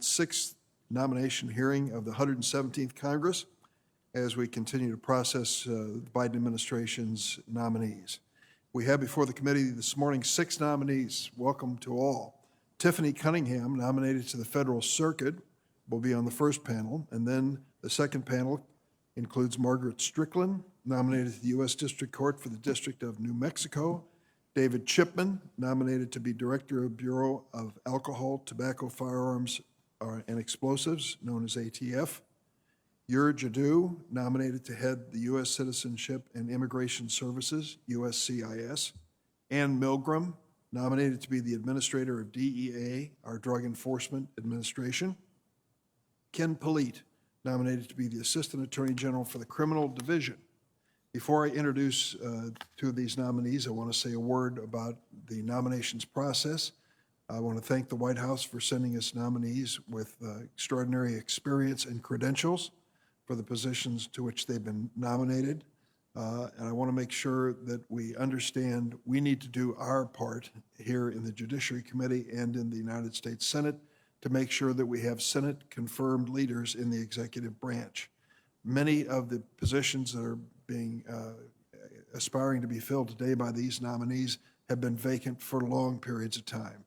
its sixth nomination hearing of the 117th Congress as we continue to process the Biden administration's nominees. We have before the committee this morning 6 nominees. Welcome to all. Tiffany Cunningham, nominated to the Federal Circuit, will be on the first panel, and then the second panel includes Margaret Strickland, nominated to the U.S. District Court for the District of New Mexico, David Chipman, nominated to be Director of Bureau of Alcohol, Tobacco, Firearms, and Explosives, known as ATF, Jadu, nominated to head the U.S. Citizenship and Immigration Services, USCIS, Ann Milgram, nominated to be the Administrator of DEA, our Drug Enforcement Administration, Ken Polite, nominated to be the Assistant Attorney General for the Criminal Division. Before I introduce 2 of these nominees, I want to say a word about the nominations process. I want to thank the White House for sending us nominees with extraordinary experience and credentials for the positions to which they've been nominated. And I want to make sure that we understand we need to do our part here in the Judiciary Committee and in the United States Senate to make sure that we have Senate-confirmed leaders in the executive branch. Many of the positions that are being aspiring to be filled today by these nominees have been vacant for long periods of time.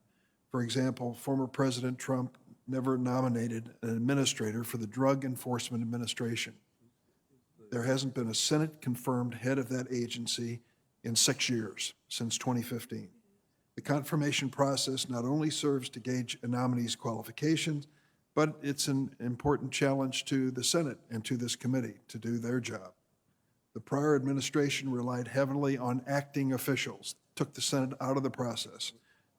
For example, former President Trump never nominated an administrator for the Drug Enforcement Administration. There hasn't been a Senate-confirmed head of that agency in 6 years, since 2015. The confirmation process not only serves to gauge a nominee's qualifications, but it's an important challenge to the Senate and to this committee to do their job. The prior administration relied heavily on acting officials, took the Senate out of the process.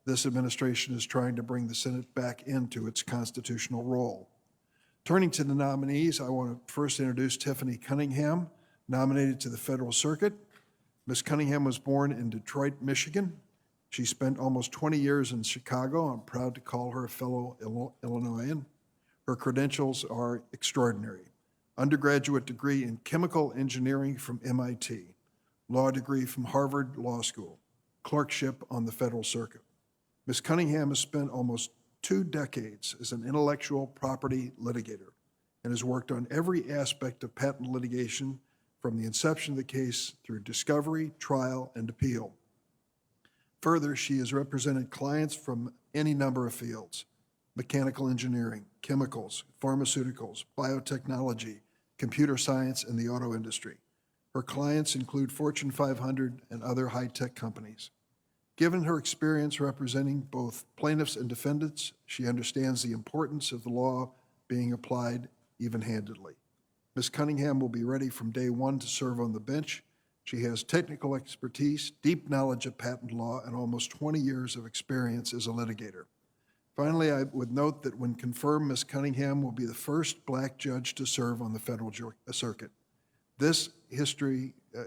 This administration is trying to bring the Senate back into its constitutional role. Turning to the nominees, I want to first introduce Tiffany Cunningham, nominated to the Federal Circuit. Ms. Cunningham was born in Detroit, Michigan. She spent almost 20 years in Chicago. I'm proud to call her a fellow Illinoisan. Her credentials are extraordinary. Undergraduate degree in chemical engineering from MIT, law degree from Harvard Law School, clerkship on the Federal Circuit. Ms. Cunningham has spent almost 2 decades as an intellectual property litigator and has worked on every aspect of patent litigation from the inception of the case through discovery, trial, and appeal. Further, she has represented clients from any number of fields: mechanical engineering, chemicals, pharmaceuticals, biotechnology, computer science, and the auto industry. Her clients include Fortune 500 and other high-tech companies. Given her experience representing both plaintiffs and defendants, she understands the importance of the law being applied even-handedly. Ms. Cunningham will be ready from day one to serve on the bench. She has technical expertise, deep knowledge of patent law, and almost 20 years of experience as a litigator. Finally, I would note that when confirmed, Ms. Cunningham will be the first Black judge to serve on the Federal Circuit. This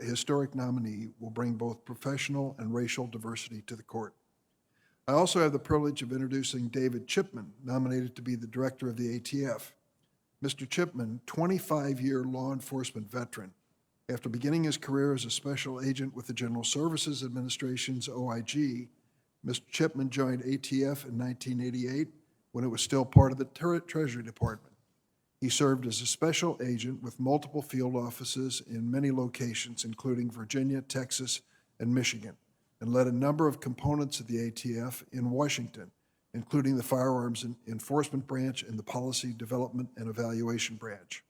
historic nominee will bring both professional and racial diversity to the court. I also have the privilege of introducing David Chipman, nominated to be the director of the ATF. Mr. Chipman, 25-year law enforcement veteran. After beginning his career as a special agent with the General Services Administration's OIG, Mr. Chipman joined ATF in 1988 when it was still part of the Treasury Department. He served as a special agent with multiple field offices in many locations, including Virginia, Texas, and Michigan, and led a number of components of the ATF in Washington, including the Firearms Enforcement Branch and the Policy Development and Evaluation Branch.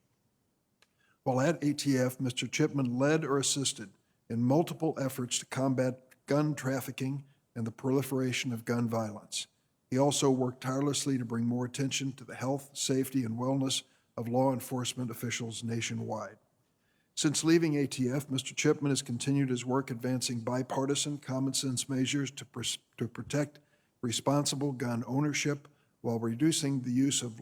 While at ATF, Mr. Chipman led or assisted in multiple efforts to combat gun trafficking and the proliferation of gun violence. He also worked tirelessly to bring more attention to the health, safety, and wellness of law enforcement officials nationwide. Since leaving ATF, Mr. Chipman has continued his work advancing bipartisan common sense measures to protect responsible gun ownership while reducing the use of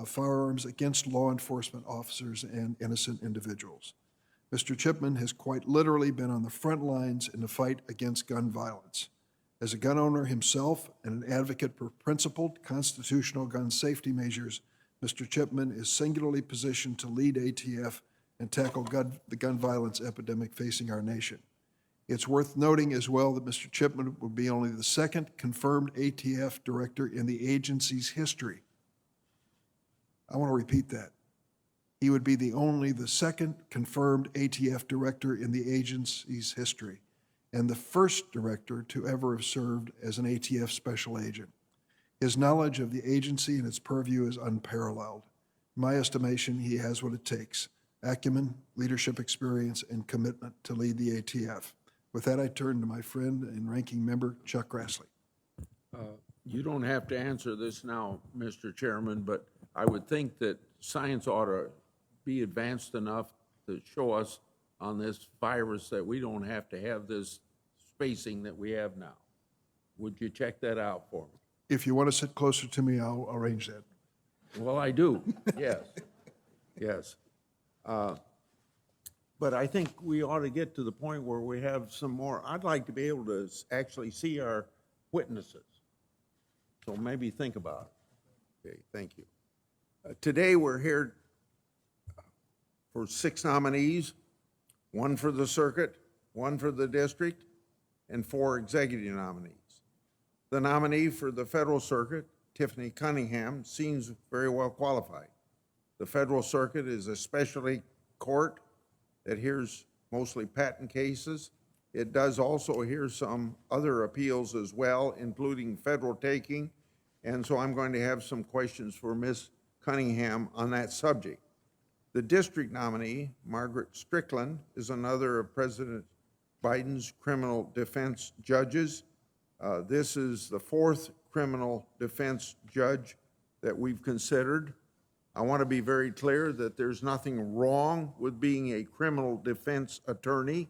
firearms against law enforcement officers and innocent individuals. Mr. Chipman has quite literally been on the front lines in the fight against gun violence. As a gun owner himself and an advocate for principled constitutional gun safety measures, Mr. Chipman is singularly positioned to lead ATF and tackle the gun violence epidemic facing our nation. It's worth noting as well that Mr. Chipman will be only the second confirmed ATF director in the agency's history. I want to repeat that. He would be the second confirmed ATF director in the agency's history, and the first director to ever have served as an ATF special agent. His knowledge of the agency and its purview is unparalleled. In my estimation, he has what it takes: acumen, leadership experience, and commitment to lead the ATF. With that, I turn to my friend and ranking member, Chuck Grassley. You don't have to answer this now, Mr. Chairman, but I would think that science ought to be advanced enough to show us on this virus that we don't have to have this spacing that we have now. Would you check that out for me? If you want to sit closer to me, I'll arrange that. Well, I do, yes, yes. But I think we ought to get to the point where we have some more. I'd like to be able to actually see our witnesses. So maybe think about it. Okay, thank you. Today we're here for 6 nominees, 1 for the circuit, 1 for the district, and 4 executive nominees. The nominee for the federal circuit, Tiffany Cunningham, seems very well qualified. The federal circuit is a specialty court that hears mostly patent cases. It does also hear some other appeals as well, including federal taking, and so I'm going to have some questions for Ms. Cunningham on that subject. The district nominee, Margaret Strickland, is another of President Biden's criminal defense judges. This is the 4th criminal defense judge that we've considered. I want to be very clear that there's nothing wrong with being a criminal defense attorney.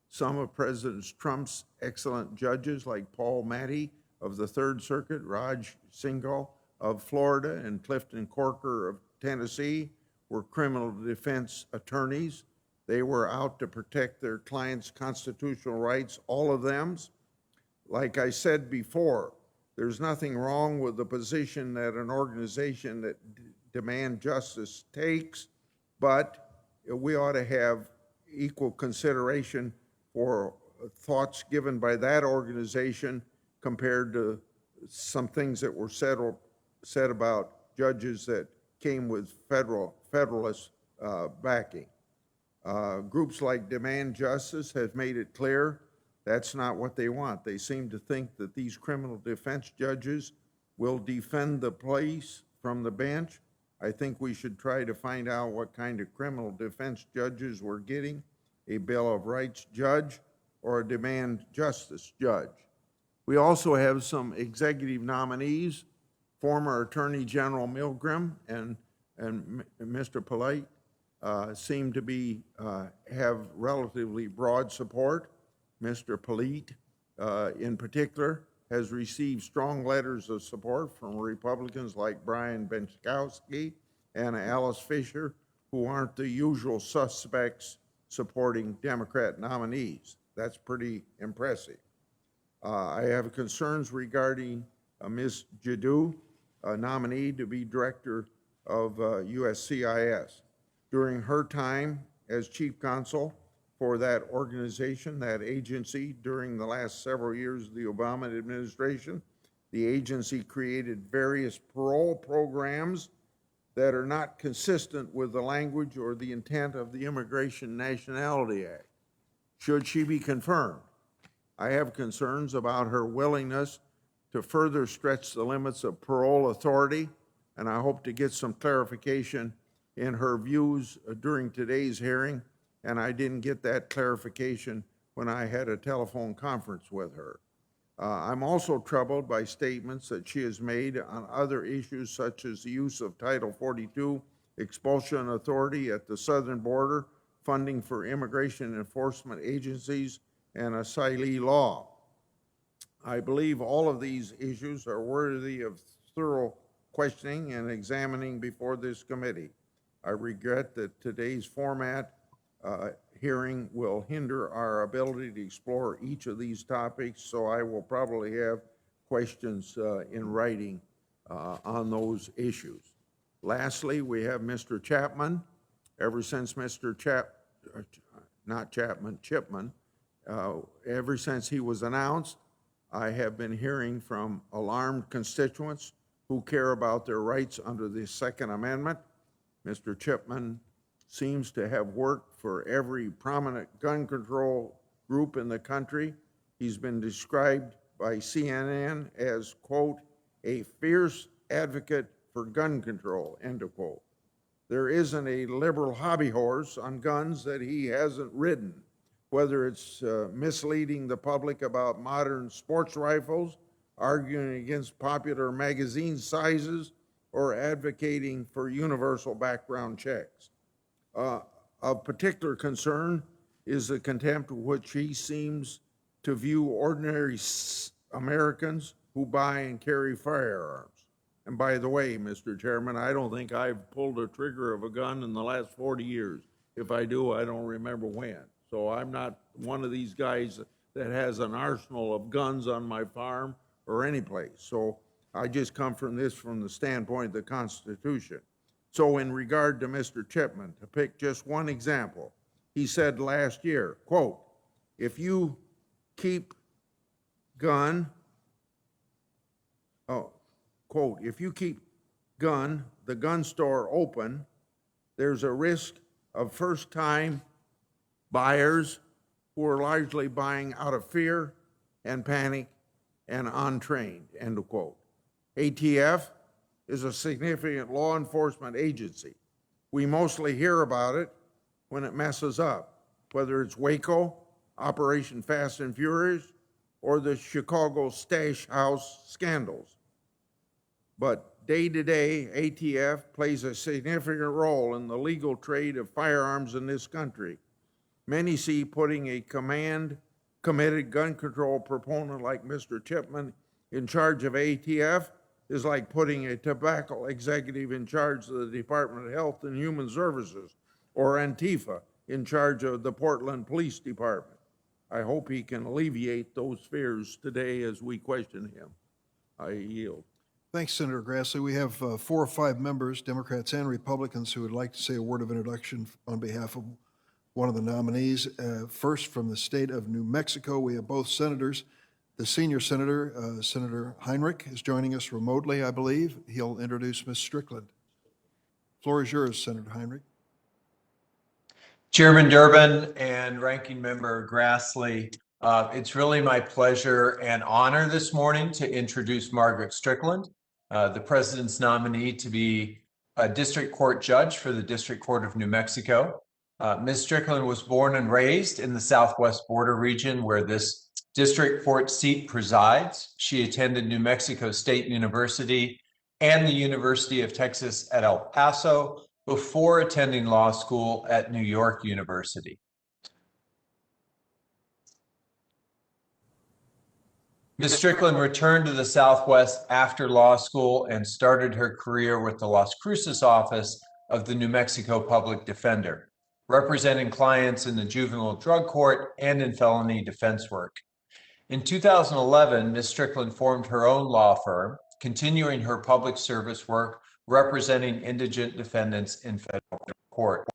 Some of President Trump's excellent judges, like Paul Matty of the 3rd Circuit, Raj Singhal of Florida, and Clifton Corker of Tennessee, were criminal defense attorneys. They were out to protect their clients' constitutional rights, all of them. Like I said before, there's nothing wrong with the position that an organization that demands justice takes, but we ought to have equal consideration for thoughts given by that organization compared to some things that were said about judges that came with federalist backing. Groups like Demand Justice have made it clear that's not what they want. They seem to think that these criminal defense judges will defend the police from the bench. I think we should try to find out what kind of criminal defense judges we're getting, a Bill of Rights judge or a demand justice judge. We also have some executive nominees, former Attorney General Milgram and Mr. Polite seem to have relatively broad support. Mr. Polite, in particular, has received strong letters of support from Republicans like Brian Benskowski and Alice Fisher, who aren't the usual suspects supporting Democrat nominees. That's pretty impressive. I have concerns regarding Ms. Jadot, a nominee to be director of USCIS. During her time as chief counsel for that organization, that agency, during the last several years of the Obama administration, the agency created various parole programs that are not consistent with the language or the intent of the Immigration and Nationality Act. Should she be confirmed, I have concerns about her willingness to further stretch the limits of parole authority, and I hope to get some clarification in her views during today's hearing, and I didn't get that clarification when I had a telephone conference with her. I'm also troubled by statements that she has made on other issues, such as the use of Title 42 expulsion authority at the southern border, funding for immigration enforcement agencies, and asylee law. I believe all of these issues are worthy of thorough questioning and examining before this committee. I regret that today's format hearing will hinder our ability to explore each of these topics, so I will probably have questions in writing on those issues. Lastly, we have Mr. Chapman. Ever since Mr. Chipman, ever since he was announced, I have been hearing from alarmed constituents who care about their rights under the Second Amendment. Mr. Chipman seems to have worked for every prominent gun control group in the country. He's been described by CNN as, quote, a fierce advocate for gun control, end of quote. There isn't a liberal hobby horse on guns that he hasn't ridden, whether it's misleading the public about modern sports rifles, arguing against popular magazine sizes, or advocating for universal background checks. Of particular concern is the contempt with which he seems to view ordinary Americans who buy and carry firearms. And by the way, Mr. Chairman, I don't think I've pulled a trigger of a gun in the last 40 years. If I do, I don't remember when. So I'm not one of these guys that has an arsenal of guns on my farm or any place. So I just come from this from the standpoint of the Constitution. So in regard to Mr. Chipman, to pick just one example, he said last year, quote, if you keep gun, quote, if you keep the gun store open, there's a risk of first-time buyers who are largely buying out of fear and panic and untrained, end of quote. ATF is a significant law enforcement agency. We mostly hear about it when it messes up, whether it's Waco, Operation Fast and Furious, or the Chicago Stash House scandals. But day to day, ATF plays a significant role in the legal trade of firearms in this country. Many see putting a committed gun control proponent like Mr. Chipman in charge of ATF is like putting a tobacco executive in charge of the Department of Health and Human Services, or Antifa in charge of the Portland Police Department. I hope he can alleviate those fears today as we question him. I yield. Thanks, Senator Grassley. We have 4 or 5 members, Democrats and Republicans, who would like to say a word of introduction on behalf of one of the nominees. First, from the state of New Mexico, we have both senators. The senior senator, Senator Heinrich, is joining us remotely, I believe. He'll introduce Ms. Strickland. Floor is yours, Senator Heinrich. Chairman Durbin and Ranking Member Grassley, it's really my pleasure and honor this morning to introduce Margaret Strickland, the President's nominee to be a District Court Judge for the District Court of New Mexico. Ms. Strickland was born and raised in the Southwest border region where this District Court seat presides. She attended New Mexico State University and the University of Texas at El Paso before attending law school at New York University. Ms. Strickland returned to the Southwest after law school and started her career with the Las Cruces office of the New Mexico Public Defender, representing clients in the juvenile drug court and in felony defense work. In 2011, Ms. Strickland formed her own law firm, continuing her public service work representing indigent defendants in federal court.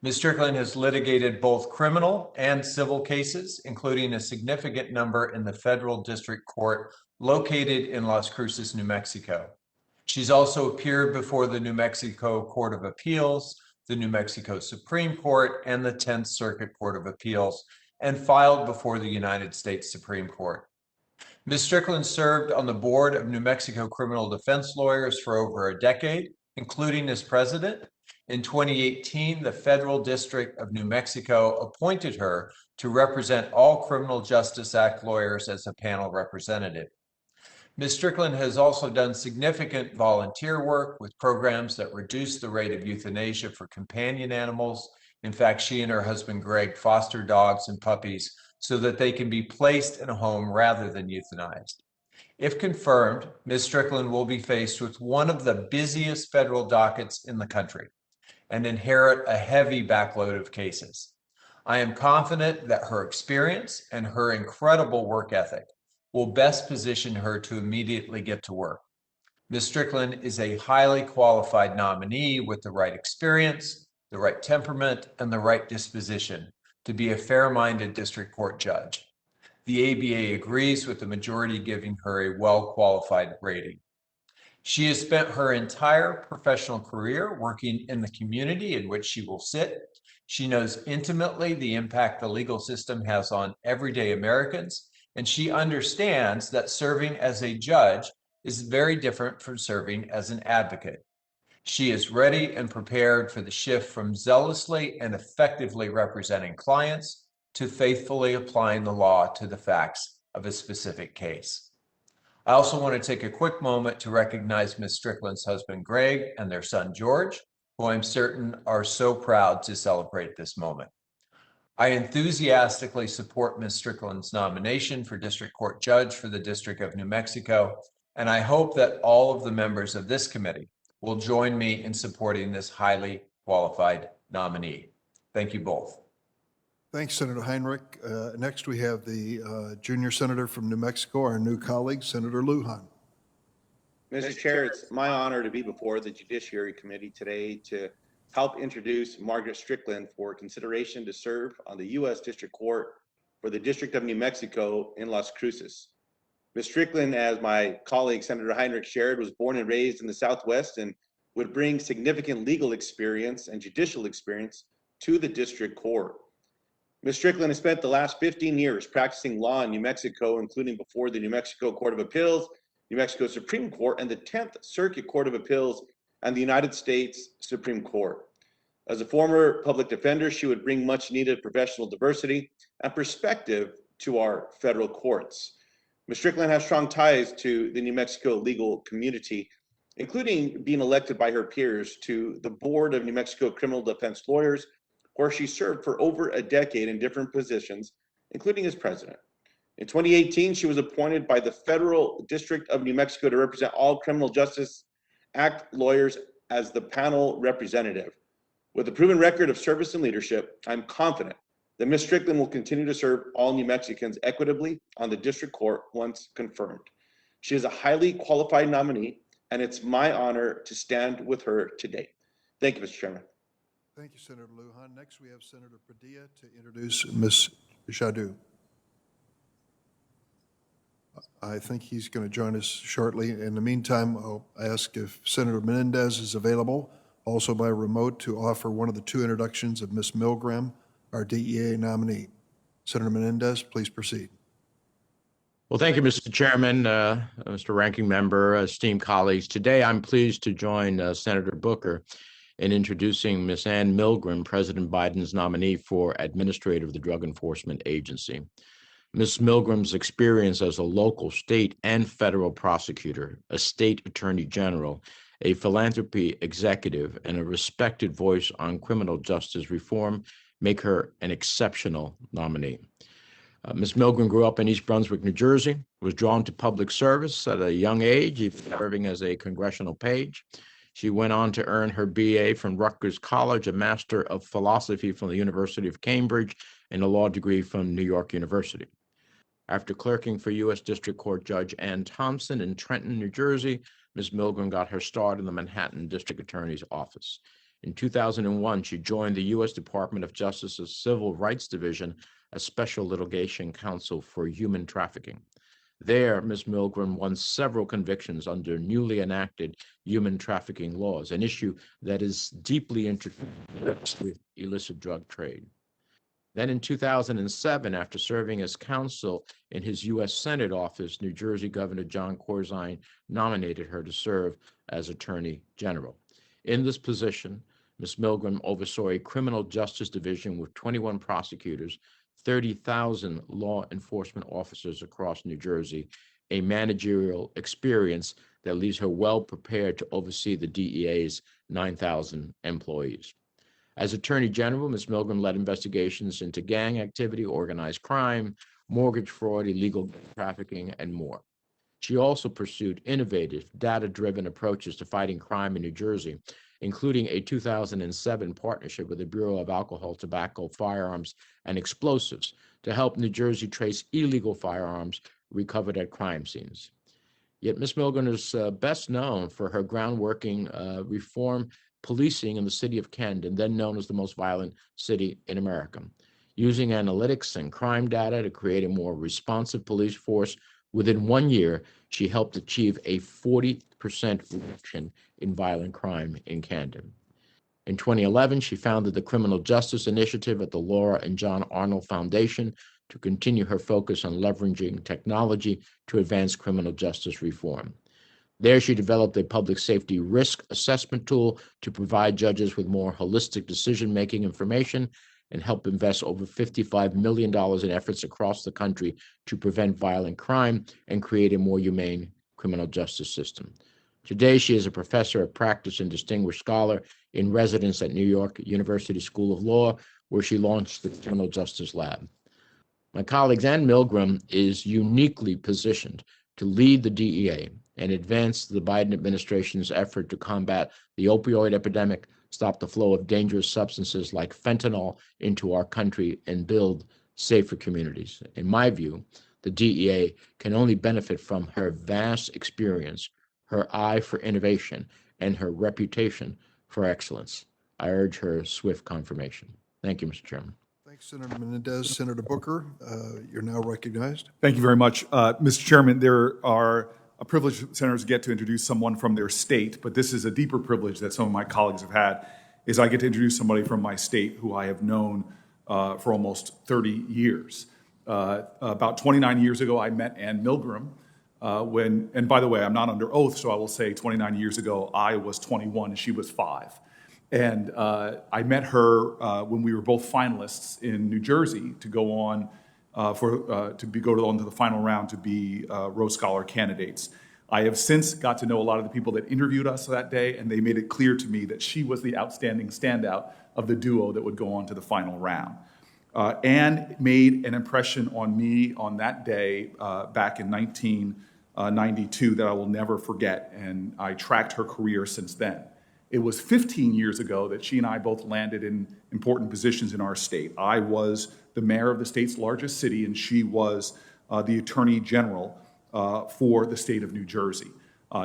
Ms. Strickland has litigated both criminal and civil cases, including a significant number in the federal district court located in Las Cruces, New Mexico. She's also appeared before the New Mexico Court of Appeals, the New Mexico Supreme Court, and the 10th Circuit Court of Appeals, and filed before the United States Supreme Court. Ms. Strickland served on the board of New Mexico criminal defense lawyers for over a decade, including as president. In 2018, the Federal District of New Mexico appointed her to represent all Criminal Justice Act lawyers as a panel representative. Ms. Strickland has also done significant volunteer work with programs that reduce the rate of euthanasia for companion animals. In fact, she and her husband, Greg, foster dogs and puppies so that they can be placed in a home rather than euthanized. If confirmed, Ms. Strickland will be faced with one of the busiest federal dockets in the country and inherit a heavy backload of cases. I am confident that her experience and her incredible work ethic will best position her to immediately get to work. Ms. Strickland is a highly qualified nominee with the right experience, the right temperament, and the right disposition to be a fair-minded district court judge. The ABA agrees with the majority giving her a well-qualified rating. She has spent her entire professional career working in the community in which she will sit. She knows intimately the impact the legal system has on everyday Americans, and she understands that serving as a judge is very different from serving as an advocate. She is ready and prepared for the shift from zealously and effectively representing clients to faithfully applying the law to the facts of a specific case. I also want to take a quick moment to recognize Ms. Strickland's husband, Greg, and their son, George, who I'm certain are so proud to celebrate this moment. I enthusiastically support Ms. Strickland's nomination for District Court Judge for the District of New Mexico, and I hope that all of the members of this committee will join me in supporting this highly qualified nominee. Thank you both. Thanks, Senator Heinrich. Next, we have the junior senator from New Mexico, our new colleague, Senator Lujan. Mr. Chair, it's my honor to be before the Judiciary Committee today to help introduce Margaret Strickland for consideration to serve on the U.S. District Court for the District of New Mexico in Las Cruces. Ms. Strickland, as my colleague Senator Heinrich shared, was born and raised in the Southwest and would bring significant legal experience and judicial experience to the District Court. Ms. Strickland has spent the last 15 years practicing law in New Mexico, including before the New Mexico Court of Appeals, New Mexico Supreme Court, and the 10th Circuit Court of Appeals and the United States Supreme Court. As a former public defender, she would bring much needed professional diversity and perspective to our federal courts. Ms. Strickland has strong ties to the New Mexico legal community, including being elected by her peers to the Board of New Mexico Criminal Defense Lawyers, where she served for over a decade in different positions, including as president. In 2018, she was appointed by the Federal District of New Mexico to represent all Criminal Justice Act lawyers as the panel representative. With a proven record of service and leadership, I'm confident that Ms. Strickland will continue to serve all New Mexicans equitably on the district court once confirmed. She is a highly qualified nominee, and it's my honor to stand with her today. Thank you, Mr. Chairman. Thank you, Senator Lujan. Next, we have Senator Padilla to introduce Ms. Jadot. I think he's going to join us shortly. In the meantime, I'll ask if Senator Menendez is available, also by remote, to offer one of the two introductions of Ms. Milgram, our DEA nominee. Senator Menendez, please proceed. Well, thank you, Mr. Chairman, Mr. Ranking Member, esteemed colleagues. Today, I'm pleased to join Senator Booker in introducing Ms. Ann Milgram, President Biden's nominee for Administrator of the Drug Enforcement Agency. Ms. Milgram's experience as a local, state, and federal prosecutor, a state attorney general, a philanthropy executive, and a respected voice on criminal justice reform make her an exceptional nominee. Ms. Milgram grew up in East Brunswick, New Jersey, was drawn to public service at a young age, serving as a congressional page. She went on to earn her BA from Rutgers College, a Master of Philosophy from the University of Cambridge, and a law degree from New York University. After clerking for U.S. District Court Judge Ann Thompson in Trenton, New Jersey, Ms. Milgram got her start in the Manhattan District Attorney's Office. In 2001, she joined the U.S. Department of Justice's Civil Rights Division as Special Litigation Counsel for Human Trafficking. There, Ms. Milgram won several convictions under newly enacted human trafficking laws, an issue that is deeply intertwined with illicit drug trade. Then in 2007, after serving as counsel in his U.S. Senate office, New Jersey Governor John Corzine nominated her to serve as Attorney General. In this position, Ms. Milgram oversaw a criminal justice division with 21 prosecutors, 30,000 law enforcement officers across New Jersey, a managerial experience that leaves her well prepared to oversee the DEA's 9,000 employees. As Attorney General, Ms. Milgram led investigations into gang activity, organized crime, mortgage fraud, illegal trafficking, and more. She also pursued innovative, data-driven approaches to fighting crime in New Jersey, including a 2007 partnership with the Bureau of Alcohol, Tobacco, Firearms, and Explosives to help New Jersey trace illegal firearms recovered at crime scenes. Yet Ms. Milgram is best known for her groundworking reform policing in the city of Camden, then known as the most violent city in America, using analytics and crime data to create a more responsive police force Within 1 year, she helped achieve a 40% reduction in violent crime in Camden. In 2011, she founded the Criminal Justice Initiative at the Laura and John Arnold Foundation to continue her focus on leveraging technology to advance criminal justice reform. There, she developed a public safety risk assessment tool to provide judges with more holistic decision-making information and help invest over $55 million in efforts across the country to prevent violent crime and create a more humane criminal justice system. Today, she is a professor of practice and distinguished scholar in residence at New York University School of Law, where she launched the Criminal Justice Lab. My colleague Ann Milgram is uniquely positioned to lead the DEA and advance the Biden administration's effort to combat the opioid epidemic, stop the flow of dangerous substances like fentanyl into our country, and build safer communities. In my view, the DEA can only benefit from her vast experience, her eye for innovation, and her reputation for excellence. I urge her swift confirmation. Thank you, Mr. Chairman. Thanks, Senator Menendez. Senator Booker, you're now recognized. Thank you very much. Mr. Chairman, there are a privilege senators get to introduce someone from their state, but this is a deeper privilege that some of my colleagues have had, is I get to introduce somebody from my state who I have known for almost 30 years. About 29 years ago, I met Ann Milgram and by the way, I'm not under oath, so I will say 29 years ago, I was 21 and she was 5. And I met her when we were both finalists in New Jersey to go on go on to the final round to be Rhodes Scholar candidates. I have since got to know a lot of the people that interviewed us that day, and they made it clear to me that she was the outstanding standout of the duo that would go on to the final round. Ann made an impression on me on that day back in 1992 that I will never forget, and I tracked her career since then. It was 15 years ago that she and I both landed in important positions in our state. I was the mayor of the state's largest city, and she was the attorney general for the state of New Jersey.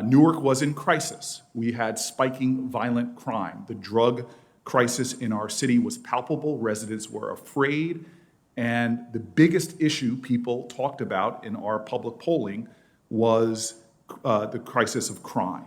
Newark was in crisis. We had spiking violent crime. The drug crisis in our city was palpable. Residents were afraid. And the biggest issue people talked about in our public polling was the crisis of crime.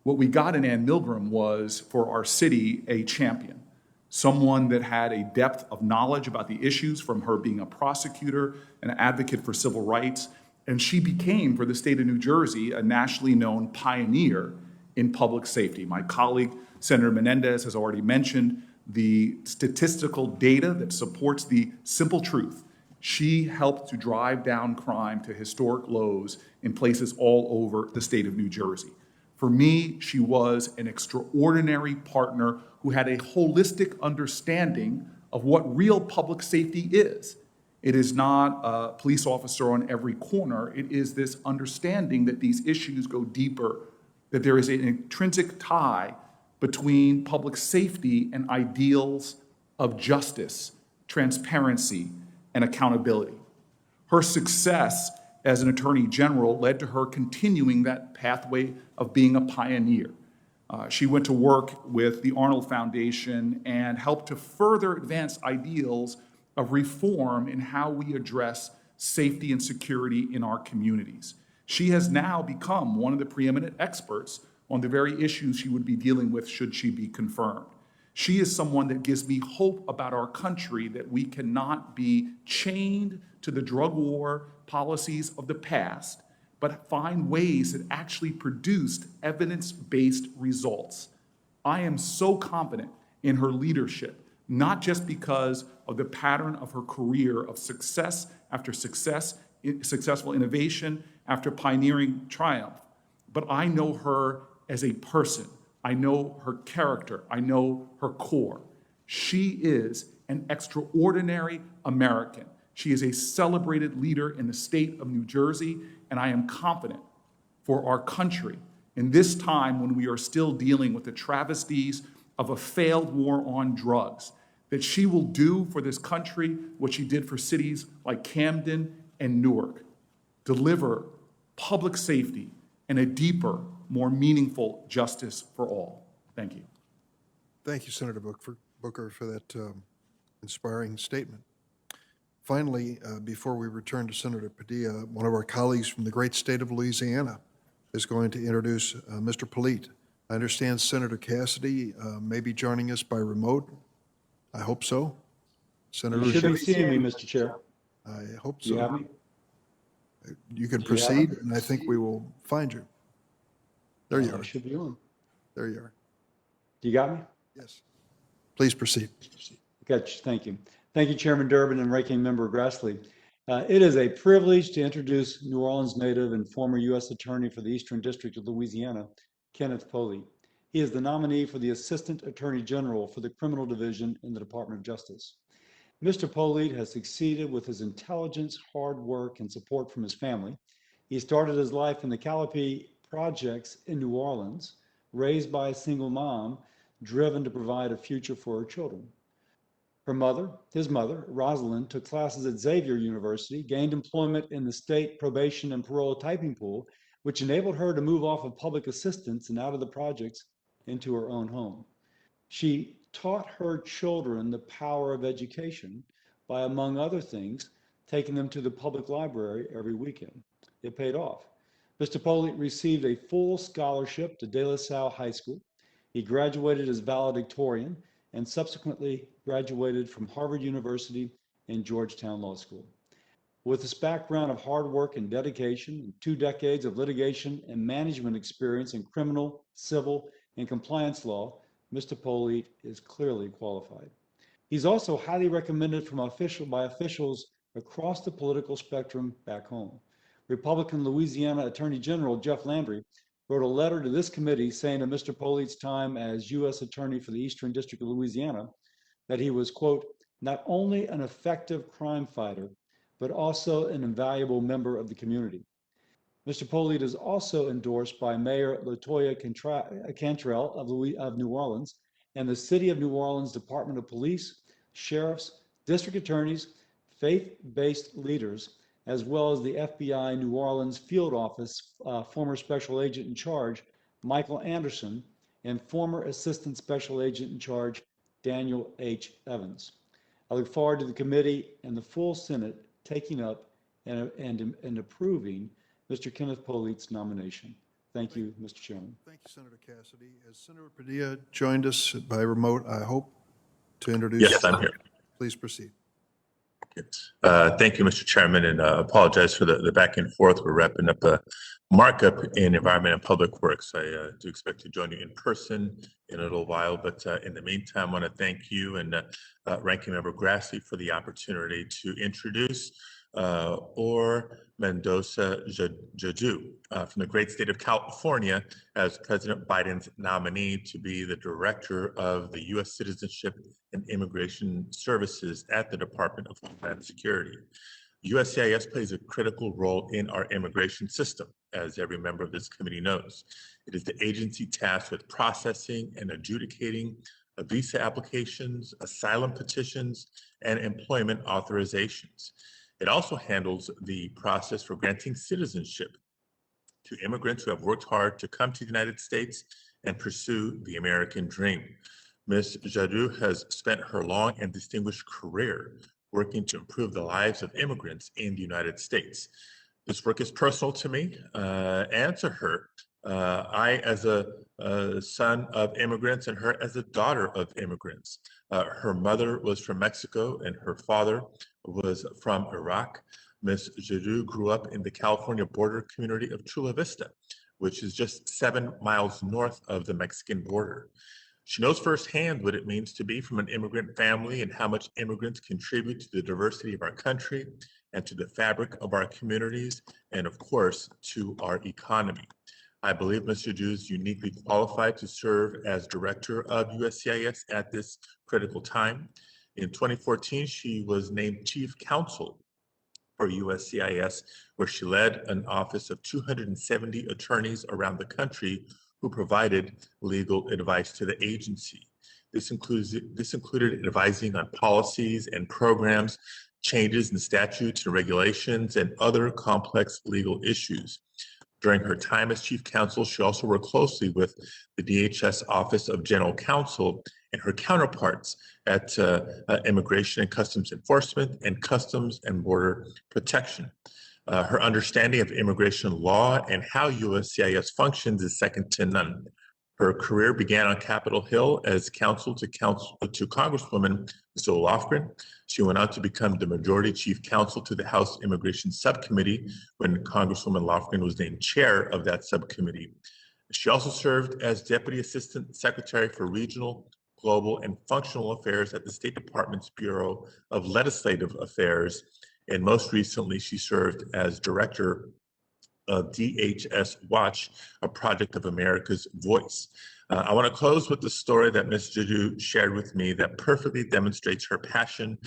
What we got in Ann Milgram was, for our city, a champion, someone that had a depth of knowledge about the issues from her being a prosecutor, an advocate for civil rights, and she became, for the state of New Jersey, a nationally known pioneer in public safety. My colleague, Senator Menendez, has already mentioned the statistical data that supports the simple truth. She helped to drive down crime to historic lows in places all over the state of New Jersey. For me, she was an extraordinary partner who had a holistic understanding of what real public safety is. It is not a police officer on every corner. It is this understanding that these issues go deeper, that there is an intrinsic tie between public safety and ideals of justice, transparency, and accountability. Her success as an attorney general led to her continuing that pathway of being a pioneer. She went to work with the Arnold Foundation and helped to further advance ideals of reform in how we address safety and security in our communities. She has now become one of the preeminent experts on the very issues she would be dealing with should she be confirmed. She is someone that gives me hope about our country, that we cannot be chained to the drug war policies of the past, but find ways that actually produced evidence-based results. I am so confident in her leadership, not just because of the pattern of her career of success after success, successful innovation after pioneering triumph, but I know her as a person. I know her character. I know her core. She is an extraordinary American. She is a celebrated leader in the state of New Jersey, and I am confident for our country in this time when we are still dealing with the travesties of a failed war on drugs, that she will do for this country what she did for cities like Camden and Newark, deliver public safety and a deeper, more meaningful justice for all. Thank you. Thank you, Senator Booker, for that inspiring statement. Finally, before we return to Senator Padilla, one of our colleagues from the great state of Louisiana is going to introduce Mr. Polite. I understand Senator Cassidy may be joining us by remote. I hope so. Senator, You should be seeing me, Mr. Chair. I hope Do you have so. me? You can Do you have proceed, me? and I think we will find you. There you I are. should be on. There you are. Do you got me? Yes. Please proceed. Gotcha. Thank you. Thank you, Chairman Durbin and Ranking Member Grassley. It is a privilege to introduce New Orleans native and former U.S. Attorney for the Eastern District of Louisiana, Kenneth Polite. He is the nominee for the Assistant Attorney General for the Criminal Division in the Department of Justice. Mr. Polite has succeeded with his intelligence, hard work, and support from his family. He started his life in the Calliope projects in New Orleans, raised by a single mom, driven to provide a future for her children. His mother, Rosalind, took classes at Xavier University, gained employment in the state probation and parole typing pool, which enabled her to move off of public assistance and out of the projects into her own home. She taught her children the power of education by, among other things, taking them to the public library every weekend. It paid off. Mr. Polite received a full scholarship to De La Salle High School. He graduated as valedictorian and subsequently graduated from Harvard University and Georgetown Law School. With his background of hard work and dedication and 2 decades of litigation and management experience in criminal, civil, and compliance law, Mr. Polite is clearly qualified. He's also highly recommended by officials across the political spectrum back home. Republican Louisiana Attorney General Jeff Landry wrote a letter to this committee saying of Mr. Polite's time as U.S. Attorney for the Eastern District of Louisiana that he was, quote, not only an effective crime fighter, but also an invaluable member of the community. Mr. Polite is also endorsed by Mayor LaToya Cantrell of New Orleans and the City of New Orleans Department of Police, sheriffs, district attorneys, faith-based leaders, as well as the FBI New Orleans Field Office former Special Agent in Charge, Michael Anderson, and former Assistant Special Agent in Charge, Daniel H. Evans. I look forward to the committee and the full Senate taking up and approving Mr. Kenneth Polite's nomination. Thank you, Mr. Chairman. Thank you, Senator Cassidy. Has Senator Padilla joined us by remote, I hope, to introduce? Yes, I'm here. Please proceed. Thank you, Mr. Chairman, and apologize for the back and forth. We're wrapping up a markup in Environment and Public Works. I do expect to join you in person in a little while, but in the meantime, I want to thank you and Ranking Member Grassley for the opportunity to introduce Or Mendoza Jadu from the great state of California as President Biden's nominee to be the Director of the U.S. Citizenship and Immigration Services at the Department of Homeland Security. USCIS plays a critical role in our immigration system, as every member of this committee knows. It is the agency tasked with processing and adjudicating visa applications, asylum petitions, and employment authorizations. It also handles the process for granting citizenship to immigrants who have worked hard to come to the United States and pursue the American dream. Ms. Jadu has spent her long and distinguished career working to improve the lives of immigrants in the United States. This work is personal to me and to her. I, as a son of immigrants, and her as a daughter of immigrants. Her mother was from Mexico and her father was from Iraq. Ms. Jadu grew up in the California border community of Chula Vista, which is just 7 miles north of the Mexican border. She knows firsthand what it means to be from an immigrant family and how much immigrants contribute to the diversity of our country and to the fabric of our communities, and of course, to our economy. I believe Ms. Jadu is uniquely qualified to serve as Director of USCIS at this critical time. In 2014, she was named Chief Counsel for USCIS, where she led an office of 270 attorneys around the country who provided legal advice to the agency. This included advising on policies and programs, changes in statutes and regulations, and other complex legal issues. During her time as Chief Counsel, she also worked closely with the DHS Office of General Counsel and her counterparts at Immigration and Customs Enforcement and Customs and Border Protection. Her understanding of immigration law and how USCIS functions is second to none. Her career began on Capitol Hill as counsel to Congresswoman Zoe Lofgren. She went on to become the Majority Chief Counsel to the House Immigration Subcommittee when Congresswoman Lofgren was named chair of that subcommittee. She also served as Deputy Assistant Secretary for Regional, Global, and Functional Affairs at the State Department's Bureau of Legislative Affairs. And most recently, she served as Director of DHS Watch, a project of America's Voice. I want to close with the story that Ms. Juju shared with me that perfectly demonstrates her passion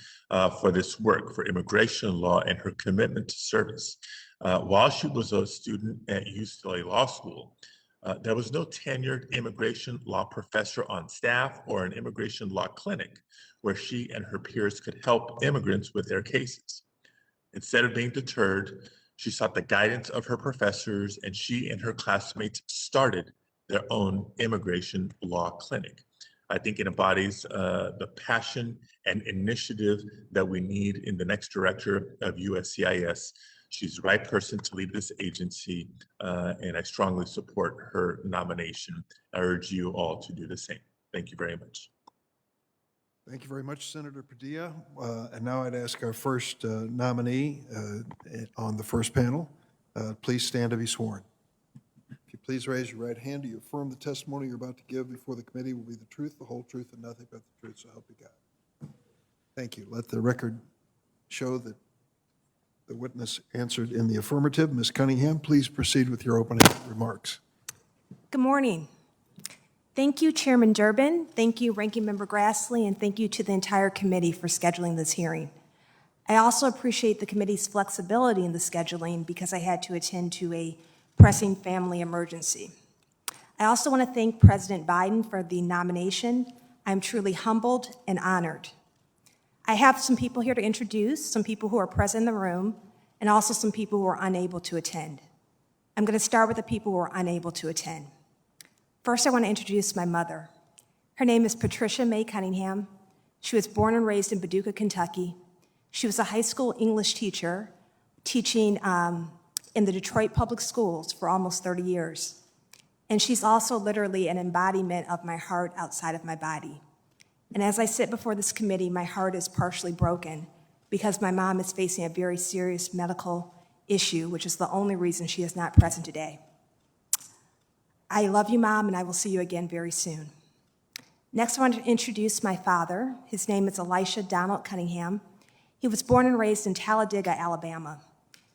for this work, for immigration law, and her commitment to service. While she was a student at UCLA Law School, there was no tenured immigration law professor on staff or an immigration law clinic where she and her peers could help immigrants with their cases. Instead of being deterred, she sought the guidance of her professors, and she and her classmates started their own immigration law clinic. I think it embodies the passion and initiative that we need in the next director of USCIS. She's the right person to lead this agency, and I strongly support her nomination. I urge you all to do the same. Thank you very much. Thank you very much, Senator Padilla. And now I'd ask our first nominee on the first panel. Please stand to be sworn. If you please raise your right hand, do you affirm the testimony you're about to give before the committee will be the truth, the whole truth, and nothing but the truth, so help you God? Thank you. Let the record show that the witness answered in the affirmative. Ms. Cunningham, please proceed with your opening remarks. Good morning. Thank you, Chairman Durbin. Thank you, Ranking Member Grassley, and thank you to the entire committee for scheduling this hearing. I also appreciate the committee's flexibility in the scheduling because I had to attend to a pressing family emergency. I also want to thank President Biden for the nomination. I'm truly humbled and honored. I have some people here to introduce, some people who are present in the room, and also some people who are unable to attend. I'm going to start with the people who are unable to attend. First, I want to introduce my mother. Her name is Patricia May Cunningham. She was born and raised in Paducah, Kentucky. She was a high school English teacher, teaching in the Detroit public schools for almost 30 years. And she's also literally an embodiment of my heart outside of my body. And as I sit before this committee, my heart is partially broken because my mom is facing a very serious medical issue, which is the only reason she is not present today. I love you, Mom, and I will see you again very soon. Next, I want to introduce my father. His name is Elisha Donald Cunningham. He was born and raised in Talladega, Alabama.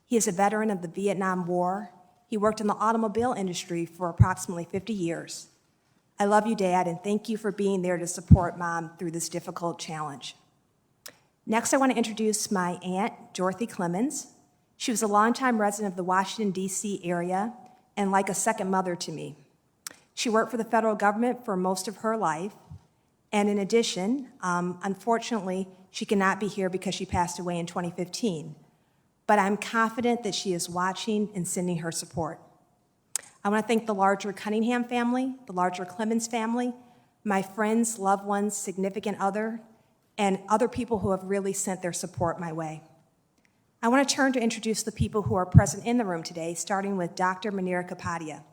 He is a veteran of the Vietnam War. He worked in the automobile industry for approximately 50 years. I love you, Dad, and thank you for being there to support Mom through this difficult challenge. Next, I want to introduce my aunt, Dorothy Clemens. She was a longtime resident of the Washington, D.C. area and like a second mother to me. She worked for the federal government for most of her life, and in addition, unfortunately, she cannot be here because she passed away in 2015. But I'm confident that she is watching and sending her support. I want to thank the larger Cunningham family, the larger Clemens family, my friends, loved ones, significant other, and other people who have really sent their support my way. I want to turn to introduce the people who are present in the room today, starting with Dr. Manira Kapadia.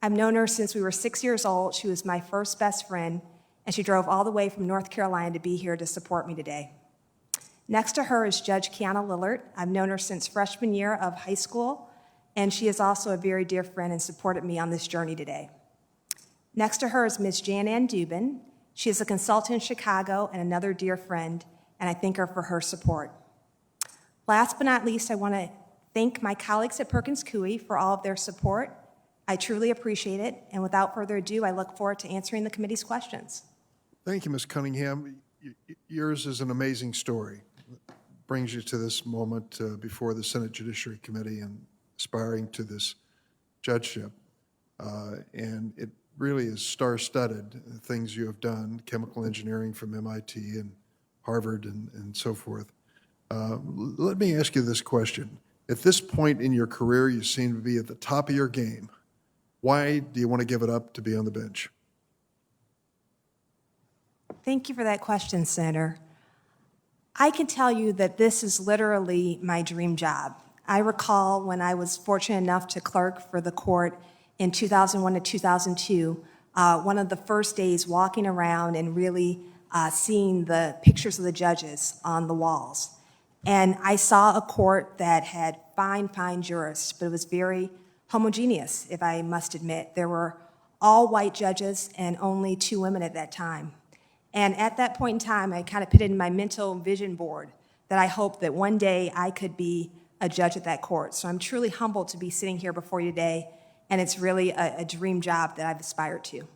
I've known her since we were 6 years old. She was my first best friend, and she drove all the way from North Carolina to be here to support me today. Next to her is Judge Keanu Lillard. I've known her since freshman year of high school, and she is also a very dear friend and supported me on this journey today. Next to her is Ms. Jan Ann Dubin. She is a consultant in Chicago and another dear friend, and I thank her for her support. Last but not least, I want to thank my colleagues at Perkins Coie for all of their support. I truly appreciate it, and without further ado, I look forward to answering the committee's questions. Thank you, Ms. Cunningham. Yours is an amazing story. It brings you to this moment before the Senate Judiciary Committee and aspiring to this judgeship. And it really is star-studded, the things you have done, chemical engineering from MIT and Harvard and so forth. Let me ask you this question. At this point in your career, you seem to be at the top of your game. Why do you want to give it up to be on the bench? Thank you for that question, Senator. I can tell you that this is literally my dream job. I recall when I was fortunate enough to clerk for the court in 2001 to 2002, one of the first days walking around and really seeing the pictures of the judges on the walls. And I saw a court that had fine jurists, but it was very homogeneous, if I must admit. There were all white judges and only 2 women at that time. And at that point in time, I kind of put it in my mental vision board that I hoped that one day I could be a judge at that court. So I'm truly humbled to be sitting here before you today, and it's really a dream job that I've aspired to.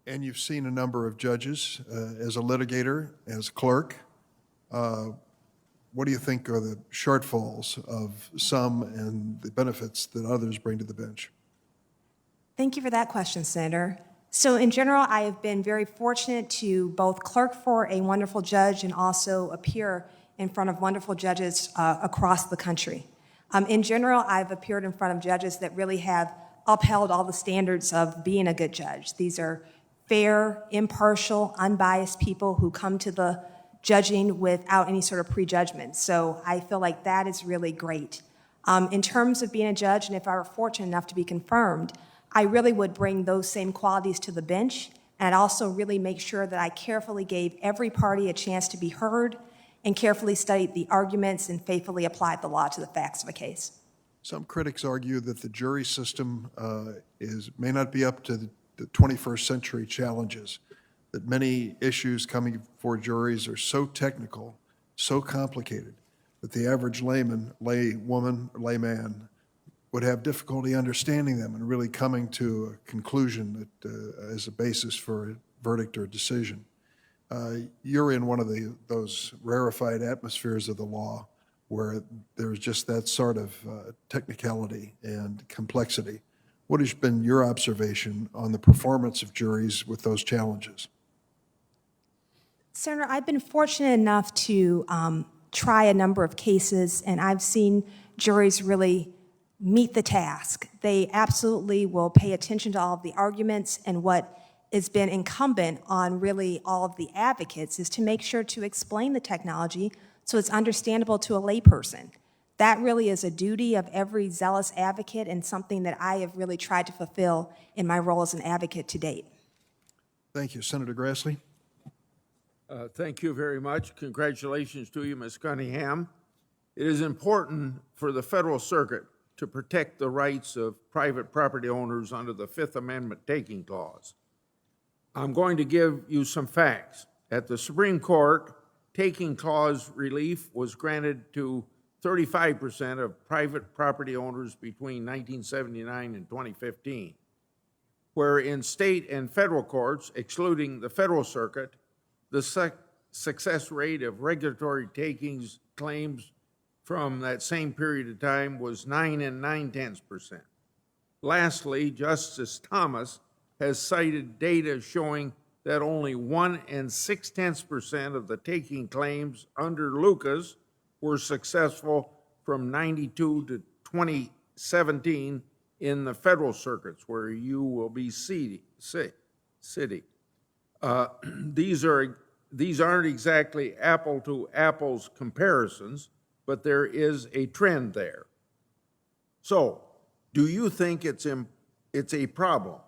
And you've seen a number of judges as a litigator, as clerk. What do you think are the shortfalls of some and the benefits that others bring to the bench? Thank you for that question, Senator. So in general, I have been very fortunate to both clerk for a wonderful judge and also appear in front of wonderful judges across the country. In general, I've appeared in front of judges that really have upheld all the standards of being a good judge. These are fair, impartial, unbiased people who come to the judging without any sort of prejudgment. So I feel like that is really great. In terms of being a judge, and if I were fortunate enough to be confirmed, I really would bring those same qualities to the bench, and I'd also really make sure that I carefully gave every party a chance to be heard and carefully studied the arguments and faithfully applied the law to the facts of a case. Some critics argue that the jury system may not be up to the 21st century challenges, that many issues coming before juries are so technical, so complicated, that the average layman, laywoman, layman would have difficulty understanding them and really coming to a conclusion that as a basis for a verdict or a decision. You're in one of those rarefied atmospheres of the law where there's just that sort of technicality and complexity. What has been your observation on the performance of juries with those challenges? Senator, I've been fortunate enough to try a number of cases, and I've seen juries really meet the task. They absolutely will pay attention to all of the arguments, and what has been incumbent on really all of the advocates is to make sure to explain the technology so it's understandable to a layperson. That really is a duty of every zealous advocate and something that I have really tried to fulfill in my role as an advocate to date. Thank you. Senator Grassley? Thank you very much. Congratulations to you, Ms. Cunningham. It is important for the Federal Circuit to protect the rights of private property owners under the Fifth Amendment taking clause. I'm going to give you some facts. At the Supreme Court, taking clause relief was granted to 35% of private property owners between 1979 and 2015, where in state and federal courts, excluding the Federal Circuit, the success rate of regulatory takings claims from that same period of time was 9 9/10%. Lastly, Justice Thomas has cited data showing that only 1 6/10% of the taking claims under Lucas were successful from 92 to 2017 in the federal circuits where you will be sitting. These aren't exactly apple to apples comparisons, but there is a trend there. So, do you think it's a problem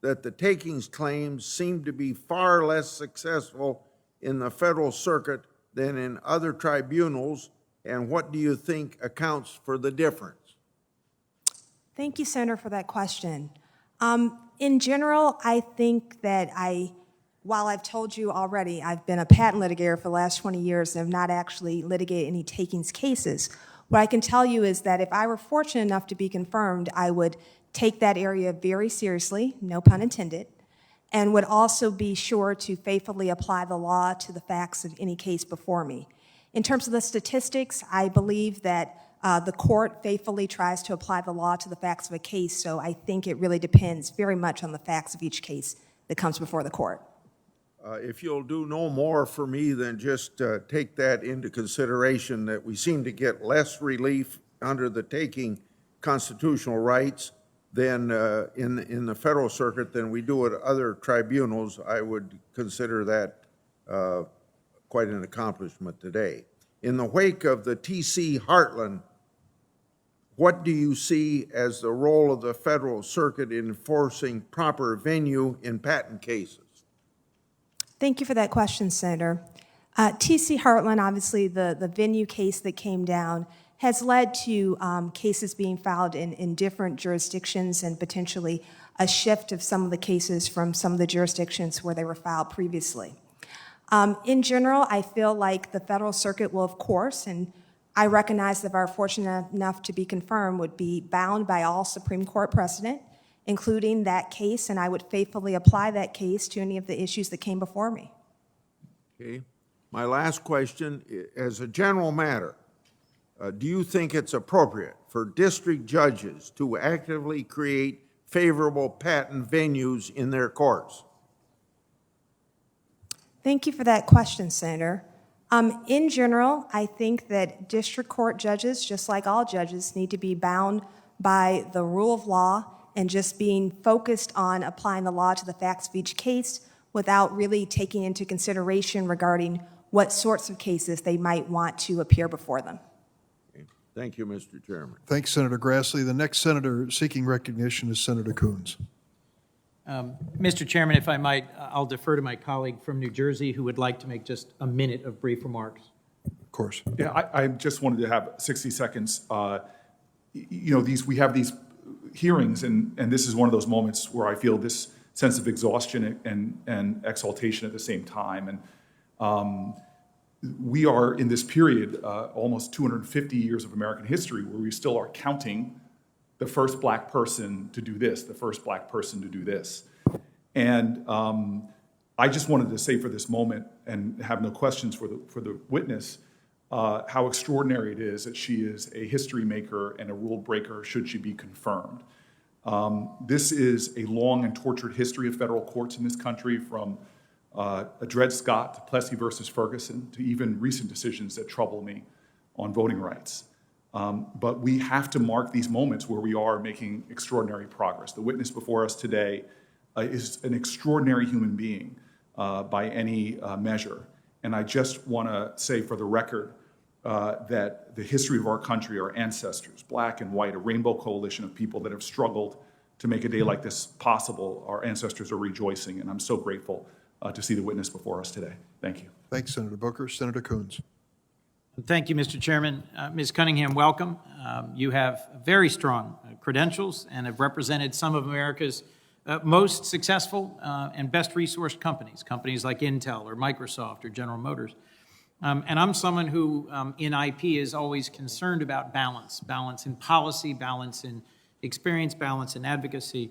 that the takings claims seem to be far less successful in the federal circuit than in other tribunals, and what do you think accounts for the difference? Thank you, Senator, for that question. In general, I think that while I've told you already, I've been a patent litigator for the last 20 years and have not actually litigated any takings cases. What I can tell you is that if I were fortunate enough to be confirmed, I would take that area very seriously, no pun intended, and would also be sure to faithfully apply the law to the facts of any case before me. In terms of the statistics, I believe that the court faithfully tries to apply the law to the facts of a case, so I think it really depends very much on the facts of each case that comes before the court. If you'll do no more for me than just take that into consideration, that we seem to get less relief under the taking constitutional rights than in the federal circuit than we do at other tribunals, I would consider that quite an accomplishment today. In the wake of the T.C. Heartland, what do you see as the role of the federal circuit in enforcing proper venue in patent cases? Thank you for that question, Senator. T.C. Heartland, obviously the venue case that came down, has led to cases being filed in different jurisdictions and potentially a shift of some of the cases from some of the jurisdictions where they were filed previously. In general, I feel like the federal circuit will, of course, and I recognize that if are fortunate enough to be confirmed, would be bound by all Supreme Court precedent, including that case, and I would faithfully apply that case to any of the issues that came before me. Okay. My last question, as a general matter, do you think it's appropriate for district judges to actively create favorable patent venues in their courts? Thank you for that question, Senator. In general, I think that district court judges, just like all judges, need to be bound by the rule of law and just being focused on applying the law to the facts of each case without really taking into consideration regarding what sorts of cases they might want to appear before them. Okay. Thank you, Mr. Chairman. Thanks, Senator Grassley. The next senator seeking recognition is Senator Coons. Mr. Chairman, if I might, I'll defer to my colleague from New Jersey who would like to make just a minute of brief remarks. Of course. Yeah, I just wanted to have 60 seconds. You know, we have these hearings, and this is one of those moments where I feel this sense of exhaustion and exaltation at the same time. And we are in this period, almost 250 years of American history, where we still are counting the first black person to do this, the first black person to do this. And I just wanted to say for this moment, and have no questions for the witness, how extraordinary it is that she is a history maker and a rule breaker should she be confirmed. This is a long and tortured history of federal courts in this country, from Dred Scott to Plessy versus Ferguson to even recent decisions that trouble me on voting rights. But we have to mark these moments where we are making extraordinary progress. The witness before us today is an extraordinary human being by any measure. And I just want to say for the record that the history of our country, our ancestors, black and white, a rainbow coalition of people that have struggled to make a day like this possible, our ancestors are rejoicing, and I'm so grateful to see the witness before us today. Thank you. Thanks, Senator Booker. Senator Coons. Thank you, Mr. Chairman. Ms. Cunningham, welcome. You have very strong credentials and have represented some of America's most successful and best resourced companies like Intel or Microsoft or General Motors. And I'm someone who in IP is always concerned about balance in policy, balance in experience, balance in advocacy.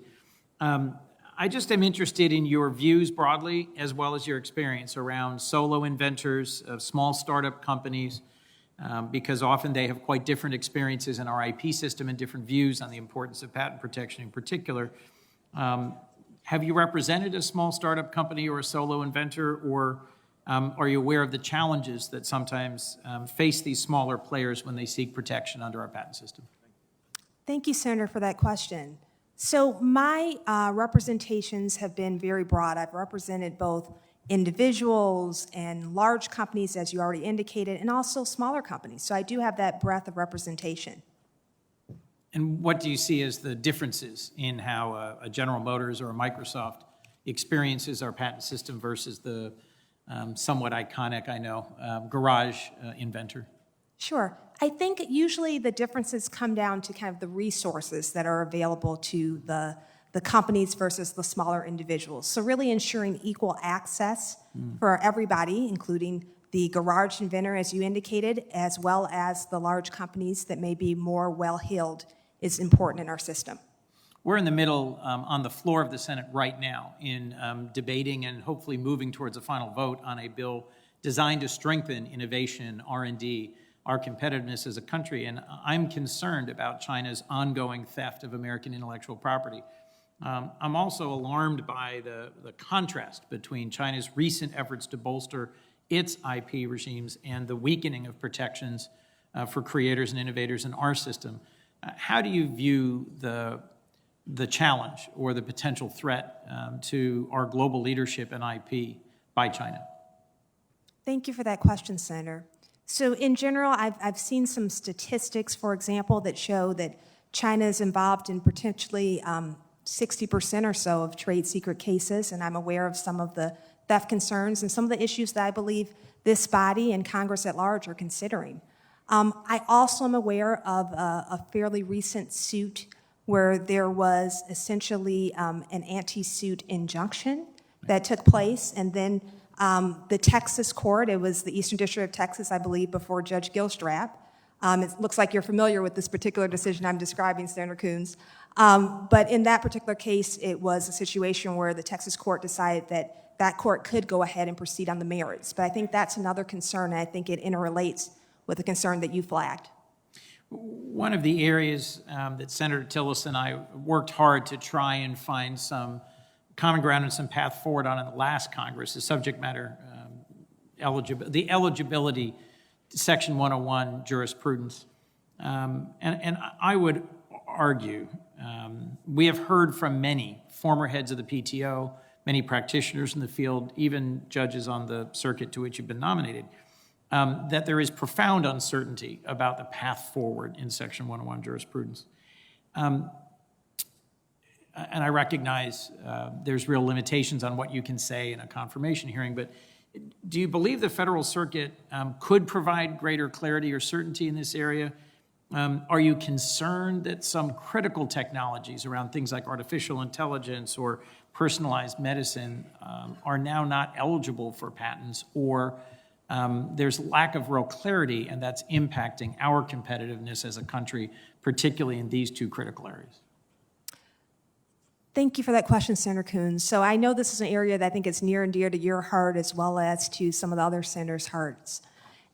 I just am interested in your views broadly, as well as your experience around solo inventors, small startup companies, because often they have quite different experiences in our IP system and different views on the importance of patent protection in particular. Have you represented a small startup company or a solo inventor, or are you aware of the challenges that sometimes face these smaller players when they seek protection under our patent system? Thank you, Senator, for that question. So my representations have been very broad. I've represented both individuals and large companies, as you already indicated, and also smaller companies. So I do have that breadth of representation. And what do you see as the differences in how a General Motors or a Microsoft experiences our patent system versus the somewhat iconic, I know, garage inventor? Sure. I think usually the differences come down to kind of the resources that are available to the companies versus the smaller individuals. So really ensuring equal access for everybody, including the garage inventor, as you indicated, as well as the large companies that may be more well-heeled, is important in our system. We're in the middle, on the floor of the Senate right now, in debating and hopefully moving towards a final vote on a bill designed to strengthen innovation, R&D, our competitiveness as a country. And I'm concerned about China's ongoing theft of American intellectual property. I'm also alarmed by the contrast between China's recent efforts to bolster its IP regimes and the weakening of protections for creators and innovators in our system. How do you view the the challenge or the potential threat to our global leadership in IP by China? Thank you for that question, Senator. So in general, I've seen some statistics, for example, that show that China is involved in potentially 60% or so of trade secret cases, and I'm aware of some of the theft concerns and some of the issues that I believe this body and Congress at large are considering. I also am aware of a fairly recent suit where there was essentially an anti-suit injunction that took place, and then the Texas court, it was the Eastern District of Texas, I believe, before Judge Gilstrap. It looks like you're familiar with this particular decision I'm describing, Senator Coons. But in that particular case, it was a situation where the Texas court decided that that court could go ahead and proceed on the merits. But I think that's another concern, and I think it interrelates with the concern that you flagged. One of the areas that Senator Tillis and I worked hard to try and find some common ground and some path forward on in the last Congress is subject matter the eligibility Section 101 jurisprudence. And I would argue, we have heard from many former heads of the PTO, many practitioners in the field, even judges on the circuit to which you've been nominated, that there is profound uncertainty about the path forward in Section 101 jurisprudence. And I recognize there's real limitations on what you can say in a confirmation hearing, but do you believe the Federal Circuit could provide greater clarity or certainty in this area? Are you concerned that some critical technologies around things like artificial intelligence or personalized medicine are now not eligible for patents, or there's lack of real clarity and that's impacting our competitiveness as a country, particularly in these two critical areas? Thank you for that question, Senator Coons. So I know this is an area that I think is near and dear to your heart as well as to some of the other senators' hearts.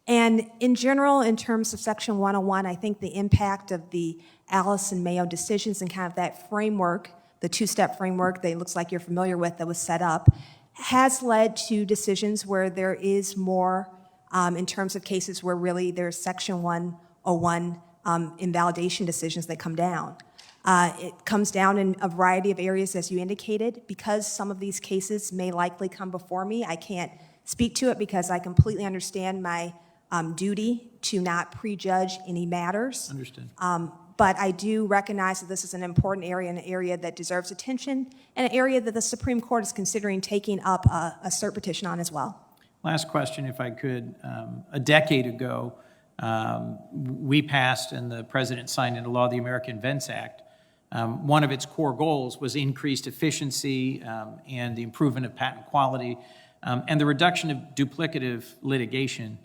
And in general, in terms of Section 101, I think the impact of the Alice and Mayo decisions and kind of that framework, the two-step framework that it looks like you're familiar with that was set up, has led to decisions where there is more in terms of cases where really there's Section 101 invalidation decisions that come down. It comes down in a variety of areas, as you indicated. Because some of these cases may likely come before me, I can't speak to it because I completely understand my duty to not prejudge any matters. Understood. But I do recognize that this is an important area, an area that deserves attention, and an area that the Supreme Court is considering taking up a cert petition on as well. Last question, if I could. A decade ago, we passed and the President signed into law the American Invents Act. One of its core goals was increased efficiency and the improvement of patent quality and the reduction of duplicative litigation.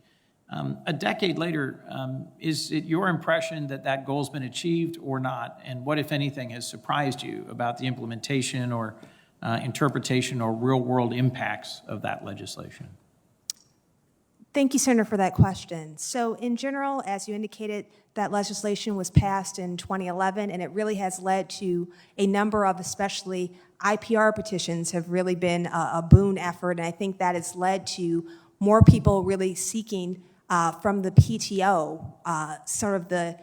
A decade later, is it your impression that that goal's been achieved or not? And what, if anything, has surprised you about the implementation or interpretation or real-world impacts of that legislation? Thank you, Senator, for that question. So in general, as you indicated, that legislation was passed in 2011, and it really has led to a number of, especially IPR petitions, have really been a boon effort, and I think that has led to more people really seeking from the PTO sort of the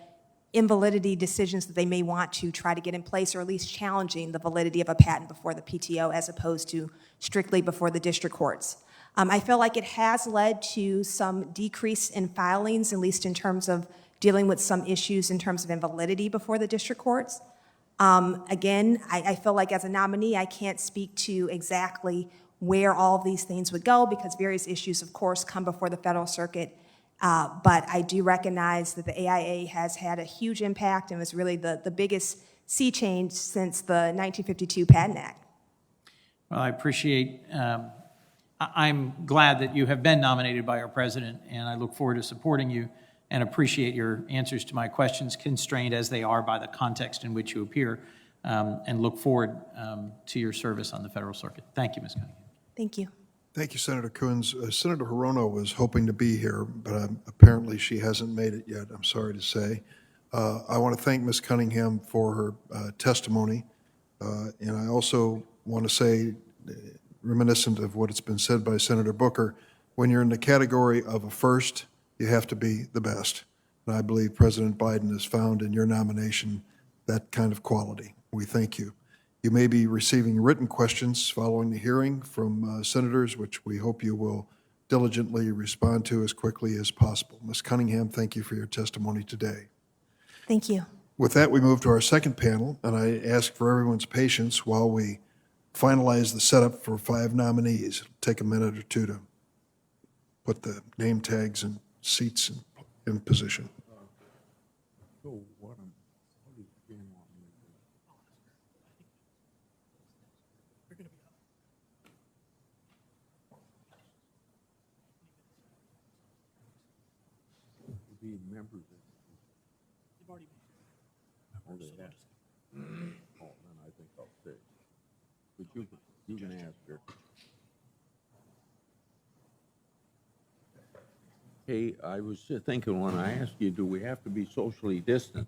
invalidity decisions that they may want to try to get in place, or at least challenging the validity of a patent before the PTO as opposed to strictly before the district courts. I feel like it has led to some decrease in filings, at least in terms of dealing with some issues in terms of invalidity before the district courts. Again, I feel like as a nominee, I can't speak to exactly where all of these things would go because various issues, of course, come before the Federal Circuit. But I do recognize that the AIA has had a huge impact and was really the biggest sea change since the 1952 Patent Act. Well, I appreciate, I'm glad that you have been nominated by our president, and I look forward to supporting you and appreciate your answers to my questions, constrained as they are by the context in which you appear, and look forward to your service on the Federal Circuit. Thank you, Ms. Cunningham. Thank you. Thank you, Senator Coons. Senator Hirono was hoping to be here, but apparently she hasn't made it yet, I'm sorry to say. I want to thank Ms. Cunningham for her testimony, and I also want to say, reminiscent of what has been said by Senator Booker, when you're in the category of a first, you have to be the best. And I believe President Biden has found in your nomination that kind of quality. We thank you. You may be receiving written questions following the hearing from senators, which we hope you will diligently respond to as quickly as possible. Ms. Cunningham, thank you for your testimony today. Thank you. With that, we move to our second panel, and I ask for everyone's patience while we finalize the setup for 5 nominees. It'll take a minute or two to put the name tags and seats in position. So what is Jim want me to do? Be members of. They've already been. Oh, they have. Oh, then I think I'll stay. But you can ask her. Hey, I was just thinking when I asked you, do we have to be socially distant?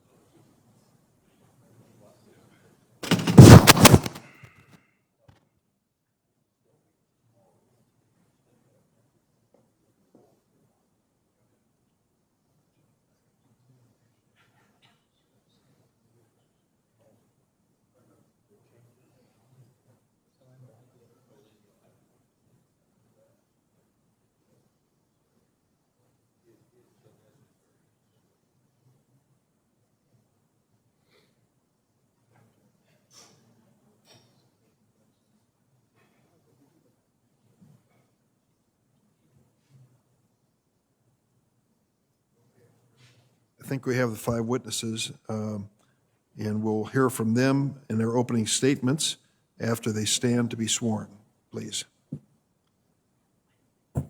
I think we have the 5 witnesses, and we'll hear from them in their opening statements after they stand to be sworn. Please. Do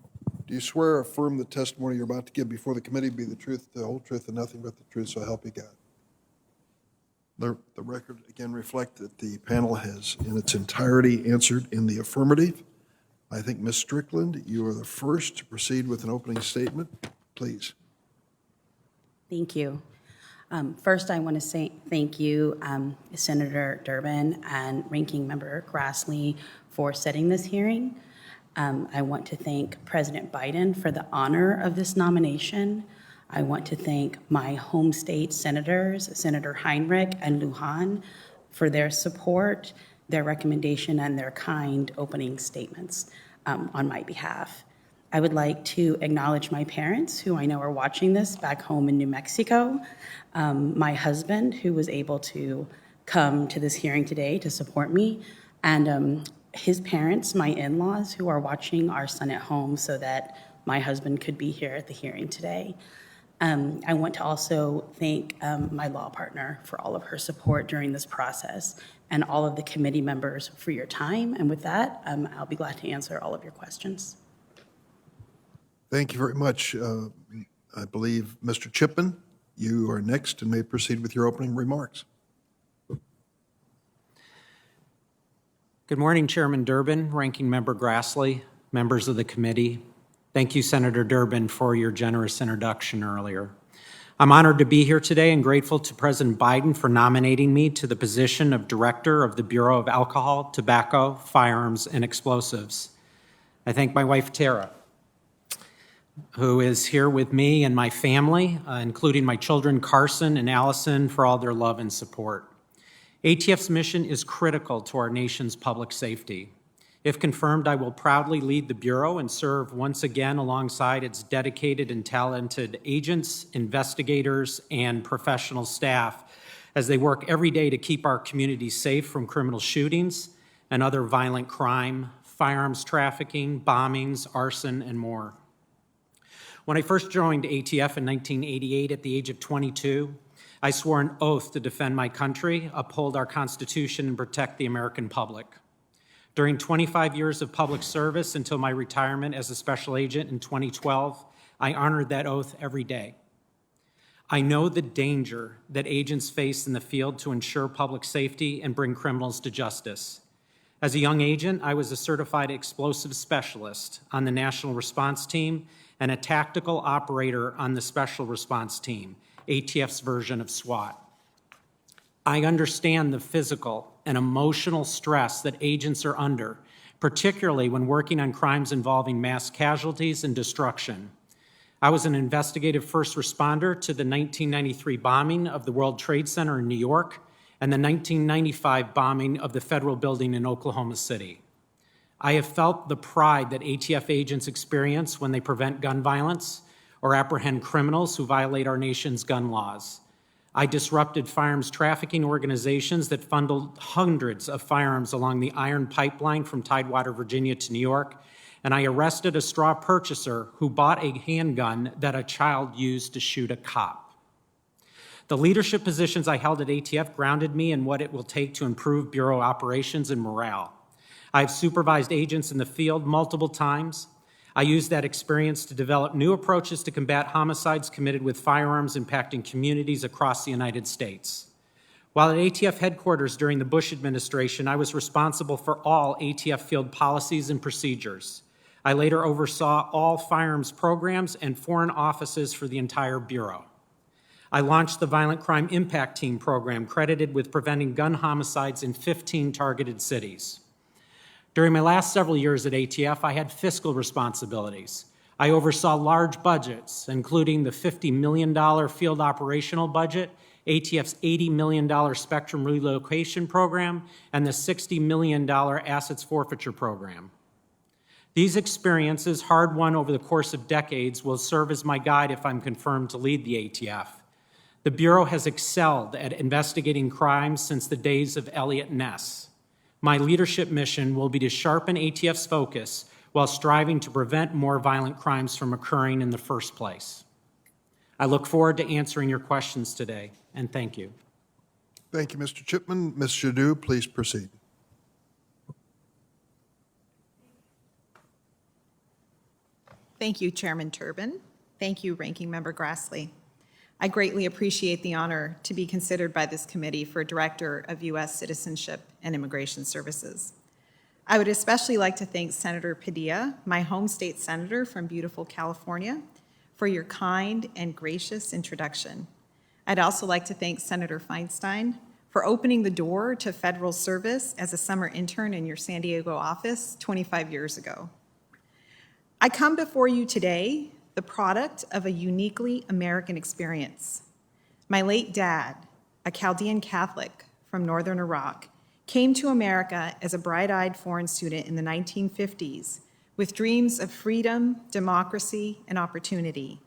you swear or affirm the testimony you're about to give before the committee be the truth, the whole truth, and nothing but the truth, so help you God? The record again reflect that the panel has in its entirety answered in the affirmative. I think Ms. Strickland, you are the first to proceed with an opening statement. Please. Thank you. First, I want to say thank you, Senator Durbin and Ranking Member Grassley, for setting this hearing. I want to thank President Biden for the honor of this nomination. I want to thank my home state senators, Senator Heinrich and Lujan, for their support, their recommendation, and their kind opening statements on my behalf. I would like to acknowledge my parents, who I know are watching this back home in New Mexico, my husband, who was able to come to this hearing today to support me, and his parents, my in-laws, who are watching our son at home so that my husband could be here at the hearing today. I want to also thank my law partner for all of her support during this process, and all of the committee members for your time. And with that, I'll be glad to answer all of your questions. Thank you very much. I believe, Mr. Chipman, you are next and may proceed with your opening remarks. Good morning, Chairman Durbin, Ranking Member Grassley, members of the committee. Thank you, Senator Durbin, for your generous introduction earlier. I'm honored to be here today and grateful to President Biden for nominating me to the position of Director of the Bureau of Alcohol, Tobacco, Firearms, and Explosives. I thank my wife, Tara, who is here with me and my family, including my children, Carson and Allison, for all their love and support. ATF's mission is critical to our nation's public safety. If confirmed, I will proudly lead the Bureau and serve once again alongside its dedicated and talented agents, investigators, and professional staff as they work every day to keep our communities safe from criminal shootings and other violent crime, firearms trafficking, bombings, arson, and more. When I first joined ATF in 1988 at the age of 22, I swore an oath to defend my country, uphold our Constitution, and protect the American public. During 25 years of public service until my retirement as a special agent in 2012, I honored that oath every day. I know the danger that agents face in the field to ensure public safety and bring criminals to justice. As a young agent, I was a certified explosives specialist on the National Response Team and a tactical operator on the Special Response Team, ATF's version of SWAT. I understand the physical and emotional stress that agents are under, particularly when working on crimes involving mass casualties and destruction. I was an investigative first responder to the 1993 bombing of the World Trade Center in New York and the 1995 bombing of the federal building in Oklahoma City. I have felt the pride that ATF agents experience when they prevent gun violence or apprehend criminals who violate our nation's gun laws. I disrupted firearms trafficking organizations that funneled hundreds of firearms along the iron pipeline from Tidewater, Virginia to New York, and I arrested a straw purchaser who bought a handgun that a child used to shoot a cop. The leadership positions I held at ATF grounded me in what it will take to improve Bureau operations and morale. I've supervised agents in the field multiple times. I used that experience to develop new approaches to combat homicides committed with firearms impacting communities across the United States. While at ATF headquarters during the Bush administration, I was responsible for all ATF field policies and procedures. I later oversaw all firearms programs and foreign offices for the entire Bureau. I launched the Violent Crime Impact Team program, credited with preventing gun homicides in 15 targeted cities. During my last several years at ATF, I had fiscal responsibilities. I oversaw large budgets, including the $50 million field operational budget, ATF's $80 million spectrum relocation program, and the $60 million assets forfeiture program. These experiences, hard won over the course of decades, will serve as my guide if I'm confirmed to lead the ATF. The Bureau has excelled at investigating crimes since the days of Elliot Ness. My leadership mission will be to sharpen ATF's focus while striving to prevent more violent crimes from occurring in the first place. I look forward to answering your questions today, and thank you. Thank you, Mr. Chipman. Ms. Jadot, please proceed. Thank you, Chairman Turbin. Thank you, Ranking Member Grassley. I greatly appreciate the honor to be considered by this committee for Director of U.S. Citizenship and Immigration Services. I would especially like to thank Senator Padilla, my home state senator from beautiful California, for your kind and gracious introduction. I'd also like to thank Senator Feinstein for opening the door to federal service as a summer intern in your San Diego office 25 years ago. I come before you today the product of a uniquely American experience. My late dad, a Chaldean Catholic from northern Iraq, came to America as a bright-eyed foreign student in the 1950s with dreams of freedom, democracy, and opportunity.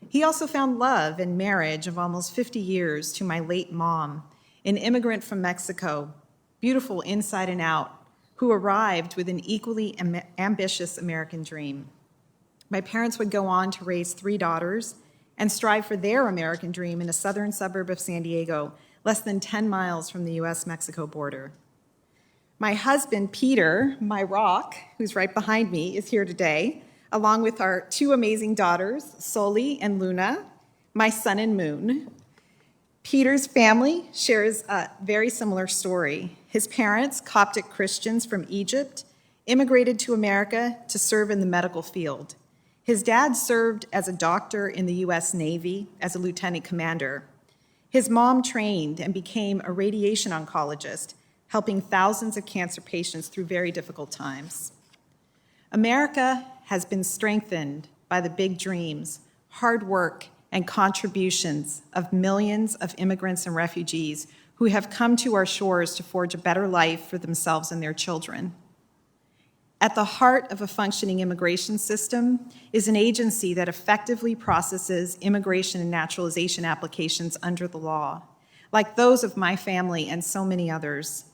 He also found love and marriage of almost 50 years to my late mom, an immigrant from Mexico, beautiful inside and out, who arrived with an equally ambitious American dream. My parents would go on to raise 3 daughters and strive for their American dream in a southern suburb of San Diego, less than 10 miles from the US-Mexico border. My husband, Peter, my rock, who's right behind me, is here today, along with our 2 amazing daughters, Soli and Luna, my sun and moon. Peter's family shares a very similar story. His parents, Coptic Christians from Egypt, immigrated to America to serve in the medical field. His dad served as a doctor in the US Navy as a lieutenant commander. His mom trained and became a radiation oncologist, helping thousands of cancer patients through very difficult times. America has been strengthened by the big dreams, hard work, and contributions of millions of immigrants and refugees who have come to our shores to forge a better life for themselves and their children. At the heart of a functioning immigration system is an agency that effectively processes immigration and naturalization applications under the law, like those of my family and so many others.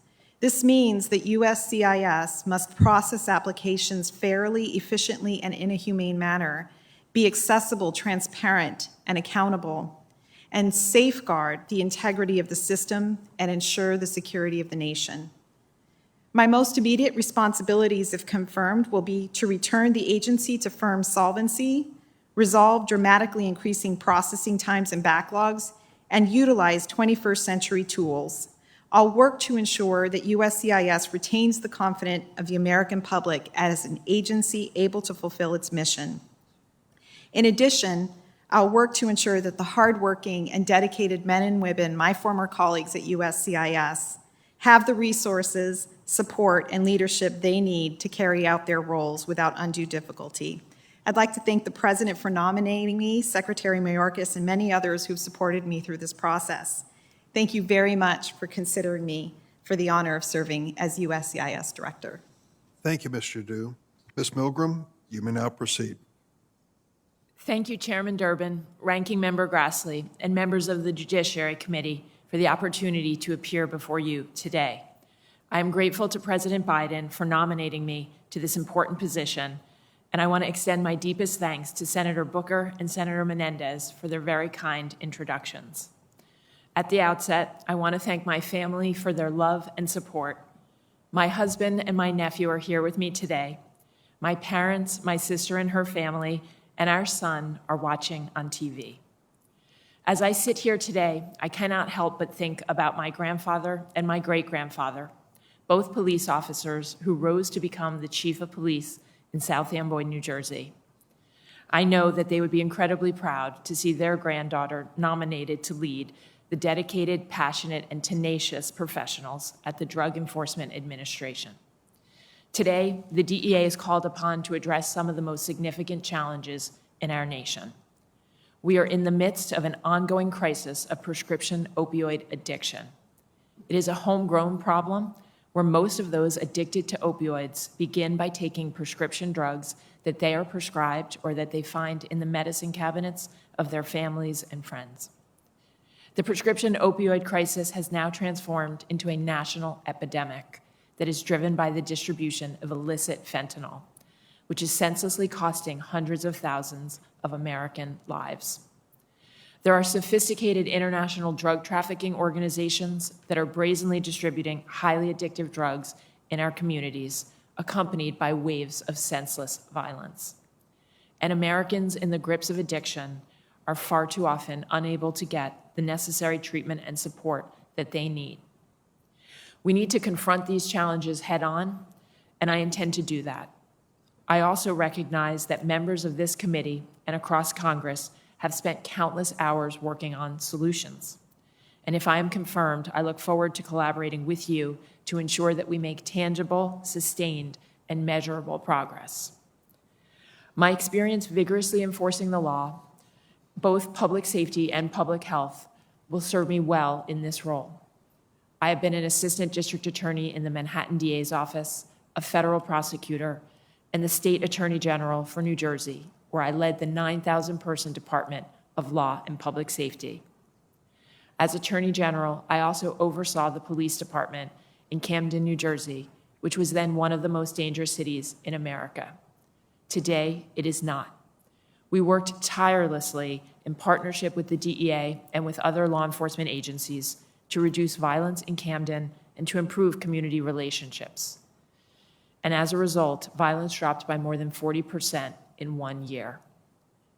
This means that USCIS must process applications fairly, efficiently, and in a humane manner, be accessible, transparent, and accountable, and safeguard the integrity of the system and ensure the security of the nation. My most immediate responsibilities, if confirmed, will be to return the agency to firm solvency, resolve dramatically increasing processing times and backlogs, and utilize 21st century tools. I'll work to ensure that USCIS retains the confidence of the American public as an agency able to fulfill its mission. In addition, I'll work to ensure that the hardworking and dedicated men and women, my former colleagues at USCIS, have the resources, support, and leadership they need to carry out their roles without undue difficulty. I'd like to thank the President for nominating me, Secretary Mayorkas, and many others who've supported me through this process. Thank you very much for considering me for the honor of serving as USCIS Director. Thank you, Mr. Dew. Ms. Milgram, you may now proceed. Thank you, Chairman Durbin, Ranking Member Grassley, and members of the Judiciary Committee for the opportunity to appear before you today. I am grateful to President Biden for nominating me to this important position, and I want to extend my deepest thanks to Senator Booker and Senator Menendez for their very kind introductions. At the outset, I want to thank my family for their love and support. My husband and my nephew are here with me today. My parents, my sister and her family, and our son are watching on TV. As I sit here today, I cannot help but think about my grandfather and my great-grandfather, both police officers who rose to become the chief of police in South Amboy, New Jersey. I know that they would be incredibly proud to see their granddaughter nominated to lead the dedicated, passionate, and tenacious professionals at the Drug Enforcement Administration. Today, the DEA is called upon to address some of the most significant challenges in our nation. We are in the midst of an ongoing crisis of prescription opioid addiction. It is a homegrown problem where most of those addicted to opioids begin by taking prescription drugs that they are prescribed or that they find in the medicine cabinets of their families and friends. The prescription opioid crisis has now transformed into a national epidemic that is driven by the distribution of illicit fentanyl, which is senselessly costing hundreds of thousands of American lives. There are sophisticated international drug trafficking organizations that are brazenly distributing highly addictive drugs in our communities, accompanied by waves of senseless violence. And Americans in the grips of addiction are far too often unable to get the necessary treatment and support that they need. We need to confront these challenges head on, and I intend to do that. I also recognize that members of this committee and across Congress have spent countless hours working on solutions. And if I am confirmed, I look forward to collaborating with you to ensure that we make tangible, sustained, and measurable progress. My experience vigorously enforcing the law, both public safety and public health, will serve me well in this role. I have been an assistant district attorney in the Manhattan DA's office, a federal prosecutor, and the state attorney general for New Jersey, where I led the 9,000-person Department of Law and Public Safety. As attorney general, I also oversaw the police department in Camden, New Jersey, which was then one of the most dangerous cities in America. Today, it is not. We worked tirelessly in partnership with the DEA and with other law enforcement agencies to reduce violence in Camden and to improve community relationships. And as a result, violence dropped by more than 40% in 1 year.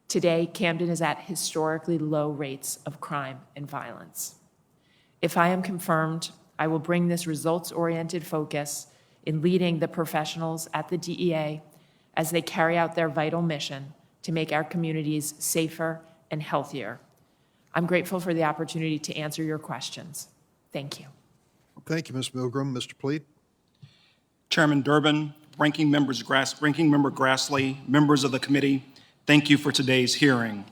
Today, Camden is at historically low rates of crime and violence. If I am confirmed, I will bring this results-oriented focus in leading the professionals at the DEA as they carry out their vital mission to make our communities safer and healthier. I'm grateful for the opportunity to answer your questions. Thank you. Thank you, Ms. Milgram. Mr. Pleat? Chairman Durbin, Ranking Member Grassley, members of the committee, thank you for today's hearing.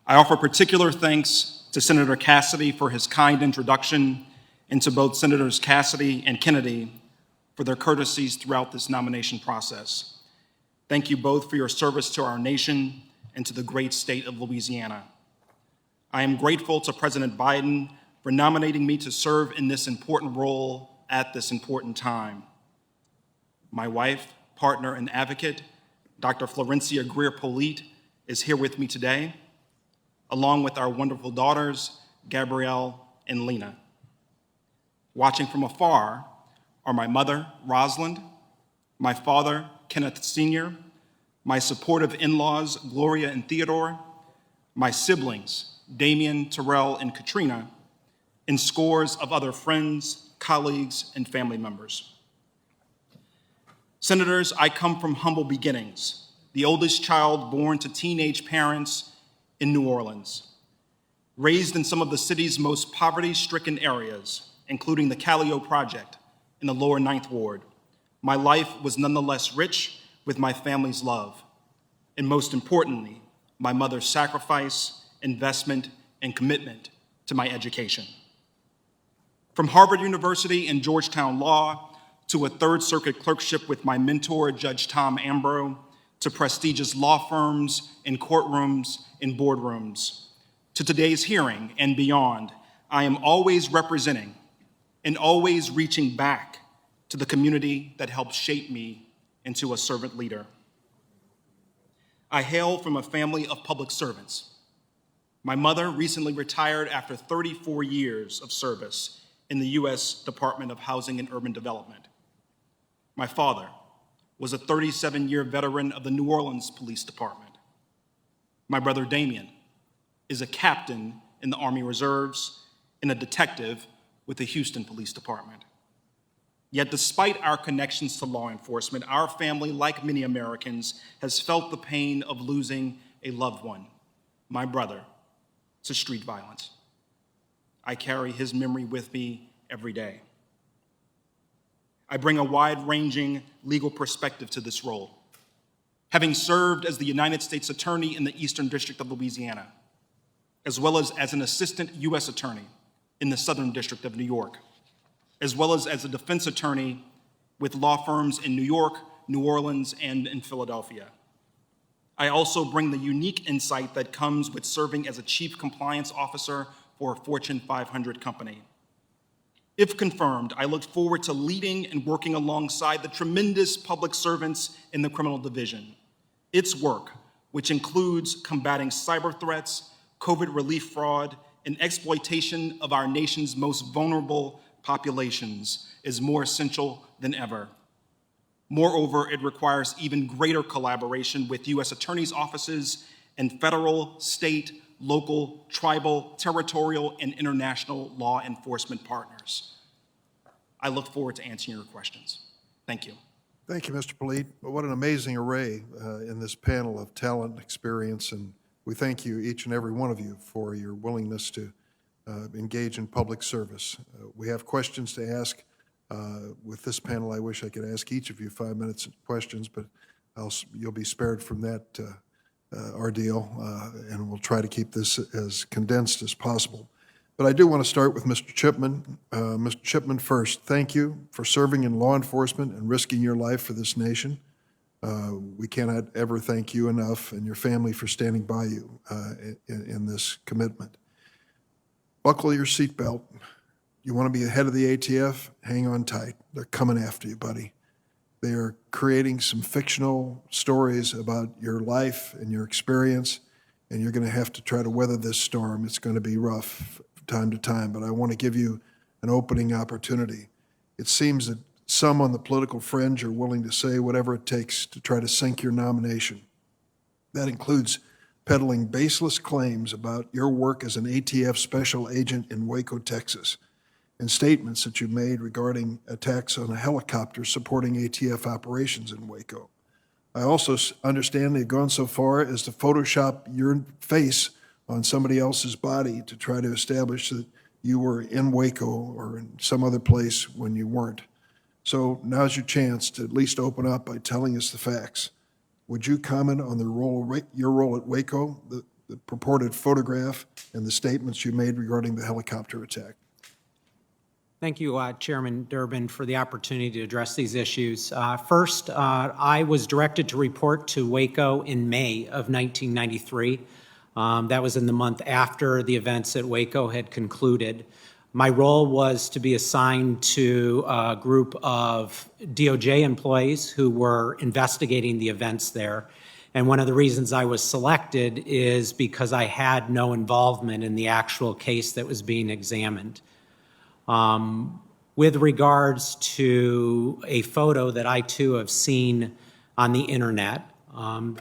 I offer particular thanks to Senator Cassidy for his kind introduction and to both Senators Cassidy and Kennedy for their courtesies throughout this nomination process. Thank you both for your service to our nation and to the great state of Louisiana. I am grateful to President Biden for nominating me to serve in this important role at this important time. My wife, partner, and advocate, Dr. Florencia Greer-Polite, is here with me today, along with our wonderful daughters, Gabrielle and Lena. Watching from afar are my mother, Rosalind, my father, Kenneth Sr., my supportive in-laws, Gloria and Theodore, my siblings, Damian, Terrell, and Katrina, and scores of other friends, colleagues, and family members. Senators, I come from humble beginnings, the oldest child born to teenage parents in New Orleans. Raised in some of the city's most poverty-stricken areas, including the Callio Project in the lower Ninth Ward, my life was nonetheless rich with my family's love, and most importantly, my mother's sacrifice, investment, and commitment to my education. From Harvard University and Georgetown Law to a Third Circuit clerkship with my mentor, Judge Tom Ambrose, to prestigious law firms, in courtrooms, in boardrooms, to today's hearing and beyond, I am always representing and always reaching back to the community that helped shape me into a servant leader. I hail from a family of public servants. My mother recently retired after 34 years of service in the U.S. Department of Housing and Urban Development. My father was a 37-year veteran of the New Orleans Police Department. My brother Damien is a captain in the Army Reserves and a detective with the Houston Police Department. Yet despite our connections to law enforcement, our family, like many Americans, has felt the pain of losing a loved one, my brother, to street violence. I carry his memory with me every day. I bring a wide-ranging legal perspective to this role, having served as the United States Attorney in the Eastern District of Louisiana, as well as an assistant U.S. Attorney in the Southern District of New York, as well as a defense attorney with law firms in New York, New Orleans, and in Philadelphia. I also bring the unique insight that comes with serving as a chief compliance officer for a Fortune 500 company. If confirmed, I look forward to leading and working alongside the tremendous public servants in the criminal division. Its work, which includes combating cyber threats, COVID relief fraud, and exploitation of our nation's most vulnerable populations, is more essential than ever. Moreover, it requires even greater collaboration with U.S. attorneys' offices and federal, state, local, tribal, territorial, and international law enforcement partners. I look forward to answering your questions. Thank you. Thank you, Mr. Polite. What an amazing array in this panel of talent and experience, and we thank you, each and every one of you, for your willingness to engage in public service. We have questions to ask. With this panel, I wish I could ask each of you 5 minutes of questions, but you'll be spared from that ordeal, and we'll try to keep this as condensed as possible. But I do want to start with Mr. Chipman. Mr. Chipman, first, thank you for serving in law enforcement and risking your life for this nation. We cannot ever thank you enough, and your family for standing by you in this commitment. Buckle your seatbelt. You want to be ahead of the ATF? Hang on tight. They're coming after you, buddy. They are creating some fictional stories about your life and your experience, and you're going to have to try to weather this storm. It's going to be rough from time to time, but I want to give you an opening opportunity. It seems that some on the political fringe are willing to say whatever it takes to try to sink your nomination. That includes peddling baseless claims about your work as an ATF special agent in Waco, Texas, and statements that you made regarding attacks on a helicopter supporting ATF operations in Waco. I also understand they've gone so far as to Photoshop your face on somebody else's body to try to establish that you were in Waco or in some other place when you weren't. So now's your chance to at least open up by telling us the facts. Would you comment on your role at Waco, the purported photograph, and the statements you made regarding the helicopter attack? Thank you, Chairman Durbin, for the opportunity to address these issues. First, I was directed to report to Waco in May of 1993. That was in the month after the events at Waco had concluded. My role was to be assigned to a group of DOJ employees who were investigating the events there. And one of the reasons I was selected is because I had no involvement in the actual case that was being examined. With regards to a photo that I too have seen on the internet,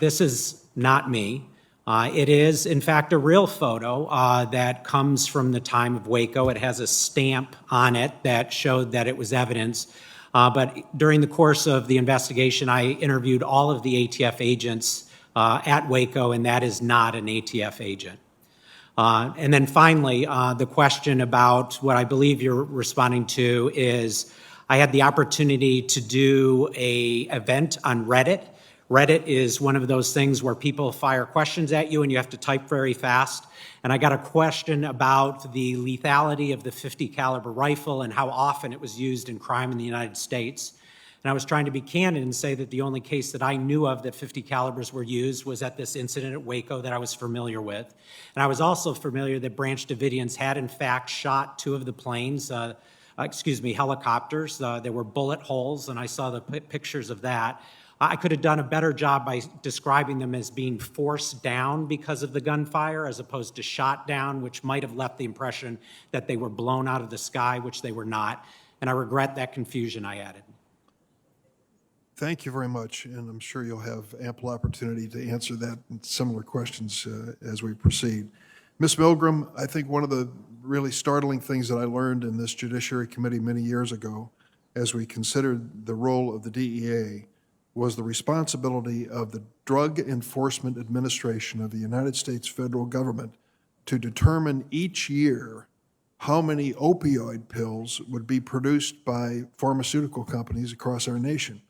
this is not me. It is, in fact, a real photo that comes from the time of Waco. It has a stamp on it that showed that it was evidence. But during the course of the investigation, I interviewed all of the ATF agents at Waco, and that is not an ATF agent. And then finally, the question about what I believe you're responding to is I had the opportunity to do an event on Reddit Reddit is one of those things where people fire questions at you and you have to type very fast. And I got a question about the lethality of the .50 caliber rifle and how often it was used in crime in the United States. And I was trying to be candid and say that the only case that I knew of that .50 calibers were used was at this incident at Waco that I was familiar with. And I was also familiar that Branch Davidians had in fact shot two of the planes, helicopters. There were bullet holes, and I saw the pictures of that. I could have done a better job by describing them as being forced down because of the gunfire as opposed to shot down, which might have left the impression that they were blown out of the sky, which they were not. And I regret that confusion I added. Thank you very much, and I'm sure you'll have ample opportunity to answer that and similar questions as we proceed. Ms. Milgram, I think one of the really startling things that I learned in this Judiciary Committee many years ago as we considered the role of the DEA was the responsibility of the Drug Enforcement Administration of the United States federal government to determine each year how many opioid pills would be produced by pharmaceutical companies across our nation.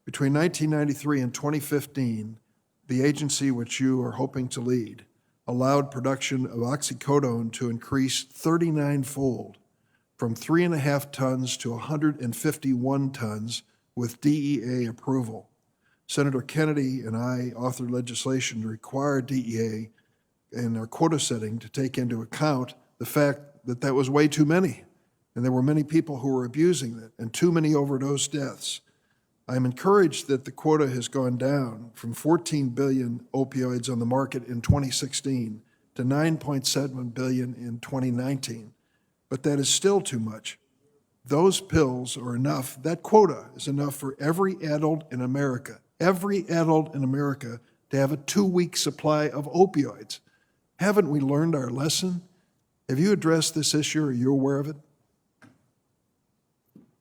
Between 1993 and 2015, the agency which you are hoping to lead allowed production of oxycodone to increase 39-fold from 3.5 tons to 151 tons with DEA approval. Senator Kennedy and I authored legislation to require DEA in our quota setting to take into account the fact that that was way too many, and there were many people who were abusing it, and too many overdose deaths. I'm encouraged that the quota has gone down from 14 billion opioids on the market in 2016 to 9.7 billion in 2019, but that is still too much. Those pills are enough, that quota is enough for every adult in America to have a 2-week supply of opioids. Haven't we learned our lesson? Have you addressed this issue? Are you aware of it?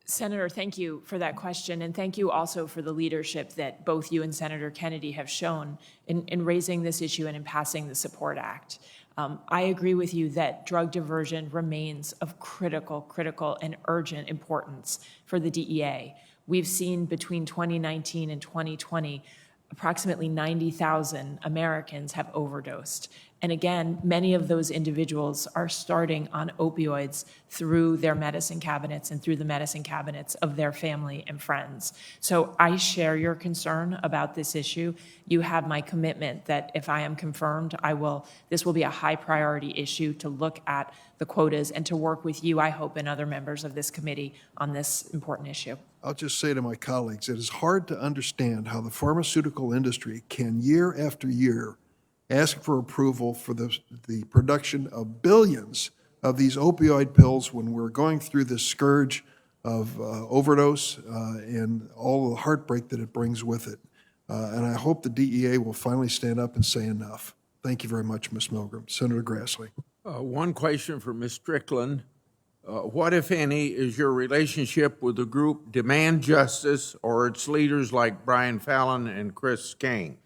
Senator, thank you for that question, and thank you also for the leadership that both you and Senator Kennedy have shown in raising this issue and in passing the SUPPORT Act. I agree with you that drug diversion remains of critical and urgent importance for the DEA. We've seen between 2019 and 2020, approximately 90,000 Americans have overdosed. And again, many of those individuals are starting on opioids through their medicine cabinets and through the medicine cabinets of their family and friends. So I share your concern about this issue. You have my commitment that if I am confirmed, this will be a high priority issue to look at the quotas and to work with you, I hope, and other members of this committee on this important issue. I'll just say to my colleagues, it is hard to understand how the pharmaceutical industry can year after year ask for approval for the production of billions of these opioid pills when we're going through this scourge of overdose and all the heartbreak that it brings with it. And I hope the DEA will finally stand up and say enough. Thank you very much, Ms. Milgram. Senator Grassley. One question for Ms. Strickland. What, if any, is your relationship with the group Demand Justice or its leaders like Brian Fallon and Chris King?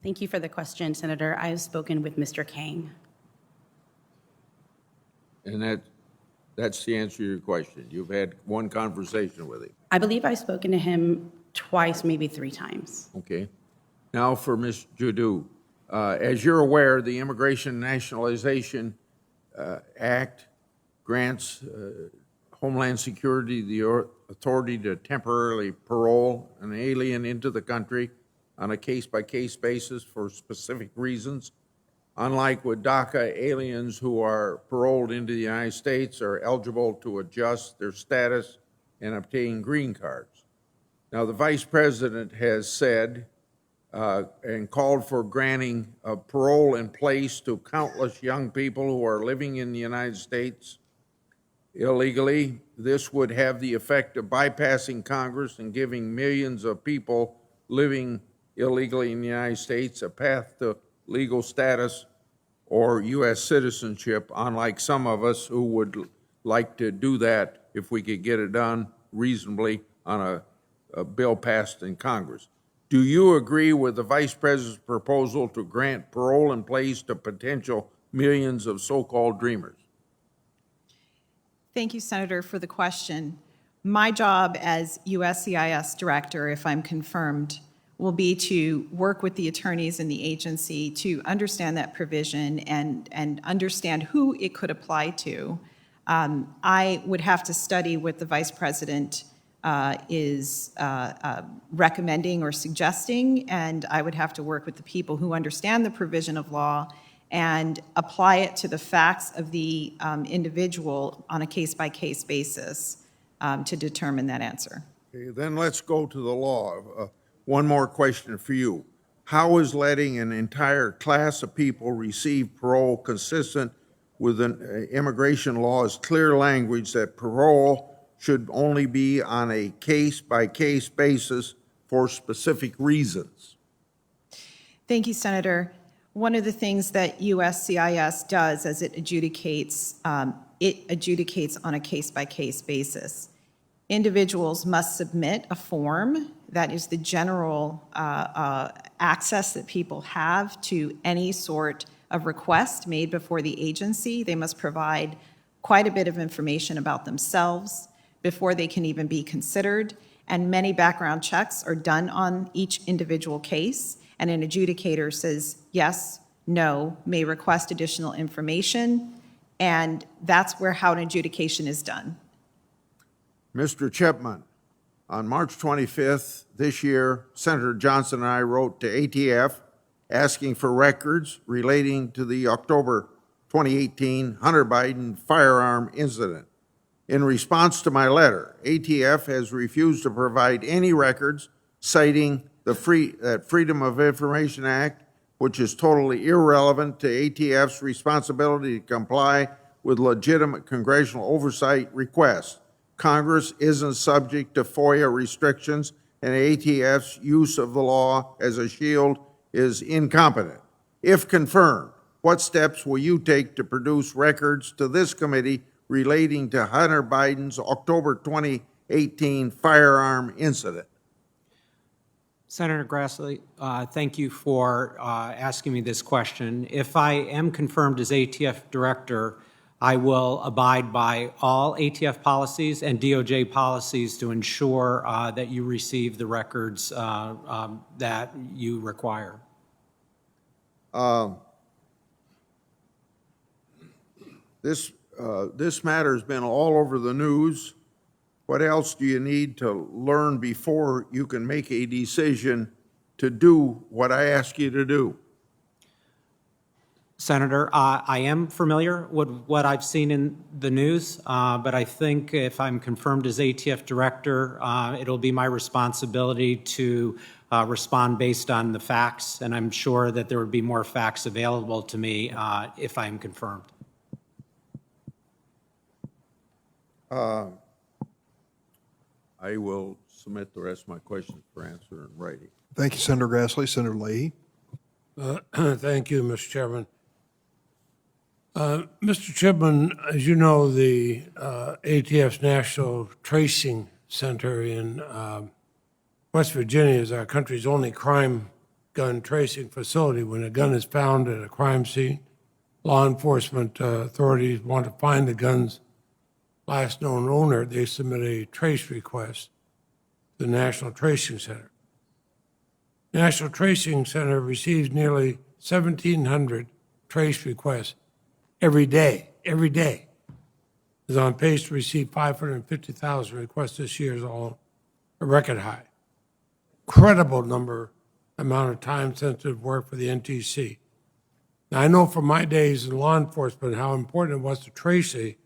Thank you for the question, Senator. I have spoken with Mr. King. And that's the answer to your question. You've had one conversation with him. I believe I've spoken to him twice, maybe 3 times. Okay. Now for Ms. Jadu. As you're aware, the Immigration Nationalization Act grants Homeland Security the authority to temporarily parole an alien into the country on a case-by-case basis for specific reasons. Unlike with DACA, aliens who are paroled into the United States are eligible to adjust their status and obtain green cards. Now, the Vice President has said and called for granting of parole in place to countless young people who are living in the United States illegally. This would have the effect of bypassing Congress and giving millions of people living illegally in the United States a path to legal status or U.S. citizenship, unlike some of us who would like to do that if we could get it done reasonably on a bill passed in Congress. Do you agree with the Vice President's proposal to grant parole in place to potential millions of so-called dreamers? Thank you, Senator, for the question. My job as USCIS Director, if I'm confirmed, will be to work with the attorneys in the agency to understand that provision and understand who it could apply to. I would have to study what the Vice President is recommending or suggesting, and I would have to work with the people who understand the provision of law and apply it to the facts of the individual on a case-by-case basis to determine that answer. Okay, then let's go to the law. One more question for you. How is letting an entire class of people receive parole consistent with an immigration law's clear language that parole should only be on a case-by-case basis for specific reasons? Thank you, Senator. One of the things that USCIS does as it adjudicates on a case-by-case basis. Individuals must submit a form that is the general access that people have to any sort of request made before the agency. They must provide quite a bit of information about themselves before they can even be considered, and many background checks are done on each individual case, and an adjudicator says yes, no, may request additional information, and that's how an adjudication is done. Mr. Chipman, on March 25th this year, Senator Johnson and I wrote to ATF asking for records relating to the October 2018 Hunter Biden firearm incident. In response to my letter, ATF has refused to provide any records, citing the Freedom of Information Act, which is totally irrelevant to ATF's responsibility to comply with legitimate congressional oversight requests. Congress isn't subject to FOIA restrictions, and ATF's use of the law as a shield is incompetent. If confirmed, what steps will you take to produce records to this committee relating to Hunter Biden's October 2018 firearm incident? Senator Grassley, thank you for asking me this question. If I am confirmed as ATF Director, I will abide by all ATF policies and DOJ policies to ensure that you receive the records that you require. This matter's been all over the news. What else do you need to learn before you can make a decision to do what I ask you to do? Senator, I am familiar with what I've seen in the news, but I think if I'm confirmed as ATF Director, it'll be my responsibility to respond based on the facts, and I'm sure that there would be more facts available to me if I am confirmed. I will submit the rest of my questions for answer in writing. Thank you, Senator Grassley. Senator Leahy. Thank you, Mr. Chairman. Mr. Chipman, as you know, the ATF's National Tracing Center in West Virginia is our country's only crime gun tracing facility. When a gun is found at a crime scene, law enforcement authorities want to find the gun's last known owner. They submit a trace request to the National Tracing Center. The National Tracing Center receives nearly 1,700 trace requests every day. Is on pace to receive 550,000 requests this year, is all a record high. Incredible amount of time-sensitive work for the NTC. Now, I know from my days in law enforcement how important it was to trace a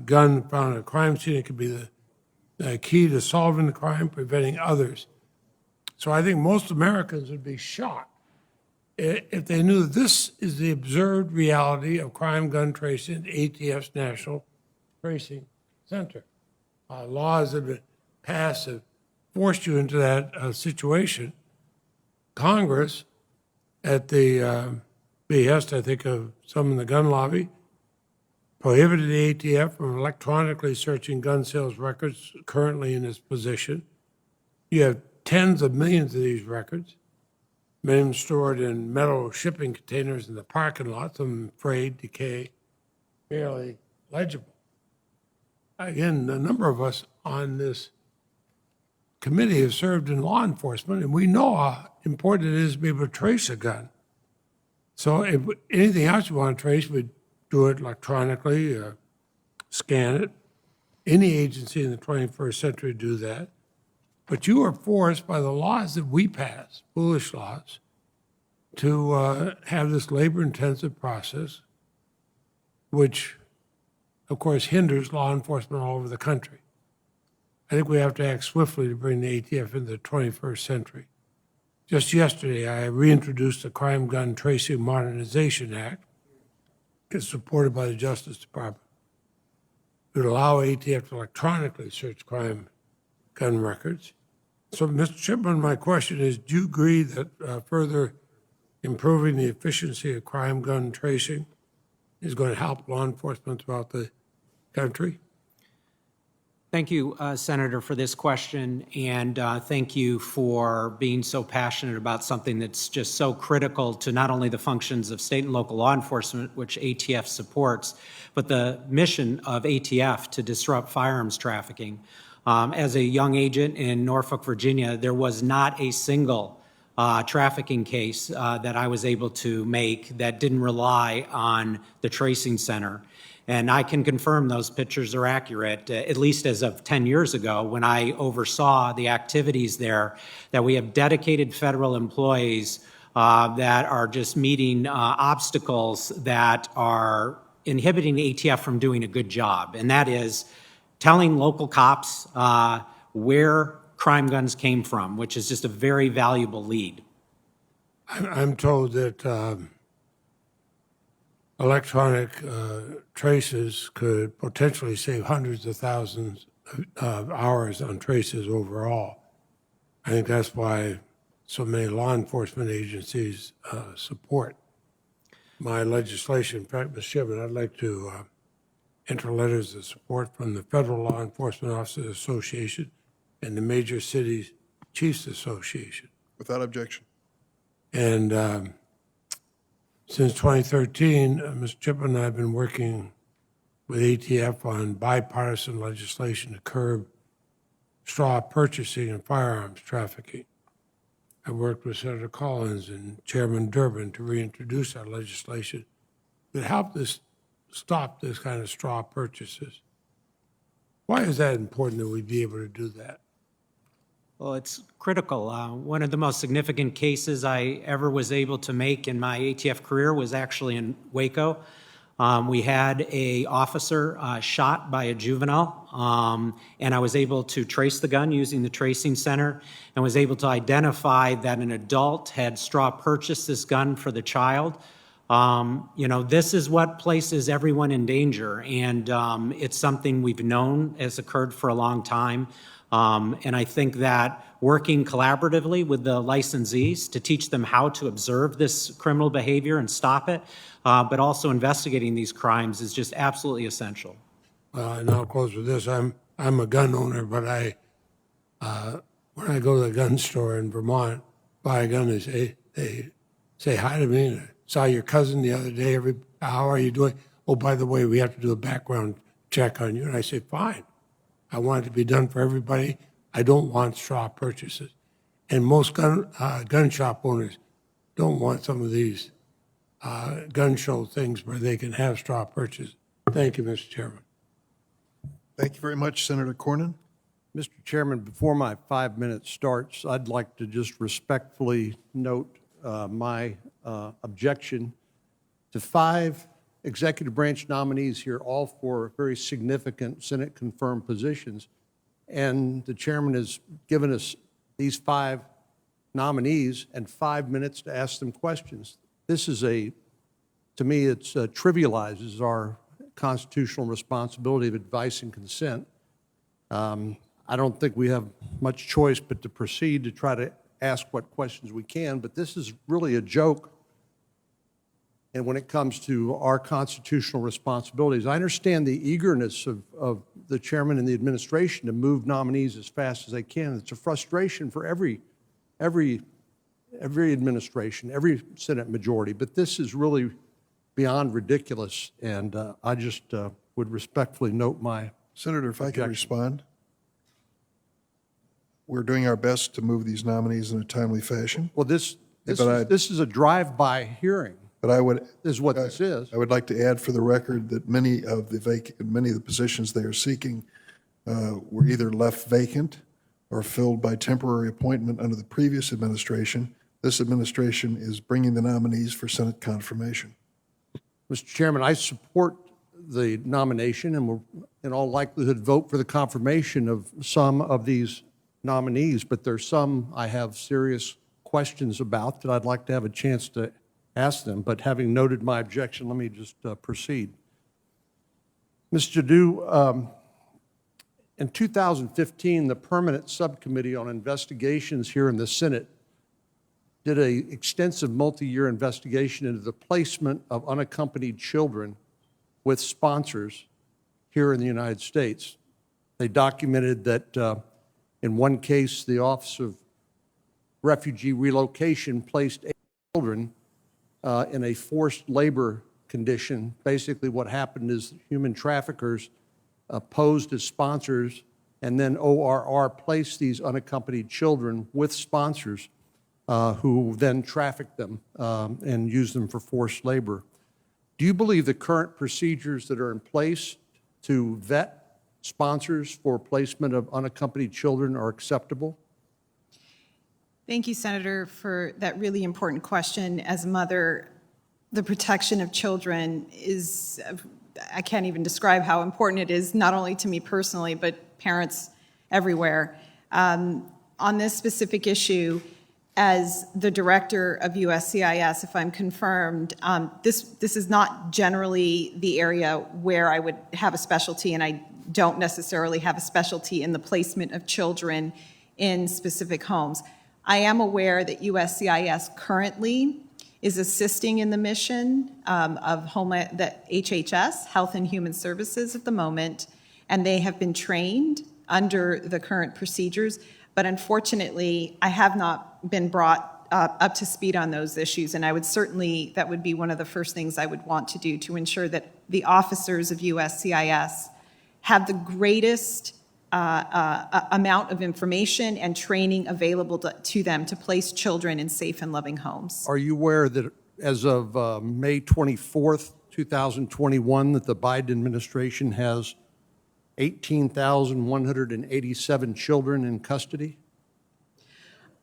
gun found at a crime scene. It could be the key to solving the crime, preventing others. So I think most Americans would be shocked if they knew that this is the observed reality of crime gun tracing at ATF's National Tracing Center. Laws have been passed that forced you into that situation. Congress, at the behest, I think, of some in the gun lobby, prohibited the ATF from electronically searching gun sales records currently in its position. You have tens of millions of these records, many of them stored in metal shipping containers in the parking lot, some frayed, decay, barely legible. again, a number of us on this committee have served in law enforcement, and we know how important it is to be able to trace a gun. So if anything else you want to trace, we do it electronically, scan it. Any agency in the 21st century do that. But you are forced by the laws that we pass, foolish laws, to have this labor-intensive process, which, of course, hinders law enforcement all over the country. I think we have to act swiftly to bring the ATF into the 21st century. Just yesterday, I reintroduced the Crime Gun Tracing Modernization Act. It's supported by the Justice Department. It would allow ATF to electronically search crime gun records. So, Mr. Chipman, my question is, do you agree that further improving the efficiency of crime gun tracing is going to help law enforcement throughout the country? Thank you, Senator, for this question, and thank you for being so passionate about something that's just so critical to not only the functions of state and local law enforcement, which ATF supports, but the mission of ATF to disrupt firearms trafficking. As a young agent in Norfolk, Virginia, there was not a single trafficking case that I was able to make that didn't rely on the tracing center. And I can confirm those pictures are accurate, at least as of 10 years ago when I oversaw the activities there, that we have dedicated federal employees that are just meeting obstacles that are inhibiting the ATF from doing a good job. And that is telling local cops where crime guns came from, which is just a very valuable lead. I'm told that electronic traces could potentially save hundreds of thousands of hours on traces overall. I think that's why so many law enforcement agencies support my legislation. In fact, Mr. Chairman, I'd like to enter letters of support from the Federal Law Enforcement Officers Association and the Major Cities Chiefs Association. Without objection. And since 2013, Mr. Chipman and I have been working with ATF on bipartisan legislation to curb straw purchasing and firearms trafficking. I worked with Senator Collins and Chairman Durbin to reintroduce our legislation that help us stop this kind of straw purchases. Why is that important that we be able to do that? Well, it's critical. One of the most significant cases I ever was able to make in my ATF career was actually in Waco. We had an officer shot by a juvenile, and I was able to trace the gun using the tracing center and was able to identify that an adult had straw purchased this gun for the child. You know, this is what places everyone in danger, and it's something we've known has occurred for a long time. And I think that working collaboratively with the licensees to teach them how to observe this criminal behavior and stop it, but also investigating these crimes is just absolutely essential. And I'll close with this. I'm a gun owner, but when I go to the gun store in Vermont, buy a gun, they say hi to me. I saw your cousin the other day. How are you doing? Oh, by the way, we have to do a background check on you. And I say, fine. I want it to be done for everybody. I don't want straw purchases. And most gun shop owners don't want some of these gun show things where they can have straw purchases. Thank you, Mr. Chairman. Thank you very much, Senator Cornyn. Mr. Chairman, before my 5 minutes starts, I'd like to just respectfully note my objection to 5 executive branch nominees here, all for very significant Senate-confirmed positions. And the chairman has given us these 5 nominees and 5 minutes to ask them questions. This is to me, it trivializes our constitutional responsibility of advice and consent. I don't think we have much choice but to proceed to try to ask what questions we can, but this is really a joke. And when it comes to our constitutional responsibilities, I understand the eagerness of the chairman and the administration to move nominees as fast as they can. It's a frustration for every administration, every Senate majority, but this is really beyond ridiculous, and I just would respectfully note my Senator, if I could respond. We're doing our best to move these nominees in a timely fashion. Well, this But is a drive-by hearing, But I would, is what this is. I would like to add for the record that many of the positions they are seeking were either left vacant or filled by temporary appointment under the previous administration. This administration is bringing the nominees for Senate confirmation. Mr. Chairman, I support the nomination and will, in all likelihood, vote for the confirmation of some of these nominees, but there's some I have serious questions about that I'd like to have a chance to ask them. But having noted my objection, let me just proceed. Ms. Jadu, in 2015, the Permanent Subcommittee on Investigations here in the Senate did an extensive multi-year investigation into the placement of unaccompanied children with sponsors here in the United States. They documented that in one case, the Office of Refugee Relocation placed 8 children in a forced labor condition. Basically, what happened is human traffickers posed as sponsors, and then ORR placed these unaccompanied children with sponsors who then trafficked them and used them for forced labor. Do you believe the current procedures that are in place to vet sponsors for placement of unaccompanied children are acceptable? Thank you, Senator, for that really important question. As a mother, the protection of children is, I can't even describe how important it is, not only to me personally, but parents everywhere. On this specific issue, as the director of USCIS, if I'm confirmed, this is not generally the area where I would have a specialty, and I don't necessarily have a specialty in the placement of children in specific homes. I am aware that USCIS currently is assisting in the mission of Homeland, that HHS, Health and Human Services at the moment, and they have been trained under the current procedures. But unfortunately, I have not been brought up to speed on those issues, and I would certainly, that would be one of the first things I would want to do to ensure that the officers of USCIS have the greatest amount of information and training available to them to place children in safe and loving homes. Are you aware that as of May 24th, 2021, that the Biden administration has 18,187 children in custody?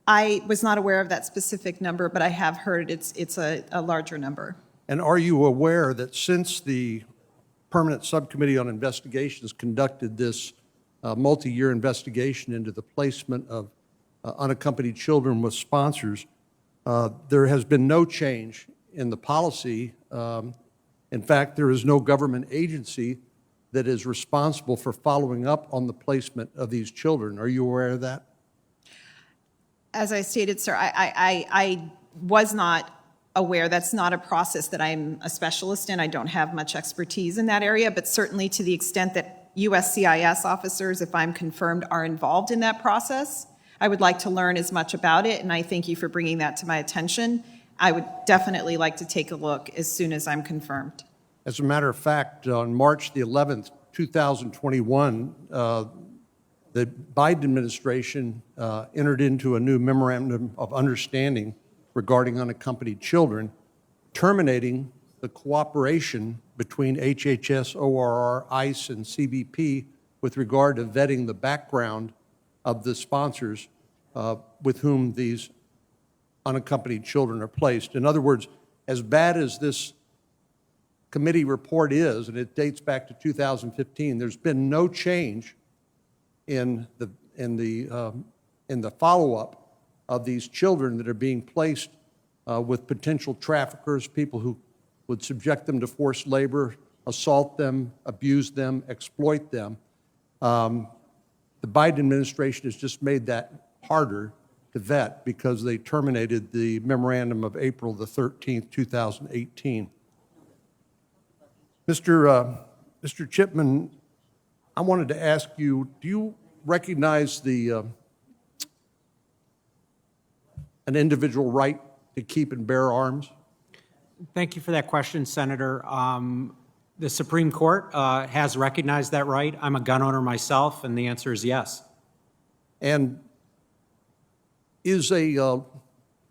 I was not aware of that specific number, but I have heard it's a larger number. And are you aware that since the Permanent Subcommittee on Investigations conducted this multi-year investigation into the placement of unaccompanied children with sponsors, there has been no change in the policy. In fact, there is no government agency that is responsible for following up on the placement of these children. Are you aware of that? As I stated, sir, I was not aware. That's not a process that I'm a specialist in. I don't have much expertise in that area, but certainly to the extent that USCIS officers, if I'm confirmed, are involved in that process, I would like to learn as much about it, and I thank you for bringing that to my attention. I would definitely like to take a look as soon as I'm confirmed. As a matter of fact, on March the 11th, 2021, the Biden administration entered into a new memorandum of understanding regarding unaccompanied children, terminating the cooperation between HHS, ORR, ICE, and CBP with regard to vetting the background of the sponsors with whom these unaccompanied children are placed. In other words, as bad as this committee report is, and it dates back to 2015, there's been no change in the follow-up of these children that are being placed with potential traffickers, people who would subject them to forced labor, assault them, abuse them, exploit them. The Biden administration has just made that harder to vet because they terminated the memorandum of April the 13th, 2018. Mr. Chipman, I wanted to ask you, do you recognize an individual right to keep and bear arms? Thank you for that question, Senator. The Supreme Court has recognized that right. I'm a gun owner myself, and the answer is yes. And is a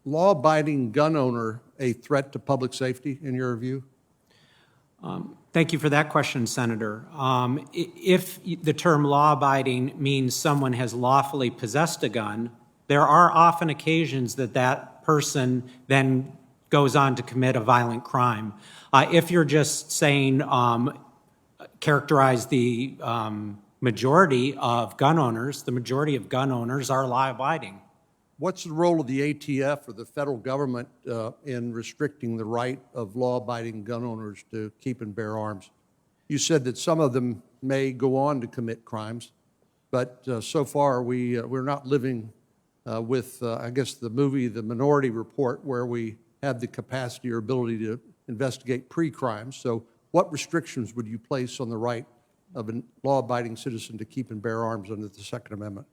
law-abiding gun owner a threat to public safety, in your view? Thank you for that question, Senator. If the term law-abiding means someone has lawfully possessed a gun, there are often occasions that that person then goes on to commit a violent crime. If you're just saying characterize the majority of gun owners, the majority of gun owners are law-abiding. What's the role of the ATF or the federal government in restricting the right of law-abiding gun owners to keep and bear arms? You said that some of them may go on to commit crimes, but so far we're not living with, I guess, the movie The Minority Report, where we have the capacity or ability to investigate pre-crimes. So what restrictions would you place on the right of a law-abiding citizen to keep and bear arms under the Second Amendment?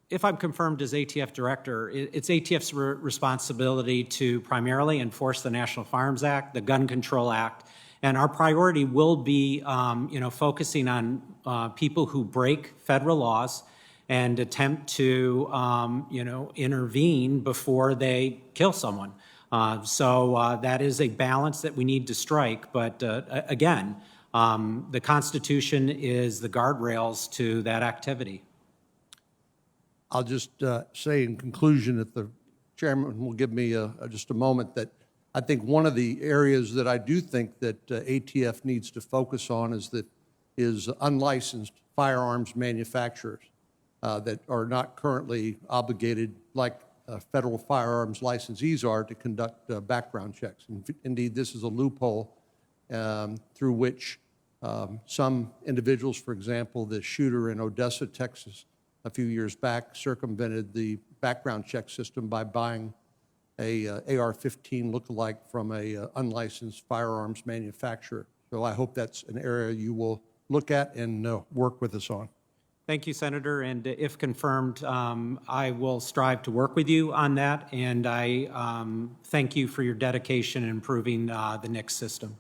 If I'm confirmed as ATF director, it's ATF's responsibility to primarily enforce the National Firearms Act, the Gun Control Act, and our priority will be, focusing on people who break federal laws and attempt to, intervene before they kill someone. So that is a balance that we need to strike. But again, the Constitution is the guardrails to that activity. I'll just say in conclusion that the chairman will give me just a moment that I think one of the areas that I do think that ATF needs to focus on is unlicensed firearms manufacturers that are not currently obligated like federal firearms licensees are to conduct background checks. And indeed, this is a loophole through which some individuals, for example, the shooter in Odessa, Texas, a few years back, circumvented the background check system by buying a AR-15 lookalike from a unlicensed firearms manufacturer. So I hope that's an area you will look at and work with us on. Thank you, Senator. And if confirmed, I will strive to work with you on that. And I thank you for your dedication in improving the NICS system.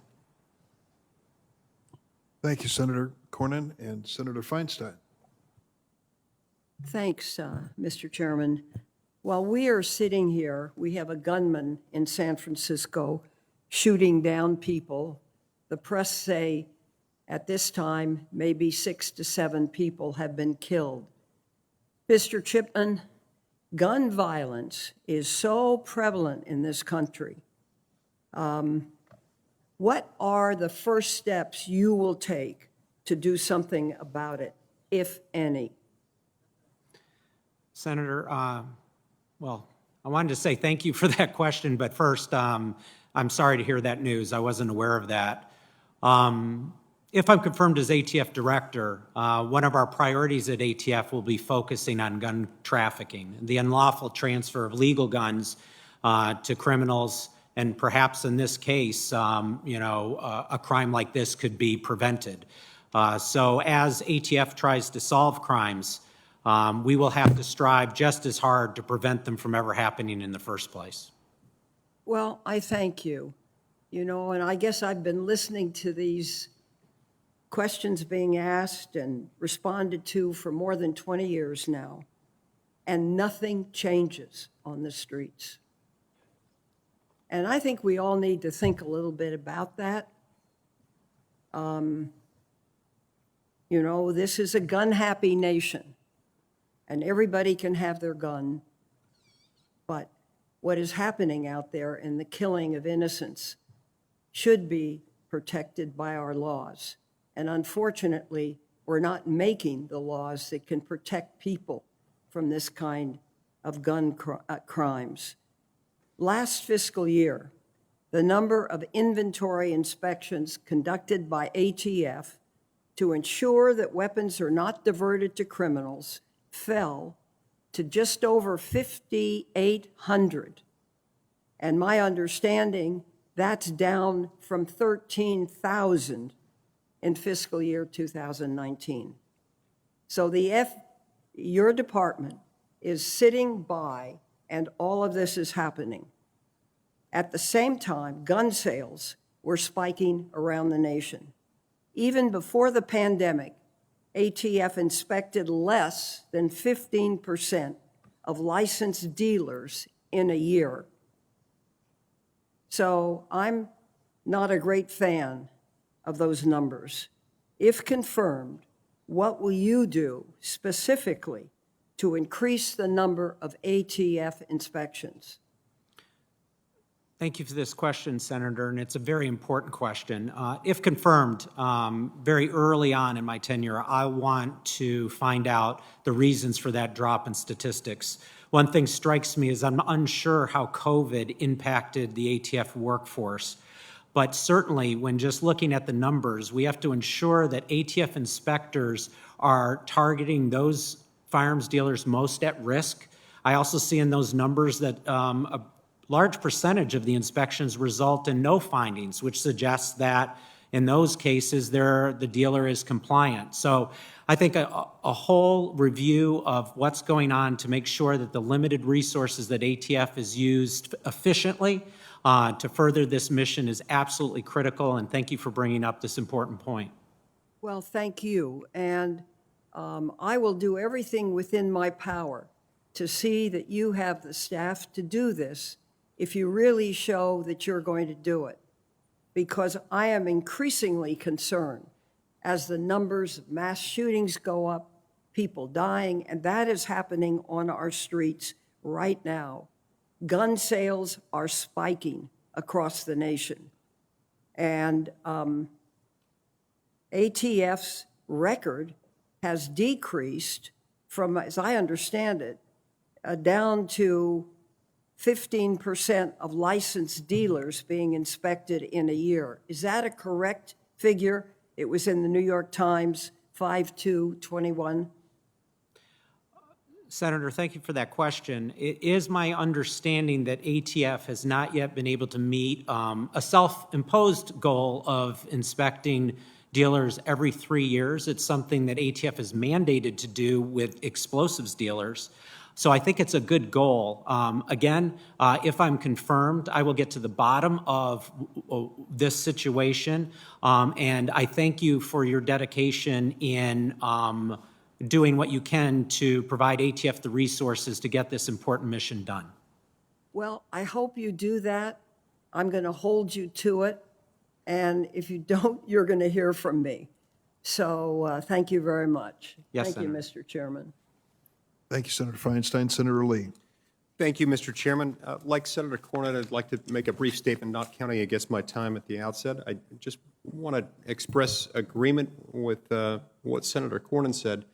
Thank you, Senator Cornyn and Senator Feinstein. Thanks, Mr. Chairman. While we are sitting here, we have a gunman in San Francisco shooting down people. The press say at this time, maybe 6 to 7 people have been killed. Mr. Chipman, gun violence is so prevalent in this country. What are the first steps you will take to do something about it, if any? Senator, well, I wanted to say thank you for that question, but first, I'm sorry to hear that news. I wasn't aware of that. If I'm confirmed as ATF director, one of our priorities at ATF will be focusing on gun trafficking, the unlawful transfer of legal guns to criminals, and perhaps in this case, a crime like this could be prevented. So as ATF tries to solve crimes, we will have to strive just as hard to prevent them from ever happening in the first place. Well, I thank you. And I guess I've been listening to these questions being asked and responded to for more than 20 years now, and nothing changes on the streets. And I think we all need to think a little bit about that. This is a gun-happy nation, and everybody can have their gun. But what is happening out there in the killing of innocents should be protected by our laws. And unfortunately, we're not making the laws that can protect people from this kind of gun crimes. Last fiscal year, the number of inventory inspections conducted by ATF to ensure that weapons are not diverted to criminals fell to just over 5,800. And my understanding, that's down from 13,000 in fiscal year 2019. So your department is sitting by and all of this is happening. At the same time, gun sales were spiking around the nation. Even before the pandemic, ATF inspected less than 15% of licensed dealers in a year. So I'm not a great fan of those numbers. If confirmed, what will you do specifically to increase the number of ATF inspections? Thank you for this question, Senator, and it's a very important question. If confirmed, very early on in my tenure, I want to find out the reasons for that drop in statistics. One thing strikes me is I'm unsure how COVID impacted the ATF workforce. But certainly, when just looking at the numbers, we have to ensure that ATF inspectors are targeting those firearms dealers most at risk. I also see in those numbers that a large percentage of the inspections result in no findings, which suggests that in those cases, the dealer is compliant. So I think a whole review of what's going on to make sure that the limited resources that ATF is used efficiently to further this mission is absolutely critical, and thank you for bringing up this important point. Well, thank you, and I will do everything within my power to see that you have the staff to do this if you really show that you're going to do it, because I am increasingly concerned as the numbers of mass shootings go up, people dying, and that is happening on our streets right now. Gun sales are spiking across the nation. And ATF's record has decreased from, as I understand it, down to 15% of licensed dealers being inspected in a year. Is that a correct figure? It was in the New York Times, 5/2/21. Senator, thank you for that question. It is my understanding that ATF has not yet been able to meet a self-imposed goal of inspecting dealers every 3 years. It's something that ATF is mandated to do with explosives dealers. So I think it's a good goal. Again, if I'm confirmed, I will get to the bottom of this situation. And I thank you for your dedication in doing what you can to provide ATF the resources to get this important mission done. Well, I hope you do that. I'm going to hold you to it. And if you don't, you're going to hear from me. So thank you very much. Yes, Thank you, Senator. Mr. Chairman. Thank you, Senator Feinstein. Senator Lee. Thank you, Mr. Chairman. Like Senator Cornyn, I'd like to make a brief statement, not counting against my time at the outset. I just want to express agreement with what Senator Cornyn said,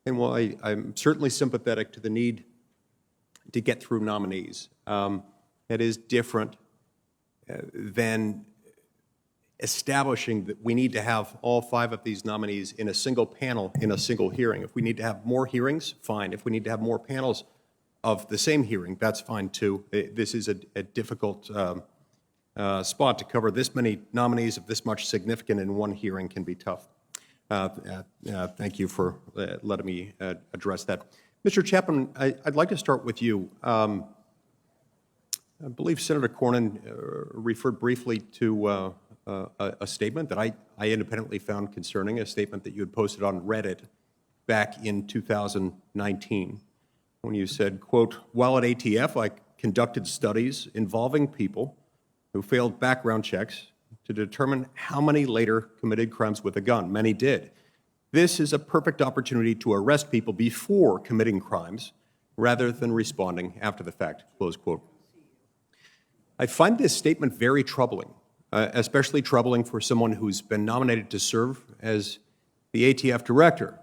and while I'm certainly sympathetic to the need to get through nominees. It is different than establishing that we need to have all 5 of these nominees in a single panel in a single hearing. If we need to have more hearings, fine. If we need to have more panels of the same hearing, that's fine too. This is a difficult spot to cover. This many nominees of this much significant in one hearing can be tough. Thank you for letting me address that. Mr. Chapman, I'd like to start with you. I believe Senator Cornyn referred briefly to a statement that I independently found concerning, a statement that you had posted on Reddit back in 2019, when you said, quote, "While at ATF, I conducted studies involving people who failed background checks to determine how many later committed crimes with a gun. Many did. This is a perfect opportunity to arrest people before committing crimes rather than responding after the fact," close quote. I find this statement very troubling, especially troubling for someone who's been nominated to serve as the ATF director,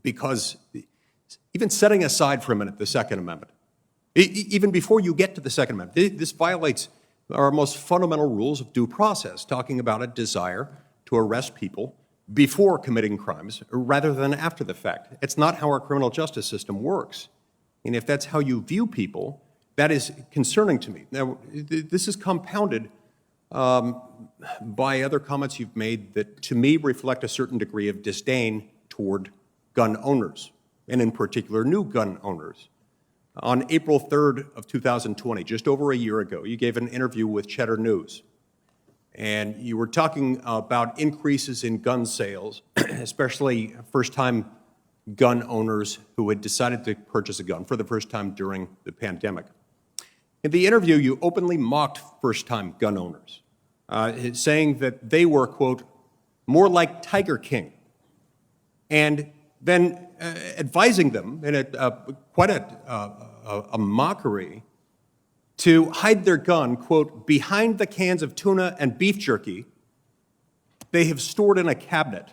because even setting aside for a minute the Second Amendment, even before you get to the Second Amendment, this violates our most fundamental rules of due process, talking about a desire to arrest people before committing crimes rather than after the fact. It's not how our criminal justice system works. And if that's how you view people, that is concerning to me. Now, this is compounded by other comments you've made that, to me, reflect a certain degree of disdain toward gun owners, and in particular, new gun owners. On April 3rd of 2020, just over a year ago, you gave an interview with Cheddar News. and you were talking about increases in gun sales, especially first-time gun owners who had decided to purchase a gun for the first time during the pandemic. In the interview, you openly mocked first-time gun owners, saying that they were, quote, more like Tiger King, and then advising them in quite a mockery to hide their gun, quote, behind the cans of tuna and beef jerky they have stored in a cabinet,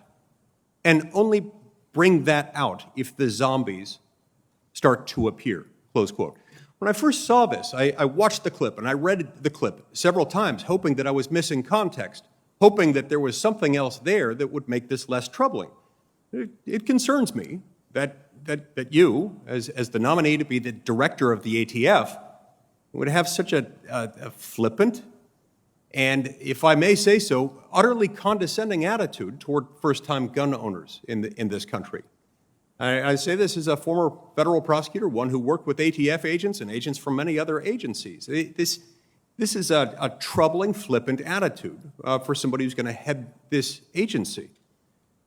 and only bring that out if the zombies start to appear, close quote. When I first saw this, I watched the clip and I read the clip several times, hoping that I was missing context, hoping that there was something else there that would make this less troubling. It concerns me that you, as the nominee to be the director of the ATF, would have such a flippant and, if I may say so, utterly condescending attitude toward first-time gun owners in this country. I say this as a former federal prosecutor, one who worked with ATF agents and agents from many other agencies. This is a troubling, flippant attitude for somebody who's going to head this agency.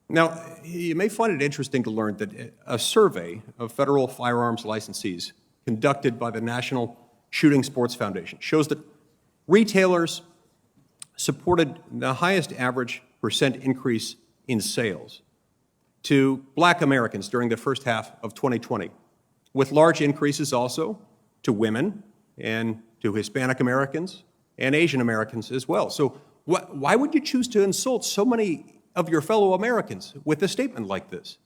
Now, you may find it interesting to learn that a survey of federal firearms licensees conducted by the National Shooting Sports Foundation shows that retailers supported the highest average percent increase in sales to Black Americans during the first half of 2020, with large increases also to women and to Hispanic Americans and Asian Americans as well. So why would you choose to insult so many of your fellow Americans with a statement like this,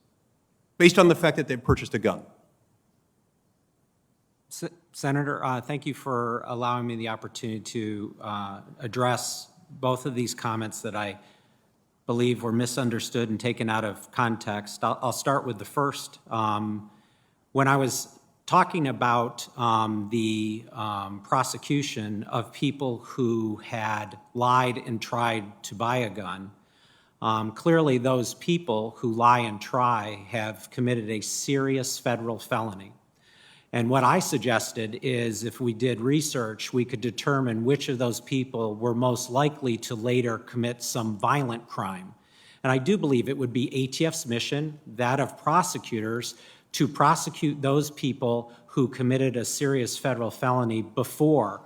based on the fact that they purchased a gun? Senator, thank you for allowing me the opportunity to address both of these comments that I believe were misunderstood and taken out of context. I'll start with the first. When I was talking about the prosecution of people who had lied and tried to buy a gun, clearly those people who lie and try have committed a serious federal felony. And what I suggested is if we did research, we could determine which of those people were most likely to later commit some violent crime. And I do believe it would be ATF's mission, that of prosecutors, to prosecute those people who committed a serious federal felony before,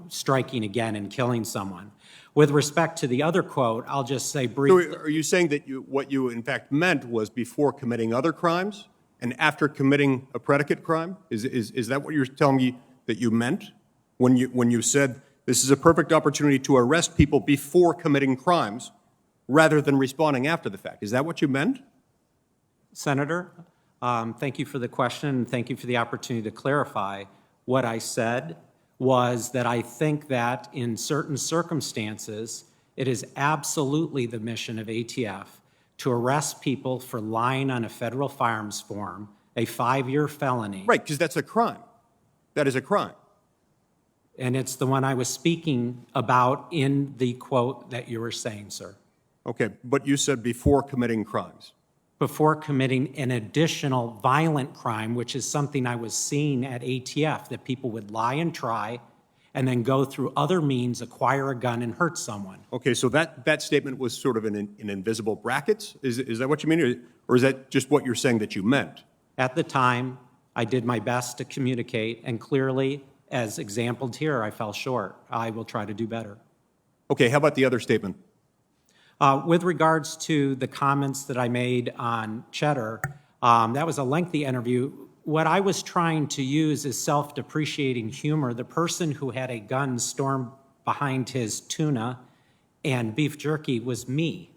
striking again and killing someone. With respect to the other quote, I'll just say briefly. So are you saying that what you in fact meant was before committing other crimes and after committing a predicate crime? Is that what you're telling me that you meant when you said this is a perfect opportunity to arrest people before committing crimes rather than responding after the fact? Is that what you meant? Senator, thank you for the question and thank you for the opportunity to clarify. What I said was that I think that in certain circumstances, it is absolutely the mission of ATF to arrest people for lying on a federal firearms form, a 5-year felony. Right, because that's a crime. That is a crime. And it's the one I was speaking about in the quote that you were saying, sir. Okay, but you said before committing crimes. Before committing an additional violent crime, which is something I was seeing at ATF, that people would lie and try and then go through other means, acquire a gun and hurt someone. Okay, so that statement was sort of in invisible brackets? Is that what you mean? Or is that just what you're saying that you meant? At the time, I did my best to communicate, and clearly, as exampled here, I fell short. I will try to do better. Okay, how about the other statement? With regards to the comments that I made on Cheddar, that was a lengthy interview. What I was trying to use is self-depreciating humor. The person who had a gun storm behind his tuna and beef jerky was me.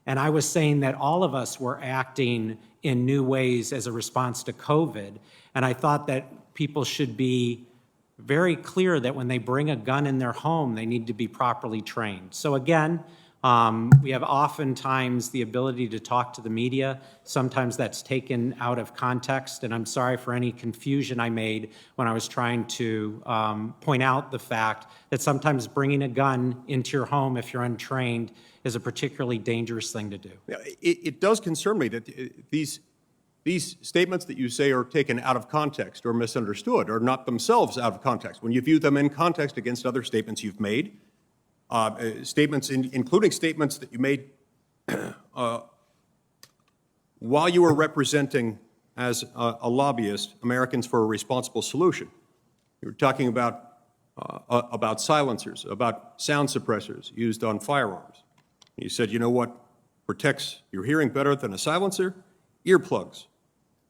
And I was saying that all of us were acting in new ways as a response to COVID. And I thought that people should be very clear that when they bring a gun in their home, they need to be properly trained. So again, we have oftentimes the ability to talk to the media. Sometimes that's taken out of context, and I'm sorry for any confusion I made when I was trying to point out the fact that sometimes bringing a gun into your home if you're untrained is a particularly dangerous thing to do. It does concern me that these statements that you say are taken out of context or misunderstood are not themselves out of context. When you view them in context against other statements you've made, statements, including statements that you made while you were representing as a lobbyist Americans for a Responsible Solution. You were talking about silencers, about sound suppressors used on firearms. You said, you know what protects your hearing better than a silencer? Earplugs.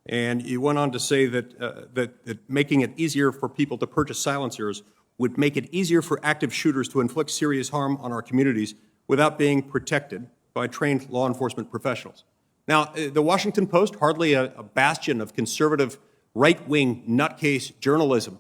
And you went on to say that making it easier for people to purchase silencers would make it easier for active shooters to inflict serious harm on our communities without being protected by trained law enforcement professionals. Now, the Washington Post, hardly a bastion of conservative right-wing nutcase journalism,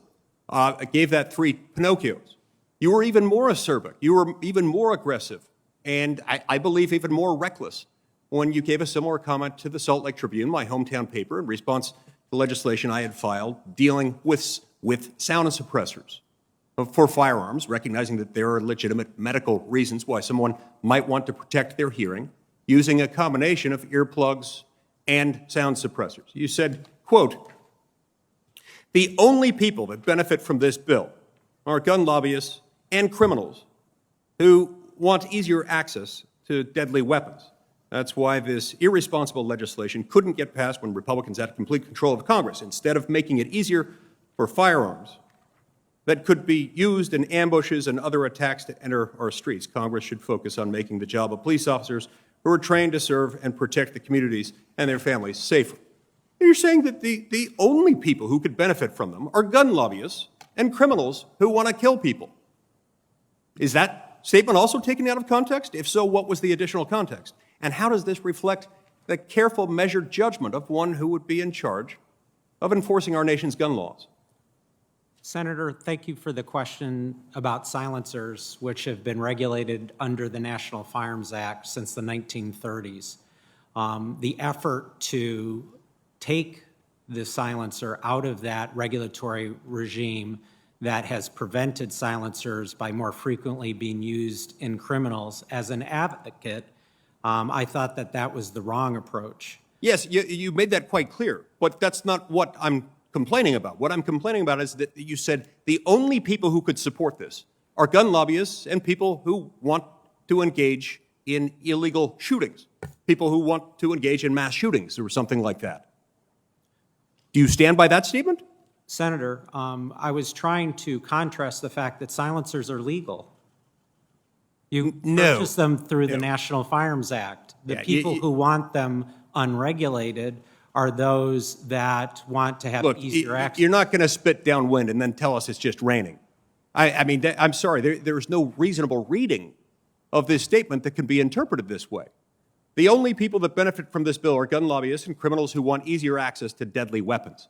gave that 3 Pinocchios. You were even more acerbic. You were even more aggressive, and I believe even more reckless when you gave a similar comment to the Salt Lake Tribune, my hometown paper, in response to legislation I had filed dealing with sound suppressors for firearms, recognizing that there are legitimate medical reasons why someone might want to protect their hearing using a combination of earplugs and sound suppressors. You said, quote, "The only people that benefit from this bill are gun lobbyists and criminals who want easier access to deadly weapons. That's why this irresponsible legislation couldn't get passed when Republicans had complete control of Congress. Instead of making it easier for firearms that could be used in ambushes and other attacks to enter our streets, Congress should focus on making the job of police officers who are trained to serve and protect the communities and their families safer." You're saying that the only people who could benefit from them are gun lobbyists and criminals who want to kill people. Is that statement also taken out of context? If so, what was the additional context? And how does this reflect the careful, measured judgment of one who would be in charge of enforcing our nation's gun laws? Senator, thank you for the question about silencers, which have been regulated under the National Firearms Act since the 1930s. The effort to take the silencer out of that regulatory regime that has prevented silencers by more frequently being used in criminals, as an advocate, I thought that that was the wrong approach. Yes, you made that quite clear, but that's not what I'm complaining about. What I'm complaining about is that you said the only people who could support this are gun lobbyists and people who want to engage in illegal shootings, people who want to engage in mass shootings or something like that. Do you stand by that statement? Senator, I was trying to contrast the fact that silencers are legal. You purchase them through the National Firearms Act. The people who want them unregulated are those that want to have easier access. You're not going to spit downwind and then tell us it's just raining. I mean, I'm sorry, there is no reasonable reading of this statement that can be interpreted this way. The only people that benefit from this bill are gun lobbyists and criminals who want easier access to deadly weapons.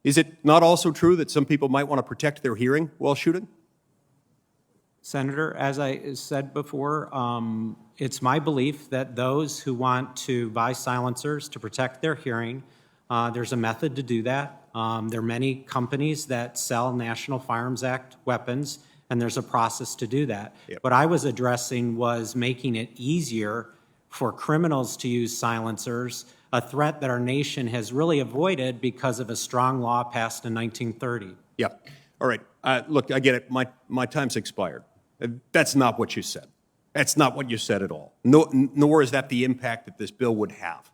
Is it not also true that some people might want to protect their hearing while shooting? Senator, as I said before, it's my belief that those who want to buy silencers to protect their hearing, there's a method to do that. There are many companies that sell National Firearms Act weapons, and there's a process to do that. What I was addressing was making it easier for criminals to use silencers, a threat that our nation has really avoided because of a strong law passed in 1930. Yeah. All right. Look, I get it. My time's expired. That's not what you said. That's not what you said at all. Nor is that the impact that this bill would have.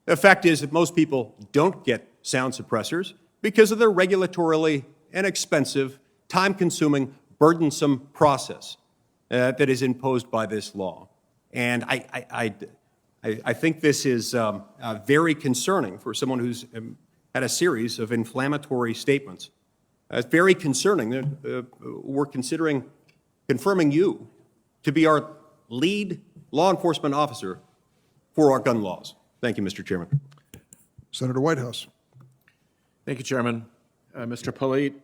The fact is that most people don't get sound suppressors because of the regulatorily inexpensive, time-consuming, burdensome process that is imposed by this law. And I think this is very concerning for someone who's had a series of inflammatory statements. It's very concerning that we're considering confirming you to be our lead law enforcement officer for our gun laws. Thank you, Mr. Chairman. Senator Whitehouse. Thank you, Chairman. Mr. Polite,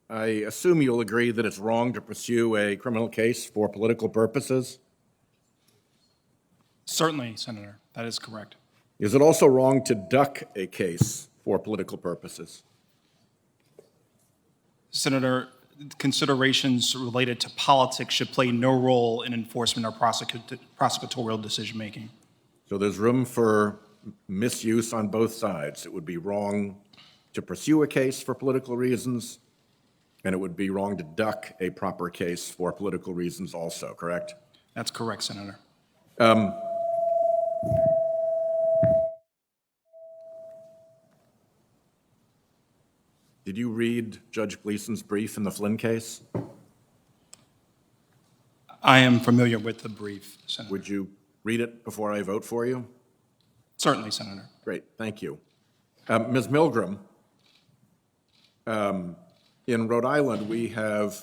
I assume you'll agree that it's wrong to pursue a criminal case for political purposes? Certainly, Senator. That is correct. Is it also wrong to duck a case for political purposes? Senator, considerations related to politics should play no role in enforcement or prosecutorial decision-making. So there's room for misuse on both sides. It would be wrong to pursue a case for political reasons, and it would be wrong to duck a proper case for political reasons also, correct? That's correct, Senator. Did you read Judge Gleason's brief in the Flynn case? I am familiar with the brief, Senator. Would you read it before I vote for you? Certainly, Senator. Great, thank you. Ms. Milgram, in Rhode Island, we have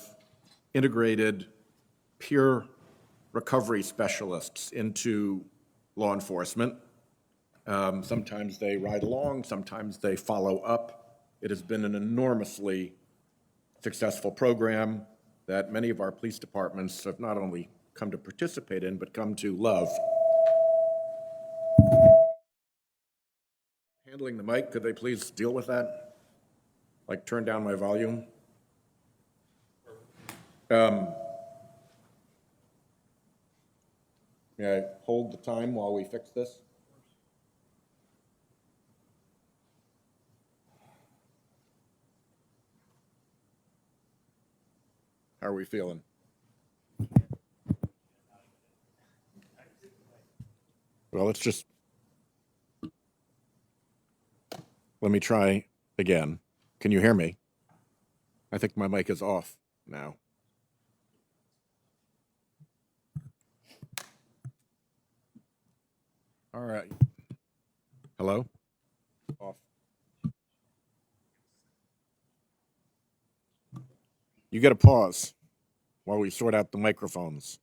integrated peer recovery specialists into law enforcement. Sometimes they ride along, sometimes they follow up. It has been an enormously successful program that many of our police departments have not only come to participate in, but come to love. Handling the mic, could they please deal with that? Like turn down my volume? May I hold the time while we fix this? How are we feeling? Well, let me try again. Can you hear me? I think my mic is off now. All right. Hello? Off. You get a pause while we sort out the microphones.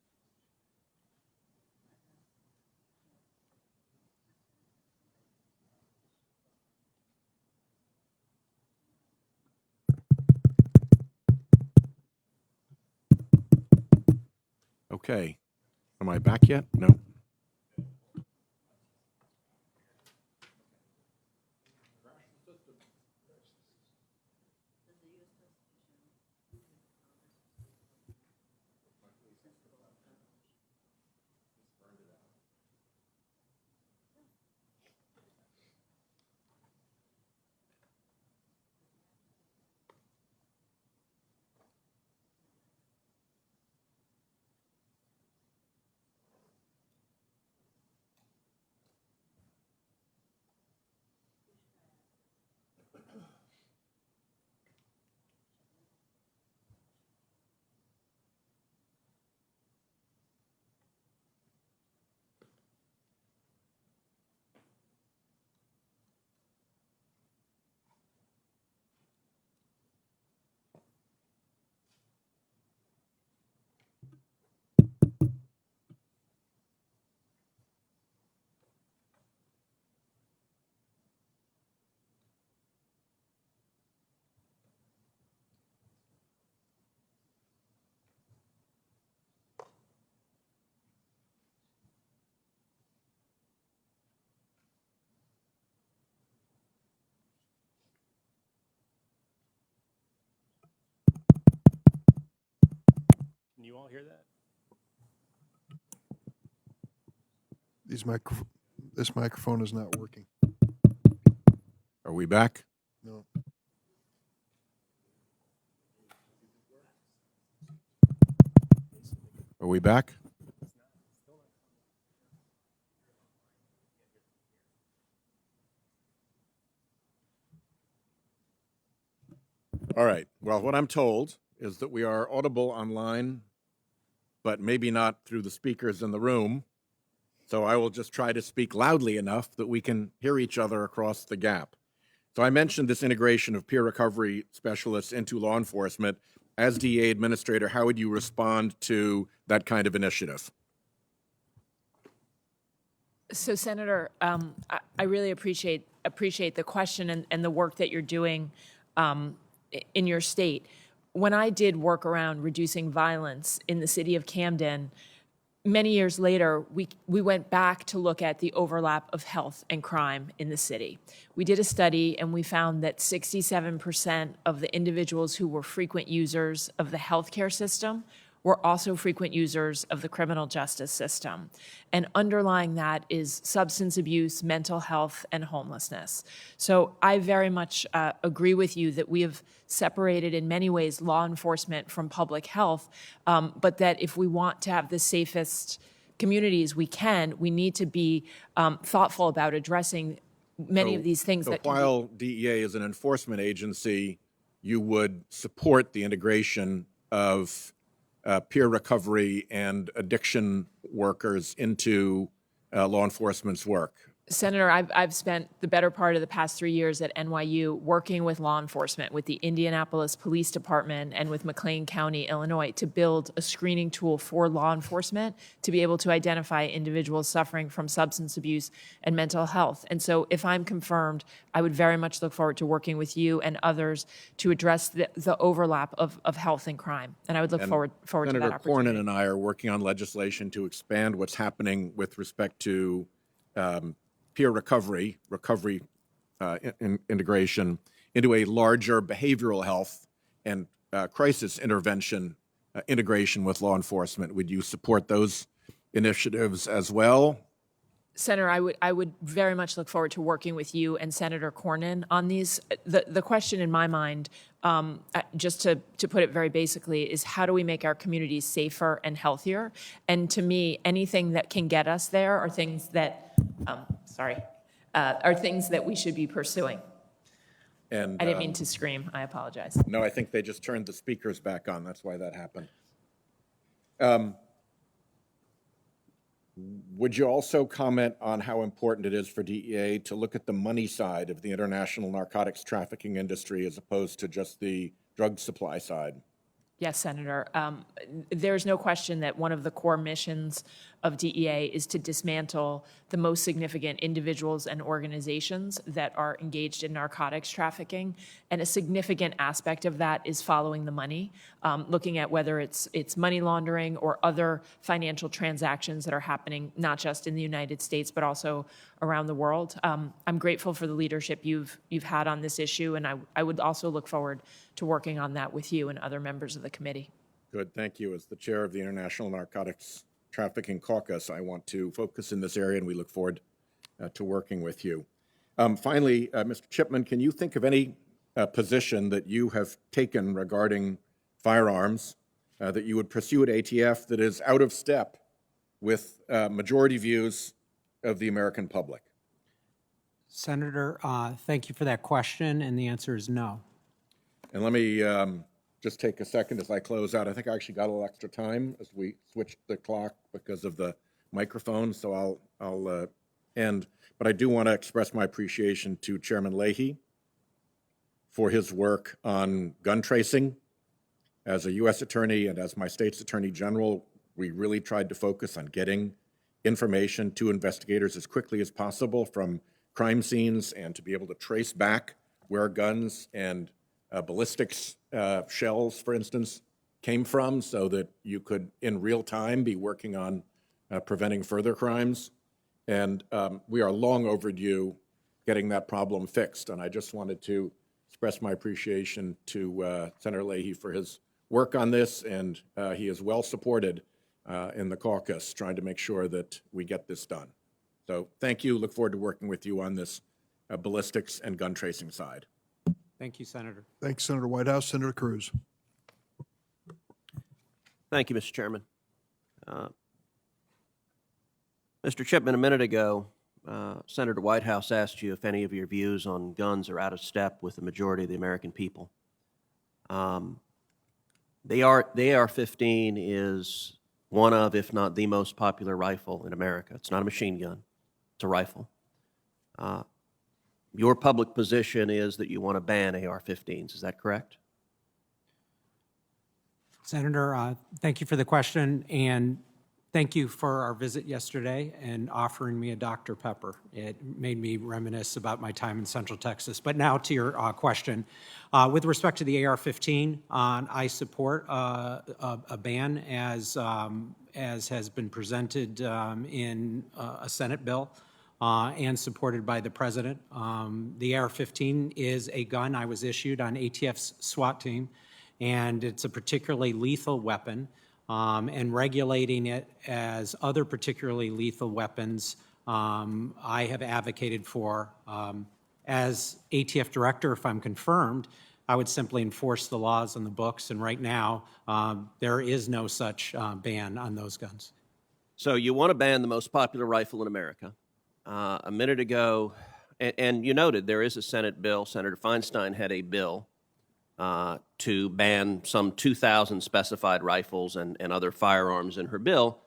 Okay. Am I back yet? No. Can you all hear that? This microphone is not working. Are we back? No. Are we back? All right. Well, what I'm told is that we are audible online, but maybe not through the speakers in the room. So I will just try to speak loudly enough that we can hear each other across the gap. So I mentioned this integration of peer recovery specialists into law enforcement. As DEA administrator, how would you respond to that kind of initiative? So, Senator, I really appreciate the question and the work that you're doing in your state. When I did work around reducing violence in the city of Camden, many years later, we went back to look at the overlap of health and crime in the city. We did a study and we found that 67% of the individuals who were frequent users of the healthcare system we're also frequent users of the criminal justice system. And underlying that is substance abuse, mental health, and homelessness. So I very much agree with you that we have separated in many ways law enforcement from public health, but that if we want to have the safest communities we can, we need to be thoughtful about addressing many of these things So that can while DEA is an enforcement agency, you would support the integration of peer recovery and addiction workers into law enforcement's work. Senator, I've spent the better part of the past 3 years at NYU working with law enforcement, with the Indianapolis Police Department and with McLean County, Illinois, to build a screening tool for law enforcement to be able to identify individuals suffering from substance abuse and mental health. And so if I'm confirmed, I would very much look forward to working with you and others to address the overlap of health and crime. And I would look forward to that Senator opportunity. Cornyn and I are working on legislation to expand what's happening with respect to peer recovery integration into a larger behavioral health and crisis intervention integration with law enforcement. Would you support those initiatives as well? Senator, I would very much look forward to working with you and Senator Cornyn on these. The question in my mind, just to put it very basically, is how do we make our communities safer and healthier? And to me, anything that can get us there are things that, are things that we should be pursuing. And I didn't mean to scream. I apologize. No, I think they just turned the speakers back on. That's why that happened. Would you also comment on how important it is for DEA to look at the money side of the international narcotics trafficking industry as opposed to just the drug supply side? Yes, Senator. There's no question that one of the core missions of DEA is to dismantle the most significant individuals and organizations that are engaged in narcotics trafficking. And a significant aspect of that is following the money, looking at whether it's money laundering or other financial transactions that are happening not just in the United States, but also around the world. I'm grateful for the leadership you've had on this issue, and I would also look forward to working on that with you and other members of the committee. Good, thank you. As the chair of the International Narcotics Trafficking Caucus, I want to focus in this area, and we look forward to working with you. Finally, Mr. Chipman, can you think of any position that you have taken regarding firearms that you would pursue at ATF that is out of step with majority views of the American public? Senator, thank you for that question, and the answer is no. And let me just take a second as I close out. I think I actually got a little extra time as we switched the clock because of the microphone, so I'll end. But I do want to express my appreciation to Chairman Leahy for his work on gun tracing. As a U.S. attorney and as my state's attorney general, we really tried to focus on getting information to investigators as quickly as possible from crime scenes and to be able to trace back where guns and ballistics shells, for instance, came from so that you could, in real time, be working on preventing further crimes. And we are long overdue getting that problem fixed. And I just wanted to express my appreciation to Senator Leahy for his work on this, and he is well supported in the caucus trying to make sure that we get this done. So thank you. Look forward to working with you on this ballistics and gun tracing side. Thank you, Senator. Thanks, Senator Whitehouse. Senator Cruz. Thank you, Mr. Chairman. Mr. Chipman, a minute ago, Senator Whitehouse asked you if any of your views on guns are out of step with the majority of the American people. The AR-15 is one of, if not the most popular rifle in America. It's not a machine gun. It's a rifle. Your public position is that you want to ban AR-15s. Is that correct? Senator, thank you for the question, and thank you for our visit yesterday and offering me a Dr. Pepper. It made me reminisce about my time in Central Texas. But now to your question. With respect to the AR-15, I support a ban as has been presented in a Senate bill and supported by the President. The AR-15 is a gun I was issued on ATF's SWAT team, and it's a particularly lethal weapon. and regulating it as other particularly lethal weapons, I have advocated for. As ATF director, if I'm confirmed, I would simply enforce the laws on the books, and right now, there is no such ban on those guns. So you want to ban the most popular rifle in America. A minute ago, and you noted there is a Senate bill. Senator Feinstein had a bill to ban some 2,000 specified rifles and other firearms in her bill.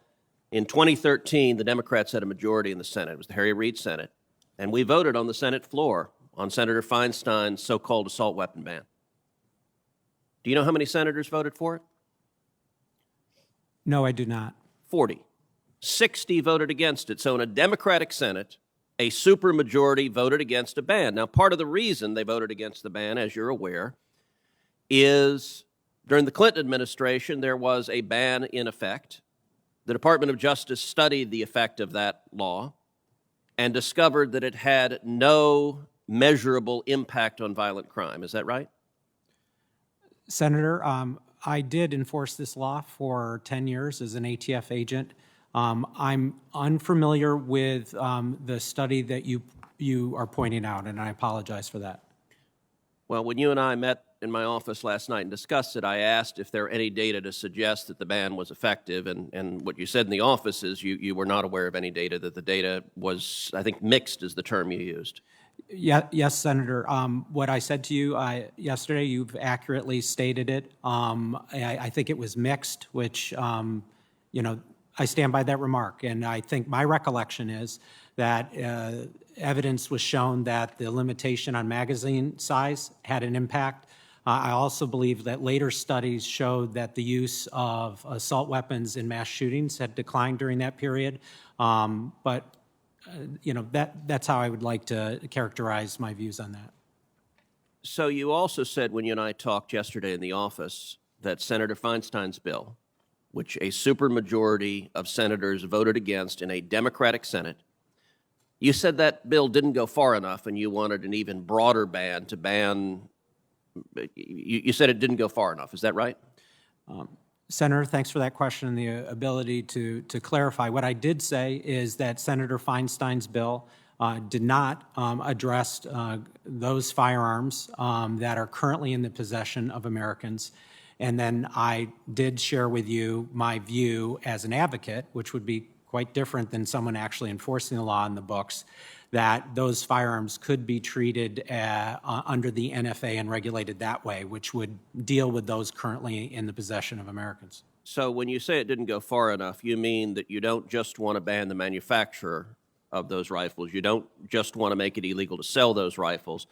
In 2013, the Democrats had a majority in the Senate. It was the Harry Reid Senate. And we voted on the Senate floor on Senator Feinstein's so-called assault weapon ban. Do you know how many senators voted for it? No, I do not. 40. 60 voted against it. So in a Democratic Senate, a supermajority voted against a ban. Now, part of the reason they voted against the ban, as you're aware, is during the Clinton administration, there was a ban in effect. The Department of Justice studied the effect of that law and discovered that it had no measurable impact on violent crime. Is that right? Senator, I did enforce this law for 10 years as an ATF agent. I'm unfamiliar with the study that you are pointing out, and I apologize for that. Well, when you and I met in my office last night and discussed it, I asked if there were any data to suggest that the ban was effective, and what you said in the office is you were not aware of any data, that the data was, I think, mixed is the term you used. Yeah, yes, Senator. What I said to you yesterday, you've accurately stated it. I think it was mixed, which, I stand by that remark. And I think my recollection is that evidence was shown that the limitation on magazine size had an impact. I also believe that later studies showed that the use of assault weapons in mass shootings had declined during that period. That's how I would like to characterize my views on that. So you also said when you and I talked yesterday in the office that Senator Feinstein's bill, which a supermajority of senators voted against in a Democratic Senate, you said that bill didn't go far enough and you wanted an even broader ban to ban. You said it didn't go far enough. Is that right? Senator, thanks for that question and the ability to clarify. What I did say is that Senator Feinstein's bill did not address those firearms that are currently in the possession of Americans. And then I did share with you my view as an advocate, which would be quite different than someone actually enforcing the law in the books, that those firearms could be treated under the NFA and regulated that way, which would deal with those currently in the possession of Americans. So when you say it didn't go far enough, you mean that you don't just want to ban the manufacturer of those rifles, you don't just want to make it illegal to sell those rifles,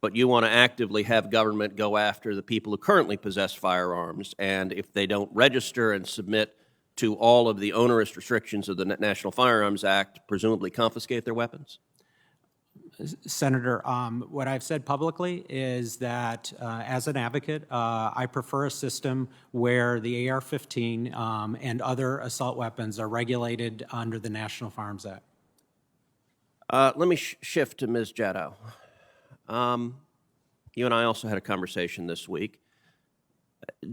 but you want to actively have government go after the people who currently possess firearms, and if they don't register and submit to all of the onerous restrictions of the National Firearms Act, presumably confiscate their weapons? Senator, what I've said publicly is that as an advocate, I prefer a system where the AR-15 and other assault weapons are regulated under the National Firearms Act. Let me shift to Ms. Jadot. You and I also had a conversation this week.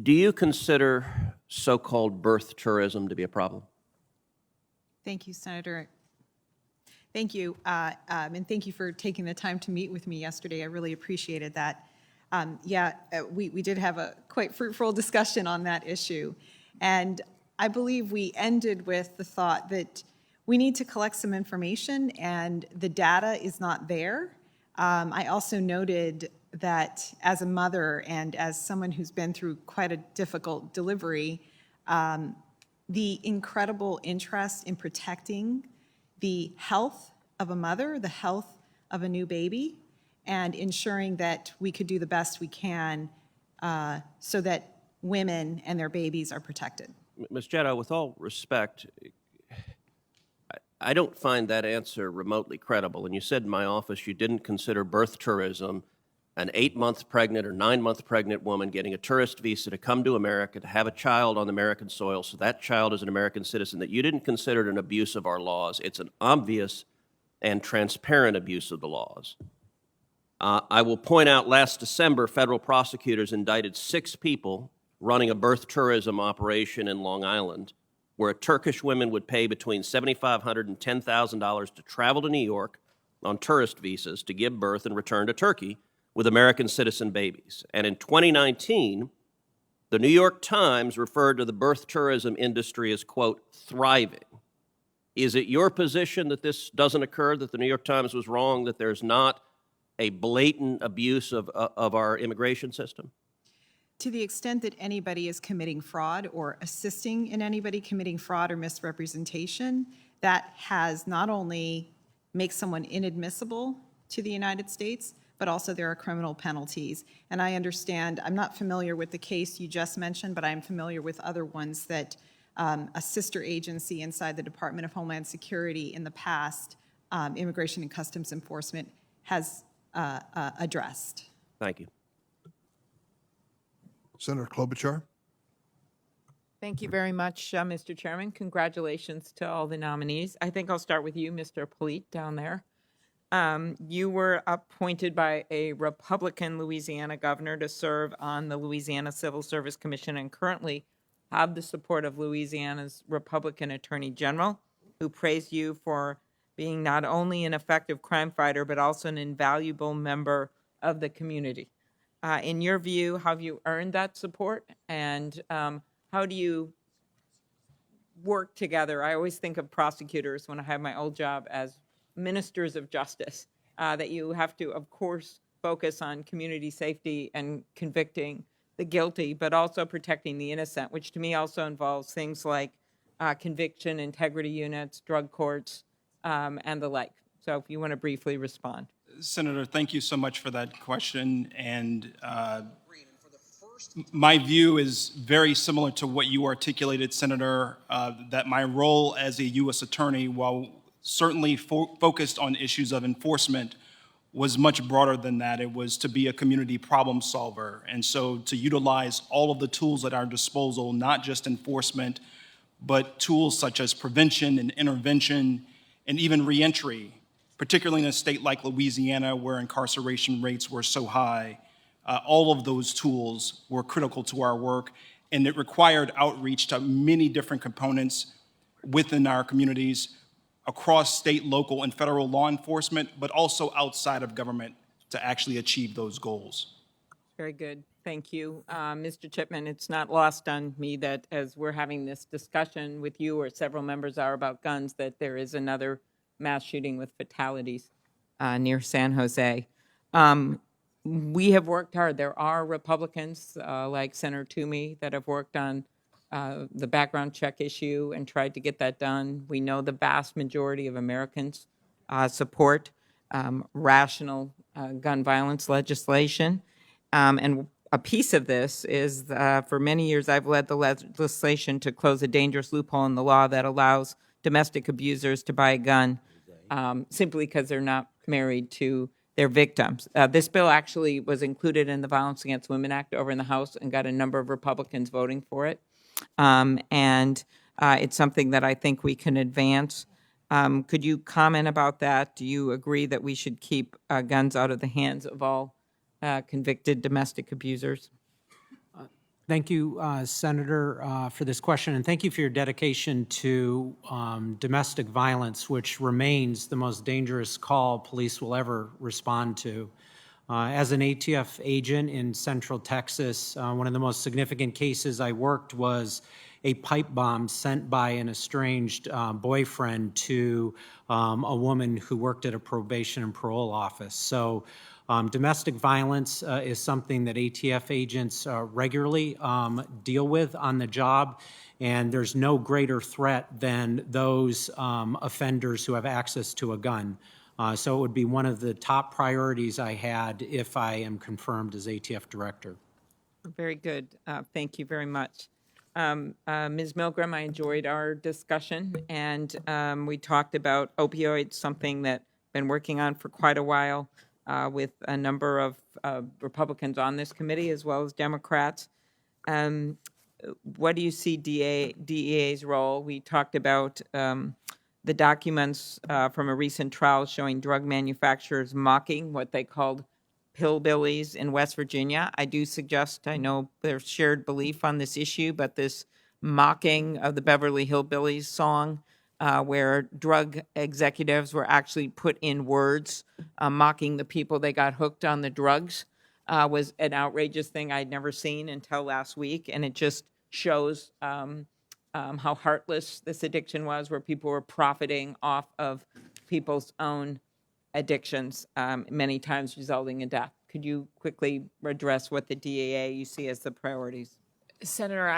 Do you consider so-called birth tourism to be a problem? Thank you, Senator. Thank you, and thank you for taking the time to meet with me yesterday. I really appreciated that. We did have a quite fruitful discussion on that issue, and I believe we ended with the thought that we need to collect some information, and the data is not there. I also noted that as a mother and as someone who's been through quite a difficult delivery, the incredible interest in protecting the health of a mother, the health of a new baby, and ensuring that we could do the best we can so that women and their babies are protected. Ms. Jadot, with all respect, I don't find that answer remotely credible. And you said in my office you didn't consider birth tourism an 8-month pregnant or 9-month pregnant woman getting a tourist visa to come to America to have a child on American soil so that child is an American citizen, that you didn't consider it an abuse of our laws. It's an obvious and transparent abuse of the laws. I will point out last December, federal prosecutors indicted 6 people running a birth tourism operation in Long Island where Turkish women would pay between $7,500 and $10,000 to travel to New York on tourist visas to give birth and return to Turkey with American citizen babies. And in 2019, the New York Times referred to the birth tourism industry as, quote, thriving. Is it your position that this doesn't occur, that the New York Times was wrong, that there's not a blatant abuse of our immigration system? To the extent that anybody is committing fraud or assisting in anybody committing fraud or misrepresentation, that has not only makes someone inadmissible to the United States, but also there are criminal penalties. And I understand, I'm not familiar with the case you just mentioned, but I'm familiar with other ones that a sister agency inside the Department of Homeland Security in the past, Immigration and Customs Enforcement, has addressed. Thank you. Senator Klobuchar. Thank you very much, Mr. Chairman. Congratulations to all the nominees. I think I'll start with you, Mr. Polite, down there. You were appointed by a Republican Louisiana governor to serve on the Louisiana Civil Service Commission and currently have the support of Louisiana's Republican Attorney General, who praised you for being not only an effective crime fighter, but also an invaluable member of the community. In your view, how have you earned that support, and how do you work together? I always think of prosecutors when I have my old job as ministers of justice, that you have to, of course, focus on community safety and convicting the guilty, but also protecting the innocent, which to me also involves things like conviction, integrity units, drug courts, and the like. So if you want to briefly respond. Senator, thank you so much for that question. And my view is very similar to what you articulated, Senator, that my role as a U.S. attorney, while certainly focused on issues of enforcement, was much broader than that. It was to be a community problem solver. And so to utilize all of the tools at our disposal, not just enforcement, but tools such as prevention and intervention and even reentry, particularly in a state like Louisiana where incarceration rates were so high. All of those tools were critical to our work, and it required outreach to many different components within our communities, across state, local, and federal law enforcement, but also outside of government to actually achieve those goals. Very good. Thank you. Mr. Chipman, it's not lost on me that as we're having this discussion with you or several members are about guns, that there is another mass shooting with fatalities near San Jose. We have worked hard. There are Republicans like Senator Toomey that have worked on the background check issue and tried to get that done. We know the vast majority of Americans support rational gun violence legislation. And a piece of this is for many years I've led the legislation to close a dangerous loophole in the law that allows domestic abusers to buy a gun simply because they're not married to their victims. This bill actually was included in the Violence Against Women Act over in the House and got a number of Republicans voting for it. And it's something that I think we can advance. Could you comment about that? Do you agree that we should keep guns out of the hands of all convicted domestic abusers? Thank you, Senator, for this question, and thank you for your dedication to domestic violence, which remains the most dangerous call police will ever respond to. As an ATF agent in Central Texas, one of the most significant cases I worked was a pipe bomb sent by an estranged boyfriend to a woman who worked at a probation and parole office. So domestic violence is something that ATF agents regularly deal with on the job, and there's no greater threat than those offenders who have access to a gun. So it would be one of the top priorities I had if I am confirmed as ATF director. Very good. Thank you very much. Ms. Milgram, I enjoyed our discussion, and we talked about opioids, something that I've been working on for quite a while with a number of Republicans on this committee as well as Democrats. What do you see DEA's role? We talked about the documents from a recent trial showing drug manufacturers mocking what they called hillbillies in West Virginia. I do suggest, I know there's shared belief on this issue, but this mocking of the Beverly Hillbillies song, where drug executives were actually put in words mocking the people they got hooked on the drugs, was an outrageous thing I'd never seen until last week. And it just shows how heartless this addiction was, where people were profiting off of people's own addictions, many times resulting in death. Could you quickly address what the DAA you see as the priorities? Senator,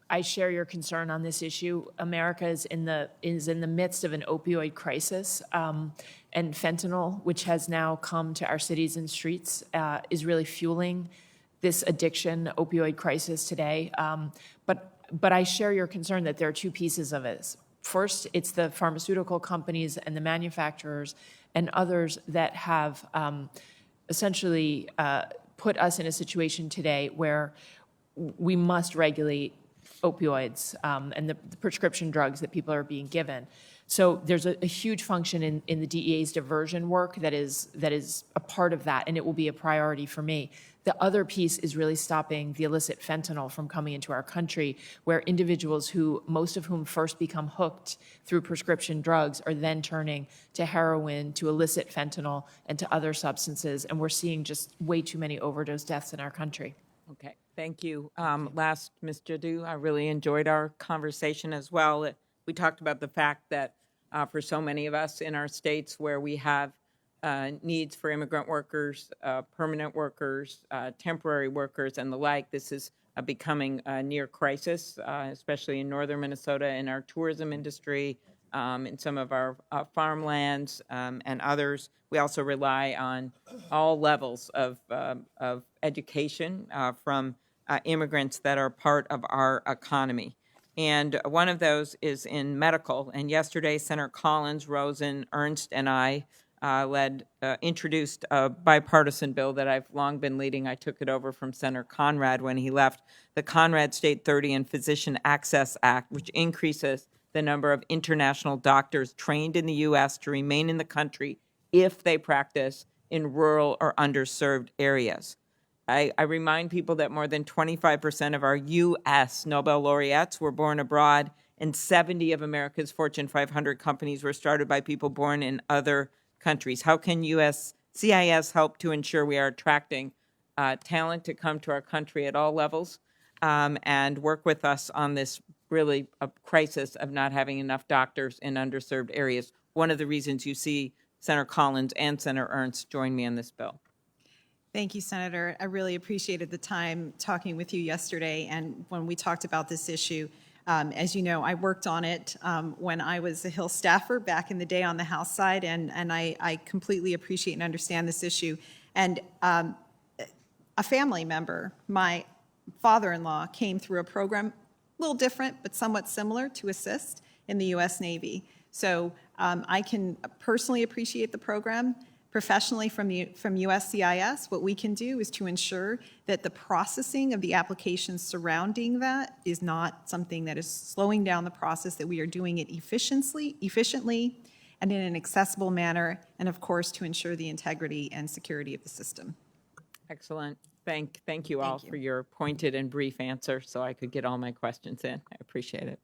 I share your concern on this issue. America is in the midst of an opioid crisis, and fentanyl, which has now come to our cities and streets, is really fueling this addiction opioid crisis today. But I share your concern that there are two pieces of it. First, it's the pharmaceutical companies and the manufacturers and others that have essentially put us in a situation today where we must regulate opioids and the prescription drugs that people are being given. So there's a huge function in the DEA's diversion work that is a part of that, and it will be a priority for me. The other piece is really stopping the illicit fentanyl from coming into our country, where individuals who, most of whom first become hooked through prescription drugs, are then turning to heroin, to illicit fentanyl, and to other substances. And we're seeing just way too many overdose deaths in our country. Okay, thank you. Last, Ms. Jadu, I really enjoyed our conversation as well. We talked about the fact that for so many of us in our states where we have needs for immigrant workers, permanent workers, temporary workers, and the like, this is becoming a near crisis, especially in northern Minnesota in our tourism industry, in some of our farmlands and others. We also rely on all levels of education from immigrants that are part of our economy. And one of those is in medical. And yesterday, Senator Collins, Rosen, Ernst, and I introduced a bipartisan bill that I've long been leading. I took it over from Senator Conrad when he left, the Conrad State 30 and Physician Access Act, which increases the number of international doctors trained in the U.S. to remain in the country if they practice in rural or underserved areas. I remind people that more than 25% of our U.S. Nobel laureates were born abroad, and 70 of America's Fortune 500 companies were started by people born in other countries. How can CIS help to ensure we are attracting talent to come to our country at all levels and work with us on this really a crisis of not having enough doctors in underserved areas? One of the reasons you see Senator Collins and Senator Ernst join me on this bill. Thank you, Senator. I really appreciated the time talking with you yesterday and when we talked about this issue. As you know, I worked on it when I was a Hill staffer back in the day on the House side, and I completely appreciate and understand this issue. And a family member, my father-in-law, came through a program, a little different, but somewhat similar, to assist in the U.S. Navy. So I can personally appreciate the program. Professionally from USCIS, what we can do is to ensure that the processing of the applications surrounding that is not something that is slowing down the process, that we are doing it efficiently and in an accessible manner, and of course to ensure the integrity and security of the system. Excellent. Thank you all for your pointed and brief answer so I could get all my questions in. I appreciate it.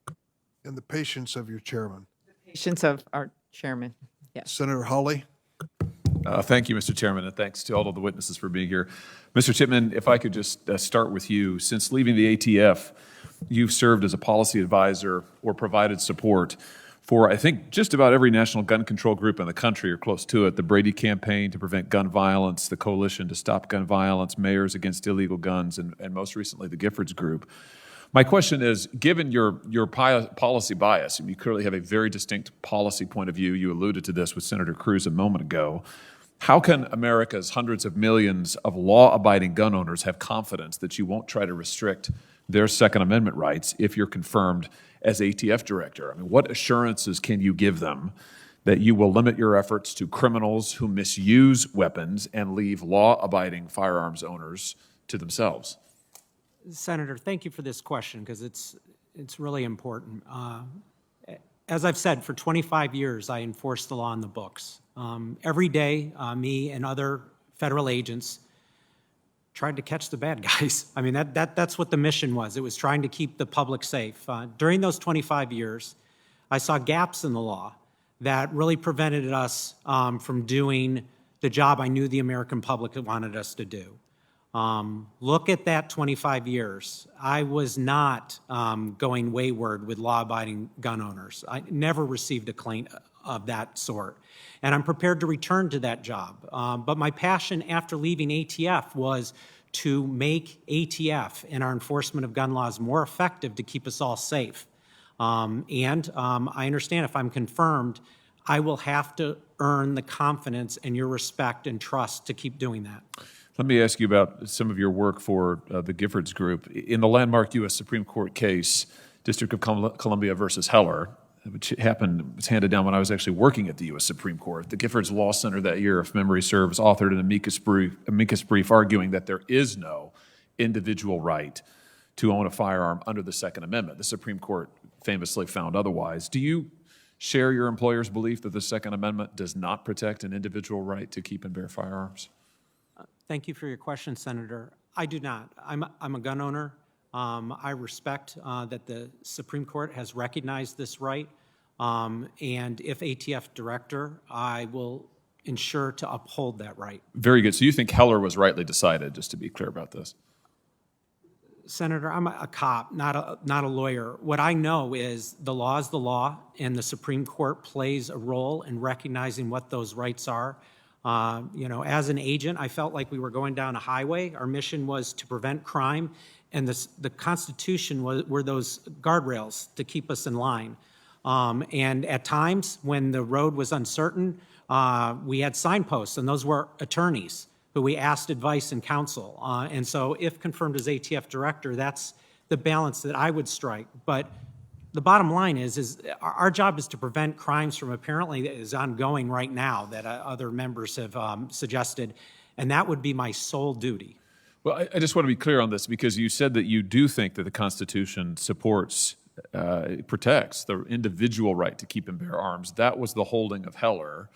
And the patience of your chairman. Patience of our chairman. Yes. Senator Hawley. Thank you, Mr. Chairman, and thanks to all of the witnesses for being here. Mr. Chipman, if I could just start with you. Since leaving the ATF, you've served as a policy advisor or provided support for, I think, just about every national gun control group in the country or close to it: the Brady Campaign to Prevent Gun Violence, the Coalition to Stop Gun Violence, Mayors Against Illegal Guns, and most recently the Giffords Group. My question is, given your policy bias, and you clearly have a very distinct policy point of view, you alluded to this with Senator Cruz a moment ago, how can America's hundreds of millions of law-abiding gun owners have confidence that you won't try to restrict their Second Amendment rights if you're confirmed as ATF director? I mean, what assurances can you give them that you will limit your efforts to criminals who misuse weapons and leave law-abiding firearms owners to themselves? Senator, thank you for this question because it's really important. As I've said, for 25 years, I enforced the law in the books. Every day, me and other federal agents tried to catch the bad guys. I mean, that's what the mission was. It was trying to keep the public safe. During those 25 years, I saw gaps in the law that really prevented us from doing the job I knew the American public wanted us to do. Look at that 25 years. I was not going wayward with law-abiding gun owners. I never received a complaint of that sort. And I'm prepared to return to that job. But my passion after leaving ATF was to make ATF and our enforcement of gun laws more effective to keep us all safe. I understand if I'm confirmed, I will have to earn the confidence and your respect and trust to keep doing that. Let me ask you about some of your work for the Giffords Group. In the landmark U.S. Supreme Court case, District of Columbia versus Heller, which was handed down when I was actually working at the U.S. Supreme Court, the Giffords Law Center that year, if memory serves, authored an amicus brief arguing that there is no individual right to own a firearm under the Second Amendment. The Supreme Court famously found otherwise. Do you share your employer's belief that the Second Amendment does not protect an individual right to keep and bear firearms? Thank you for your question, Senator. I do not. I'm a gun owner. I respect that the Supreme Court has recognized this right. And if ATF director, I will ensure to uphold that right. Very good. So you think Heller was rightly decided, just to be clear about this? Senator, I'm a cop, not a lawyer. What I know is the law is the law, and the Supreme Court plays a role in recognizing what those rights are. As an agent, I felt like we were going down a highway. Our mission was to prevent crime, and the Constitution were those guardrails to keep us in line. And at times, when the road was uncertain, we had signposts, and those were attorneys who we asked advice and counsel. And so if confirmed as ATF director, that's the balance that I would strike. But the bottom line is our job is to prevent crimes from apparently that is ongoing right now that other members have suggested, and that would be my sole duty. Well, I just want to be clear on this because you said that you do think that the Constitution supports, protects the individual right to keep and bear arms. That was the holding of Heller.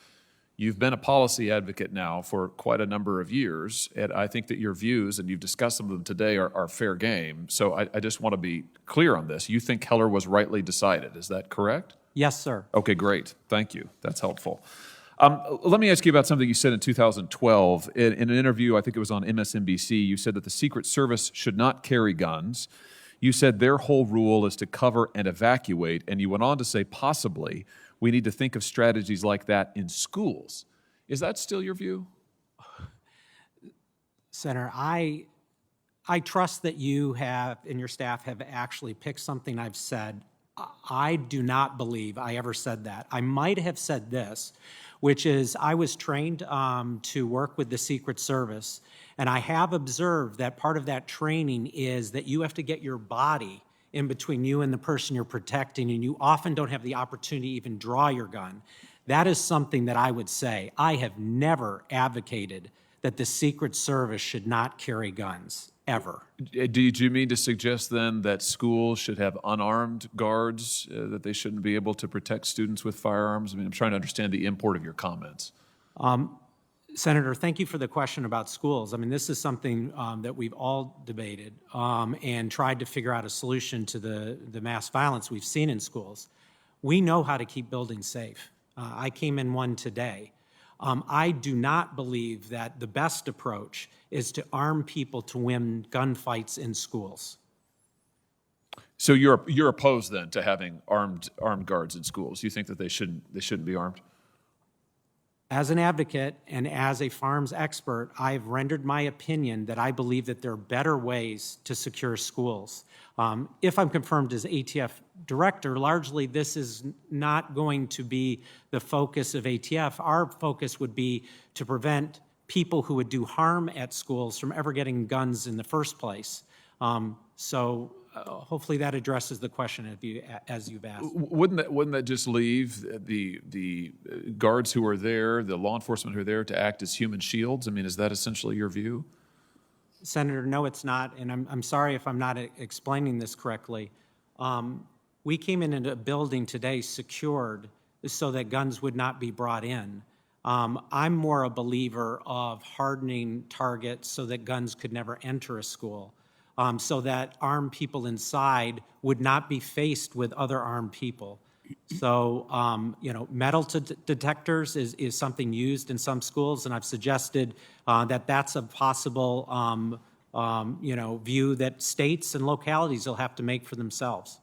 You've been a policy advocate now for quite a number of years, and I think that your views, and you've discussed some of them today, are fair game. So I just want to be clear on this. You think Heller was rightly decided. Is that correct? Yes, sir. Okay, great. Thank you. That's helpful. Let me ask you about something you said in 2012. In an interview, I think it was on MSNBC, you said that the Secret Service should not carry guns. You said their whole rule is to cover and evacuate, and you went on to say possibly we need to think of strategies like that in schools. Is that still your view? Senator, I trust that you have and your staff have actually picked something I've said. I do not believe I ever said that. I might have said this, which is I was trained to work with the Secret Service, and I have observed that part of that training is that you have to get your body in between you and the person you're protecting, and you often don't have the opportunity to even draw your gun. That is something that I would say. I have never advocated that the Secret Service should not carry guns, ever. Did you mean to suggest then that schools should have unarmed guards, that they shouldn't be able to protect students with firearms? I mean, I'm trying to understand the import of your comments. Senator, thank you for the question about schools. I mean, this is something that we've all debated and tried to figure out a solution to the mass violence we've seen in schools. We know how to keep buildings safe. I came in one today. I do not believe that the best approach is to arm people to win gunfights in schools. So you're opposed then to having armed guards in schools? You think that they shouldn't be armed? As an advocate and as a firearms expert, I have rendered my opinion that I believe that there are better ways to secure schools. If I'm confirmed as ATF director, largely this is not going to be the focus of ATF. Our focus would be to prevent people who would do harm at schools from ever getting guns in the first place. Hopefully that addresses the question as you've asked. Wouldn't that just leave the guards who are there, the law enforcement who are there, to act as human shields? I mean, is that essentially your view? Senator, no, it's not, and I'm sorry if I'm not explaining this correctly. We came into a building today secured so that guns would not be brought in. I'm more a believer of hardening targets so that guns could never enter a school, so that armed people inside would not be faced with other armed people. So, metal detectors is something used in some schools, and I've suggested that that's a possible, view that states and localities will have to make for themselves.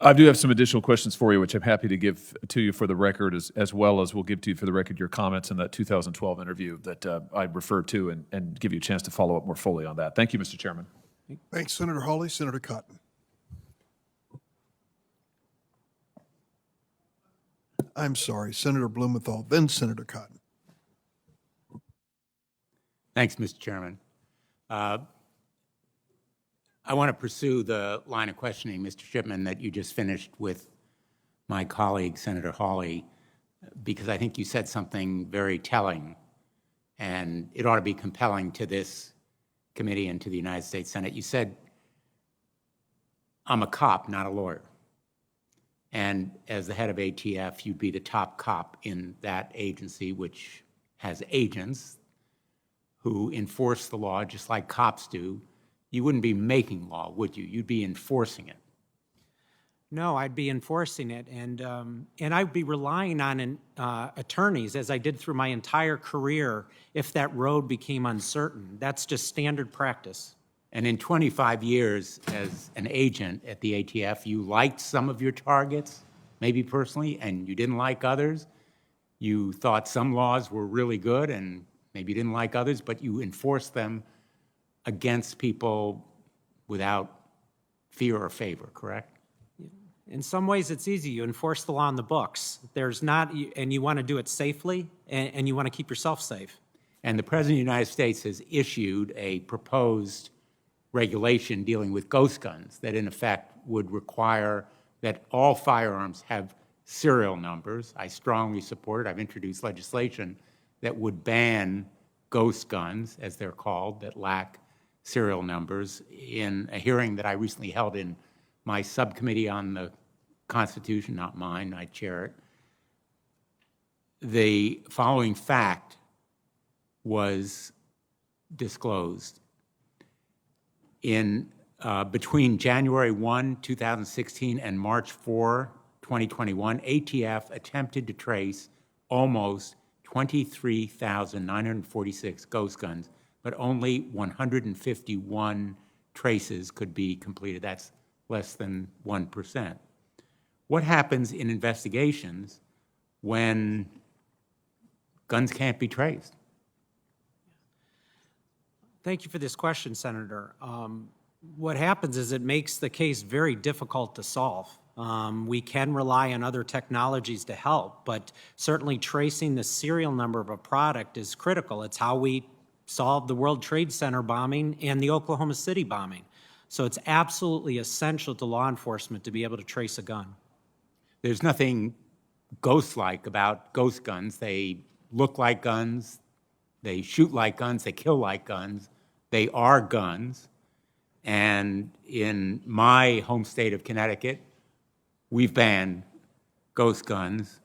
I do have some additional questions for you, which I'm happy to give to you for the record, as well as we'll give to you for the record your comments in that 2012 interview that I referred to, and give you a chance to follow up more fully on that. Thank you, Mr. Chairman. Thanks, Senator Hawley. Senator Cotton. I'm sorry, Senator Blumenthal, then Senator Cotton. Thanks, Mr. Chairman. I want to pursue the line of questioning, Mr. Chipman, that you just finished with my colleague, Senator Hawley, because I think you said something very telling, and it ought to be compelling to this committee and to the United States Senate. You said, I'm a cop, not a lawyer. And as the head of ATF, you'd be the top cop in that agency, which has agents who enforce the law just like cops do. You wouldn't be making law, would you? You'd be enforcing it. No, I'd be enforcing it, and I'd be relying on attorneys, as I did through my entire career, if that road became uncertain. That's just standard practice. And in 25 years as an agent at the ATF, you liked some of your targets, maybe personally, and you didn't like others. You thought some laws were really good, and maybe you didn't like others, but you enforced them against people without fear or favor, correct? In some ways, it's easy. You enforce the law on the books. There's not, and you want to do it safely, and you want to keep yourself safe. And the President of the United States has issued a proposed regulation dealing with ghost guns that, in effect, would require that all firearms have serial numbers. I strongly support it. I've introduced legislation that would ban ghost guns, as they're called, that lack serial numbers. In a hearing that I recently held in my subcommittee on the Constitution, not mine, I chair it, the following fact was disclosed. Between January 1, 2016 and March 4, 2021, ATF attempted to trace almost 23,946 ghost guns, but only 151 traces could be completed. That's less than 1%. What happens in investigations when guns can't be traced? Thank you for this question, Senator. What happens is it makes the case very difficult to solve. We can rely on other technologies to help, but certainly tracing the serial number of a product is critical. It's how we solved the World Trade Center bombing and the Oklahoma City bombing. So it's absolutely essential to law enforcement to be able to trace a gun. There's nothing ghost-like about ghost guns. They look like guns, they shoot like guns, they kill like guns. They are guns. And in my home state of Connecticut, we've banned ghost guns,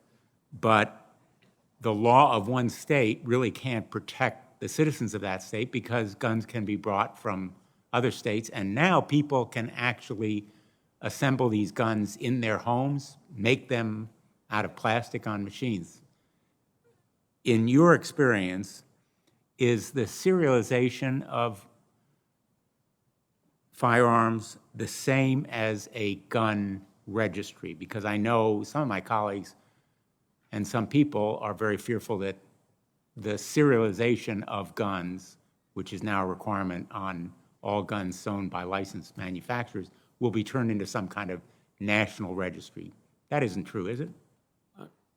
but the law of one state really can't protect the citizens of that state because guns can be brought from other states, and now people can actually assemble these guns in their homes, make them out of plastic on machines. In your experience, is the serialization of firearms the same as a gun registry? Because I know some of my colleagues and some people are very fearful that the serialization of guns, which is now a requirement on all guns owned by licensed manufacturers, will be turned into some kind of national registry. That isn't true, is it?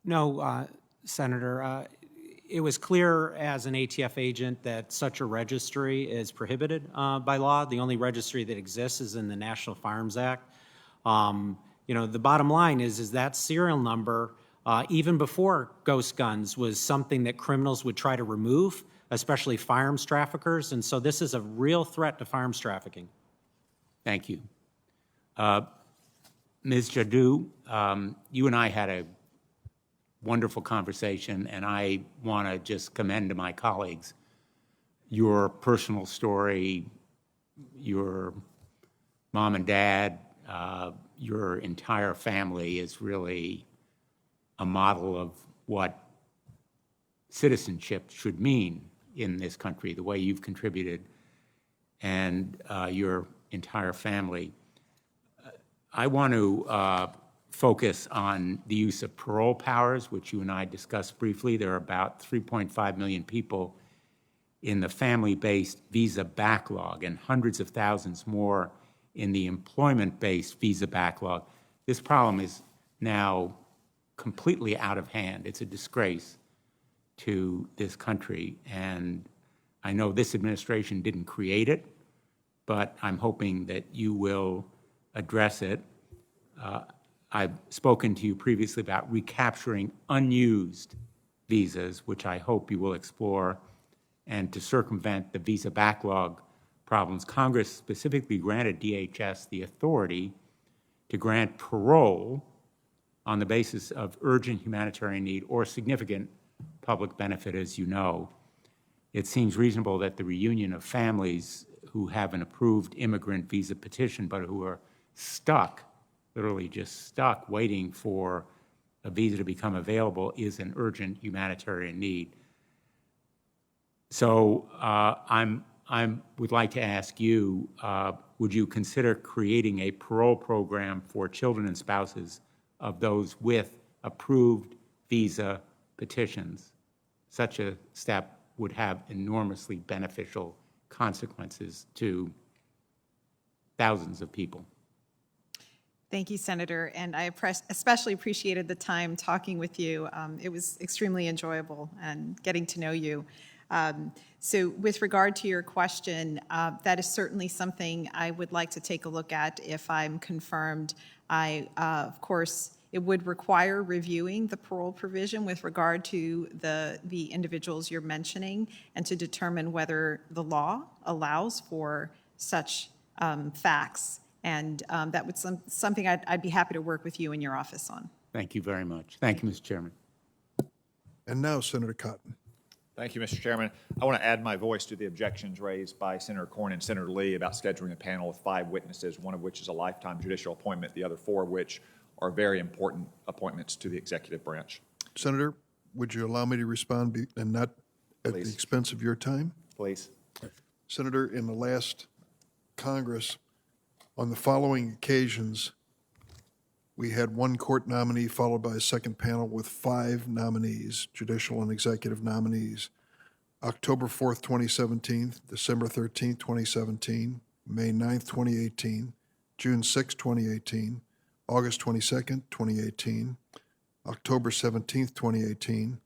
No, Senator. It was clear as an ATF agent that such a registry is prohibited by law. The only registry that exists is in the National Firearms Act. The bottom line is that serial number, even before ghost guns, was something that criminals would try to remove, especially firearms traffickers. And so this is a real threat to firearms trafficking. Thank you. Ms. Jadot, you and I had a wonderful conversation, and I want to just commend to my colleagues your personal story, your mom and dad, your entire family is really a model of what citizenship should mean in this country, the way you've contributed, and your entire family. I want to focus on the use of parole powers, which you and I discussed briefly. There are about 3.5 million people in the family-based visa backlog and hundreds of thousands more in the employment-based visa backlog. This problem is now completely out of hand. It's a disgrace to this country, and I know this administration didn't create it, but I'm hoping that you will address it. I've spoken to you previously about recapturing unused visas, which I hope you will explore, and to circumvent the visa backlog problems. Congress specifically granted DHS the authority to grant parole on the basis of urgent humanitarian need or significant public benefit, as you know. It seems reasonable that the reunion of families who have an approved immigrant visa petition but who are stuck, literally just stuck, waiting for a visa to become available is an urgent humanitarian need. So I would like to ask you, would you consider creating a parole program for children and spouses of those with approved visa petitions? Such a step would have enormously beneficial consequences to thousands of people. Thank you, Senator, and I especially appreciated the time talking with you. It was extremely enjoyable and getting to know you. So with regard to your question, that is certainly something I would like to take a look at if I'm confirmed. Of course, it would require reviewing the parole provision with regard to the individuals you're mentioning and to determine whether the law allows for such facts. And that would something I'd be happy to work with you in your office on. Thank you very much. Thank you, Mr. Chairman. And now, Senator Cotton. Thank you, Mr. Chairman. I want to add my voice to the objections raised by Senator Cornyn and Senator Lee about scheduling a panel with 5 witnesses, one of which is a lifetime judicial appointment, the other 4 of which are very important appointments to the executive branch. Senator, would you allow me to respond and not at the expense of your time? Please. Senator, in the last Congress, on the following occasions, we had 1 court nominee followed by a second panel with 5 nominees, judicial and executive nominees. October 4th, 2017, December 13th, 2017, May 9th, 2018, June 6th, 2018, August 22nd, 2018, October 17th, 2018,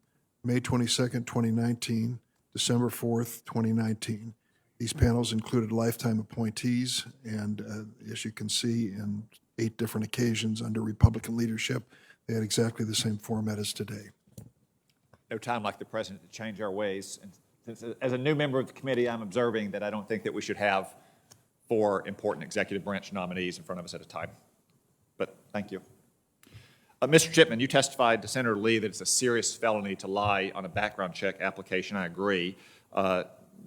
May 22nd, 2019, December 4th, 2019. These panels included lifetime appointees, and as you can see, in 8 different occasions under Republican leadership, they had exactly the same format as today. No time like the president to change our ways. And since, as a new member of the committee, I'm observing that I don't think that we should have 4 important executive branch nominees in front of us at a time. But thank you. Mr. Chipman, you testified to Senator Lee that it's a serious felony to lie on a background check application. I agree.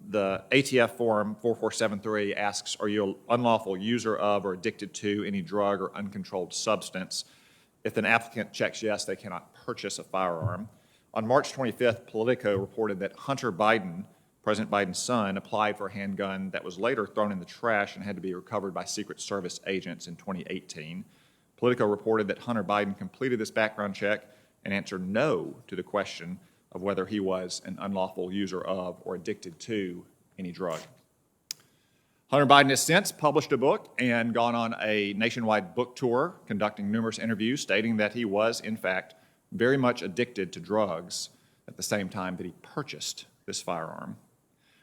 The ATF form 4473 asks, are you an unlawful user of or addicted to any drug or uncontrolled substance? If an applicant checks yes, they cannot purchase a firearm. On March 25th, Politico reported that Hunter Biden, President Biden's son, applied for a handgun that was later thrown in the trash and had to be recovered by Secret Service agents in 2018. Politico reported that Hunter Biden completed this background check and answered no to the question of whether he was an unlawful user of or addicted to any drug. Hunter Biden has since published a book and gone on a nationwide book tour, conducting numerous interviews, stating that he was, in fact, very much addicted to drugs at the same time that he purchased this firearm.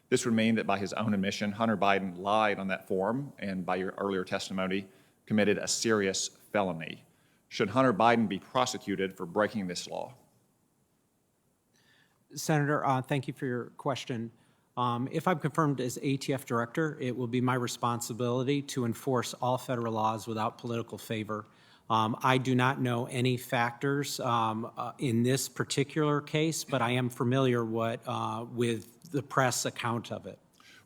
This would mean that by his own admission, Hunter Biden lied on that form and, by your earlier testimony, committed a serious felony. Should Hunter Biden be prosecuted for breaking this law? Senator, thank you for your question. If I'm confirmed as ATF director, it will be my responsibility to enforce all federal laws without political favor. I do not know any factors in this particular case, but I am familiar with the press account of it.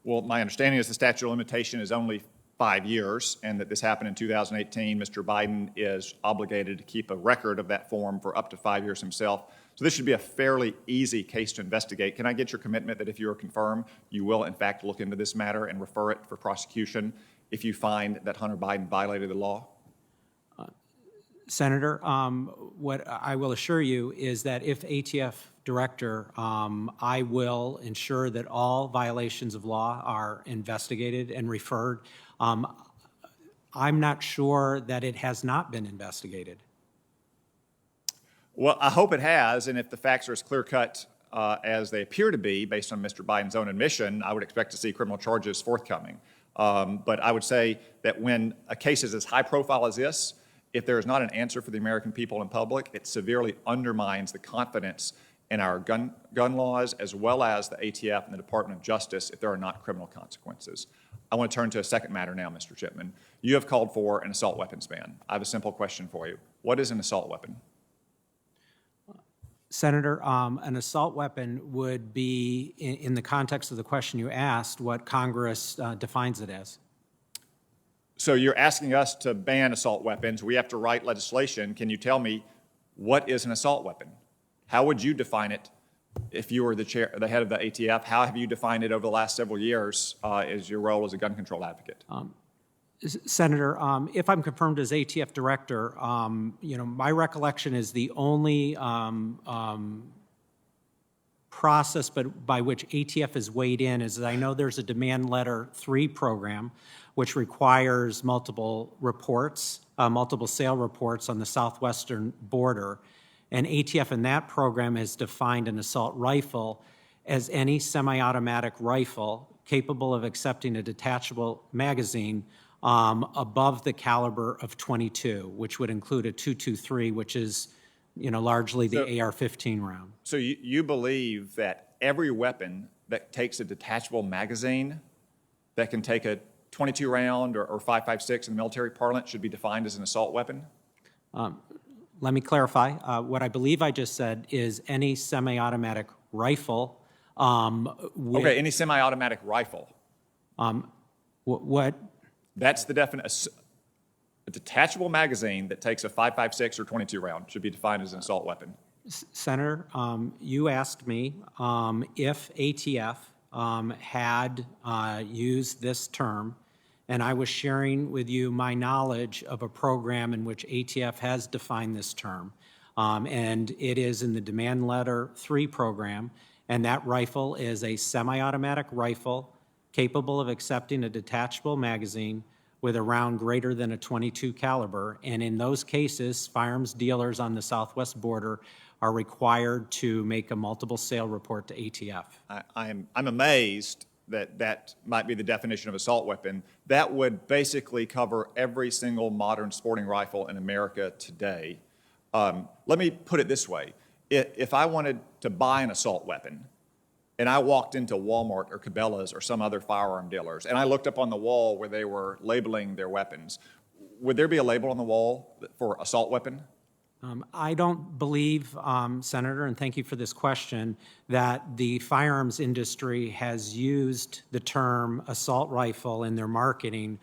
Well, my understanding is the statute of limitation is only 5 years, and that this happened in 2018. Mr. Biden is obligated to keep a record of that form for up to 5 years himself. So this should be a fairly easy case to investigate. Can I get your commitment that if you are confirmed, you will in fact look into this matter and refer it for prosecution if you find that Hunter Biden violated the law? Senator, what I will assure you is that if ATF director, I will ensure that all violations of law are investigated and referred. I'm not sure that it has not been investigated. Well, I hope it has, and if the facts are as clear-cut as they appear to be, based on Mr. Biden's own admission, I would expect to see criminal charges forthcoming. But I would say that when a case is as high profile as this, if there is not an answer for the American people and public, it severely undermines the confidence in our gun laws, as well as the ATF and the Department of Justice, if there are not criminal consequences. I want to turn to a second matter now, Mr. Chipman. You have called for an assault weapons ban. I have a simple question for you. What is an assault weapon? Senator, an assault weapon would be, in the context of the question you asked, what Congress defines it as. So you're asking us to ban assault weapons. We have to write legislation. Can you tell me what is an assault weapon? How would you define it if you were the head of the ATF? How have you defined it over the last several years as your role as a gun control advocate? Senator, if I'm confirmed as ATF director, my recollection is the only process by which ATF is weighed in is that I know there's a Demand Letter 3 program, which requires multiple reports, multiple sale reports on the southwestern border. And ATF in that program has defined an assault rifle as any semi-automatic rifle capable of accepting a detachable magazine above the caliber of .22, which would include a .223, which is, largely the AR-15 round. So you believe that every weapon that takes a detachable magazine that can take a .22 round or 5.56 in the military parlance should be defined as an assault weapon? Let me clarify. What I believe I just said is any semi-automatic rifle. Okay, any semi-automatic rifle. What? That's the definition. A detachable magazine that takes a 5.56 or .22 round should be defined as an assault weapon. Senator, you asked me if ATF had used this term, and I was sharing with you my knowledge of a program in which ATF has defined this term, and it is in the Demand Letter 3 program, and that rifle is a semi-automatic rifle capable of accepting a detachable magazine with a round greater than a .22 caliber, and in those cases, firearms dealers on the southwest border are required to make a multiple sale report to ATF. I'm amazed that that might be the definition of assault weapon. That would basically cover every single modern sporting rifle in America today. Let me put it this way. If I wanted to buy an assault weapon, and I walked into Walmart or Cabela's or some other firearm dealers, and I looked up on the wall where they were labeling their weapons, would there be a label on the wall for assault weapon? I don't believe, Senator, and thank you for this question, that the firearms industry has used the term assault rifle in their marketing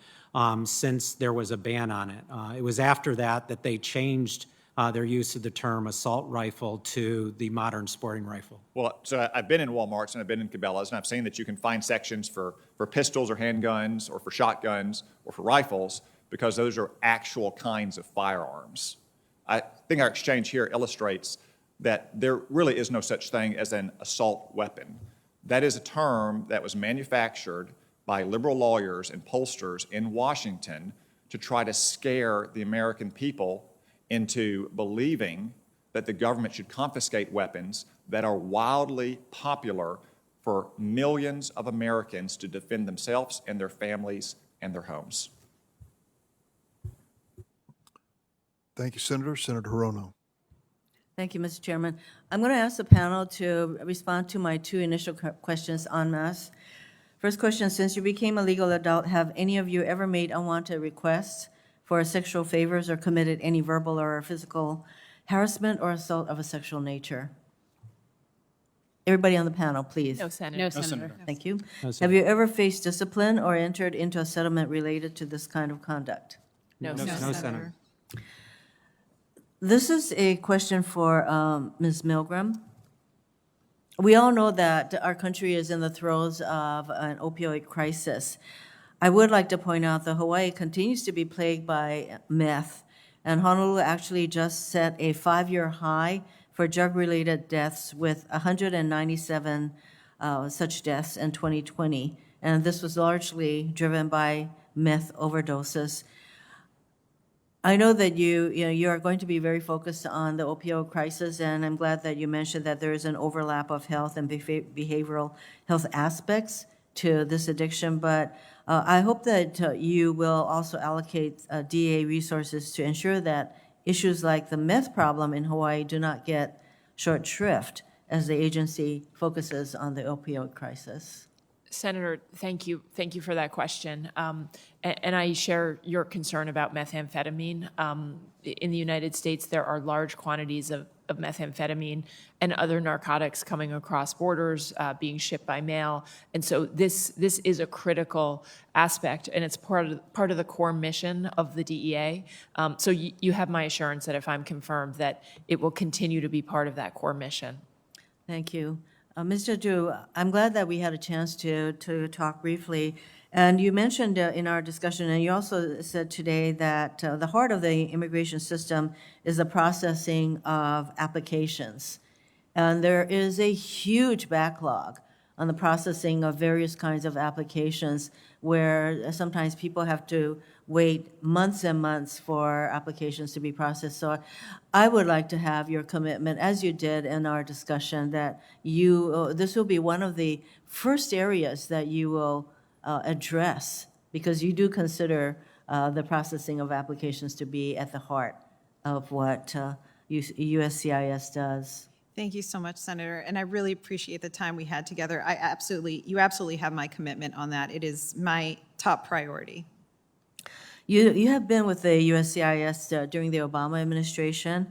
since there was a ban on it. It was after that they changed their use of the term assault rifle to the modern sporting rifle. Well, so I've been in Walmarts and I've been in Cabela's, and I've seen that you can find sections for pistols or handguns or for shotguns or for rifles because those are actual kinds of firearms. I think our exchange here illustrates that there really is no such thing as an assault weapon. That is a term that was manufactured by liberal lawyers and pollsters in Washington to try to scare the American people into believing that the government should confiscate weapons that are wildly popular for millions of Americans to defend themselves and their families and their homes. Thank you, Senator. Senator Hirono. Thank you, Mr. Chairman. I'm going to ask the panel to respond to my two initial questions en masse. First question, since you became a legal adult, have any of you ever made unwanted requests for sexual favors or committed any verbal or physical harassment or assault of a sexual nature? Everybody on the panel, please. No, Senator. No, Senator. Thank you. No, Have you ever faced discipline or entered into a settlement related to this kind of conduct? No, No, Senator. Senator. This is a question for Ms. Milgram. We all know that our country is in the throes of an opioid crisis. I would like to point out that Hawaii continues to be plagued by meth, and Honolulu actually just set a 5-year high for drug-related deaths with 197 such deaths in 2020, and this was largely driven by meth overdoses. I know that you are going to be very focused on the opioid crisis, and I'm glad that you mentioned that there is an overlap of health and behavioral health aspects to this addiction, but I hope that you will also allocate DA resources to ensure that issues like the meth problem in Hawaii do not get short shrift as the agency focuses on the opioid crisis. Senator, thank you. Thank you for that question. And I share your concern about methamphetamine. In the United States, there are large quantities of methamphetamine and other narcotics coming across borders, being shipped by mail. And so this is a critical aspect, and it's part of the core mission of the DEA. So you have my assurance that if I'm confirmed, that it will continue to be part of that core mission. Thank you. Ms. Jadu, I'm glad that we had a chance to talk briefly. And you mentioned in our discussion, and you also said today that the heart of the immigration system is the processing of applications. And there is a huge backlog on the processing of various kinds of applications where sometimes people have to wait months and months for applications to be processed. So I would like to have your commitment, as you did in our discussion, that this will be one of the first areas that you will address, because you do consider the processing of applications to be at the heart of what USCIS does. Thank you so much, Senator, and I really appreciate the time we had together. You absolutely have my commitment on that. It is my top priority. You have been with the USCIS during the Obama administration,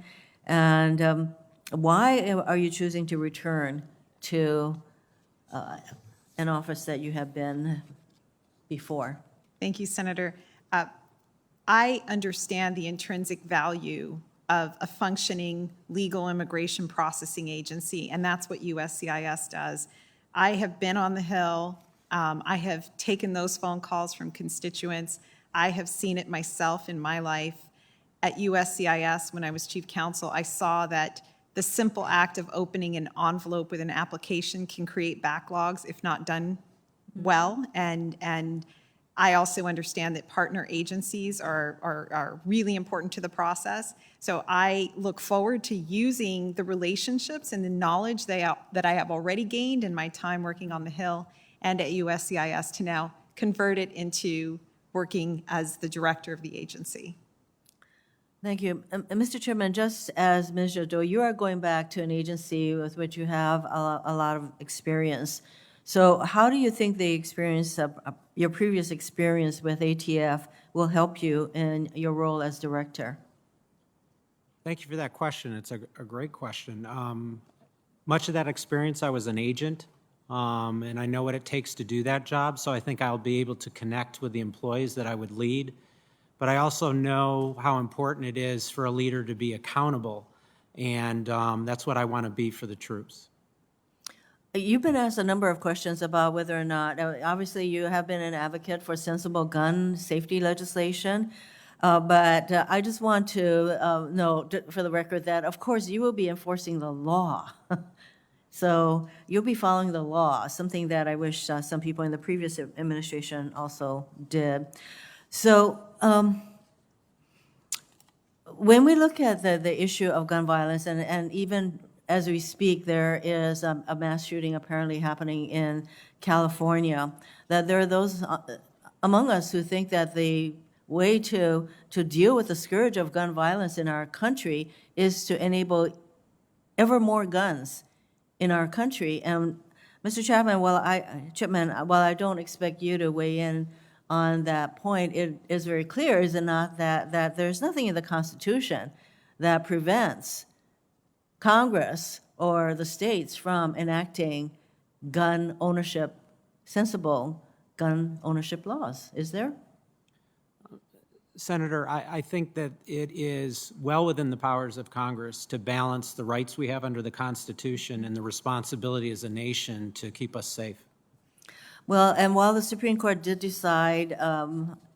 and why are you choosing to return to an office that you have been before? Thank you, Senator. I understand the intrinsic value of a functioning legal immigration processing agency, and that's what USCIS does. I have been on the Hill. I have taken those phone calls from constituents. I have seen it myself in my life. At USCIS, when I was chief counsel, I saw that the simple act of opening an envelope with an application can create backlogs if not done well. And I also understand that partner agencies are really important to the process. So I look forward to using the relationships and the knowledge that I have already gained in my time working on the Hill and at USCIS to now convert it into working as the director of the agency. Thank you. Mr. Chairman, just as Ms. Jadot, you are going back to an agency with which you have a lot of experience. So how do you think the experience of your previous experience with ATF will help you in your role as director? Thank you for that question. It's a great question. Much of that experience, I was an agent, and I know what it takes to do that job, so I think I'll be able to connect with the employees that I would lead. But I also know how important it is for a leader to be accountable, and that's what I want to be for the troops. You've been asked a number of questions about whether or not, obviously you have been an advocate for sensible gun safety legislation, but I just want to note for the record that, of course, you will be enforcing the law. So you'll be following the law, something that I wish some people in the previous administration also did. So when we look at the issue of gun violence, and even as we speak, there is a mass shooting apparently happening in California, that there are those among us who think that the way to deal with the scourge of gun violence in our country is to enable ever more guns in our country. And Mr. Chapman, while I don't expect you to weigh in on that point, it is very clear, is it not, that there's nothing in the Constitution that prevents Congress or the states from enacting gun ownership, sensible gun ownership laws, is there? Senator, I think that it is well within the powers of Congress to balance the rights we have under the Constitution and the responsibility as a nation to keep us safe. Well, and while the Supreme Court did decide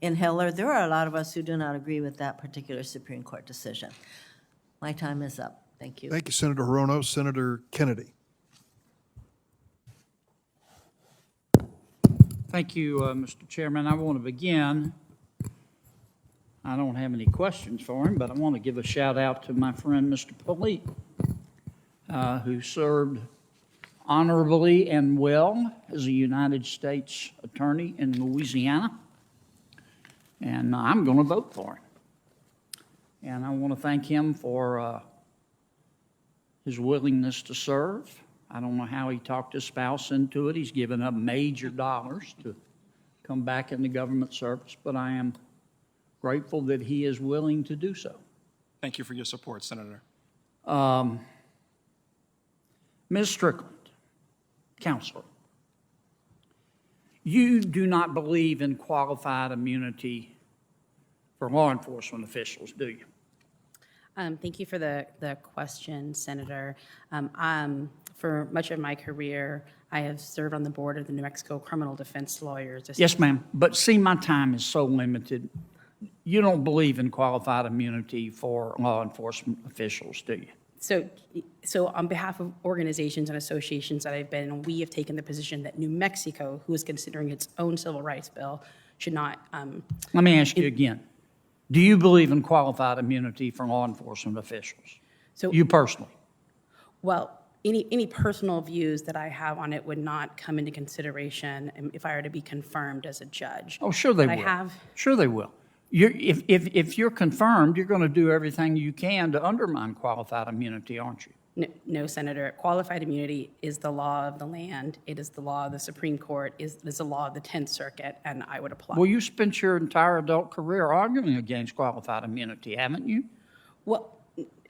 in Heller, there are a lot of us who do not agree with that particular Supreme Court decision. My time is up. Thank you. Thank you, Senator Hirono. Senator Kennedy. Thank you, Mr. Chairman. I want to begin. I don't have any questions for him, but I want to give a shout out to my friend, Mr. Polite, who served honorably and well as a United States attorney in Louisiana. And I'm going to vote for him. And I want to thank him for his willingness to serve. I don't know how he talked his spouse into it. He's given up major dollars to come back in the government service, but I am grateful that he is willing to do so. Thank you for your support, Senator. Ms. Strickland, Counselor, you do not believe in qualified immunity for law enforcement officials, do you? Thank you for the question, Senator. For much of my career, I have served on the board of the New Mexico Criminal Defense Lawyers. Yes, ma'am. But see, my time is so limited. You don't believe in qualified immunity for law enforcement officials, do you? So on behalf of organizations and associations that I've been in, we have taken the position that New Mexico, who is considering its own civil rights bill, should not. Let me ask you again. Do you believe in qualified immunity for law enforcement officials? So you personally? Well, any personal views that I have on it would not come into consideration if I were to be confirmed as a judge. Oh, sure they will. Sure they will. If you're confirmed, you're going to do everything you can to undermine qualified immunity, aren't you? No, Senator. Qualified immunity is the law of the land. It is the law of the Supreme Court. It is the law of the 10th Circuit, and I would apply. Well, you spent your entire adult career arguing against qualified immunity, haven't you? Well,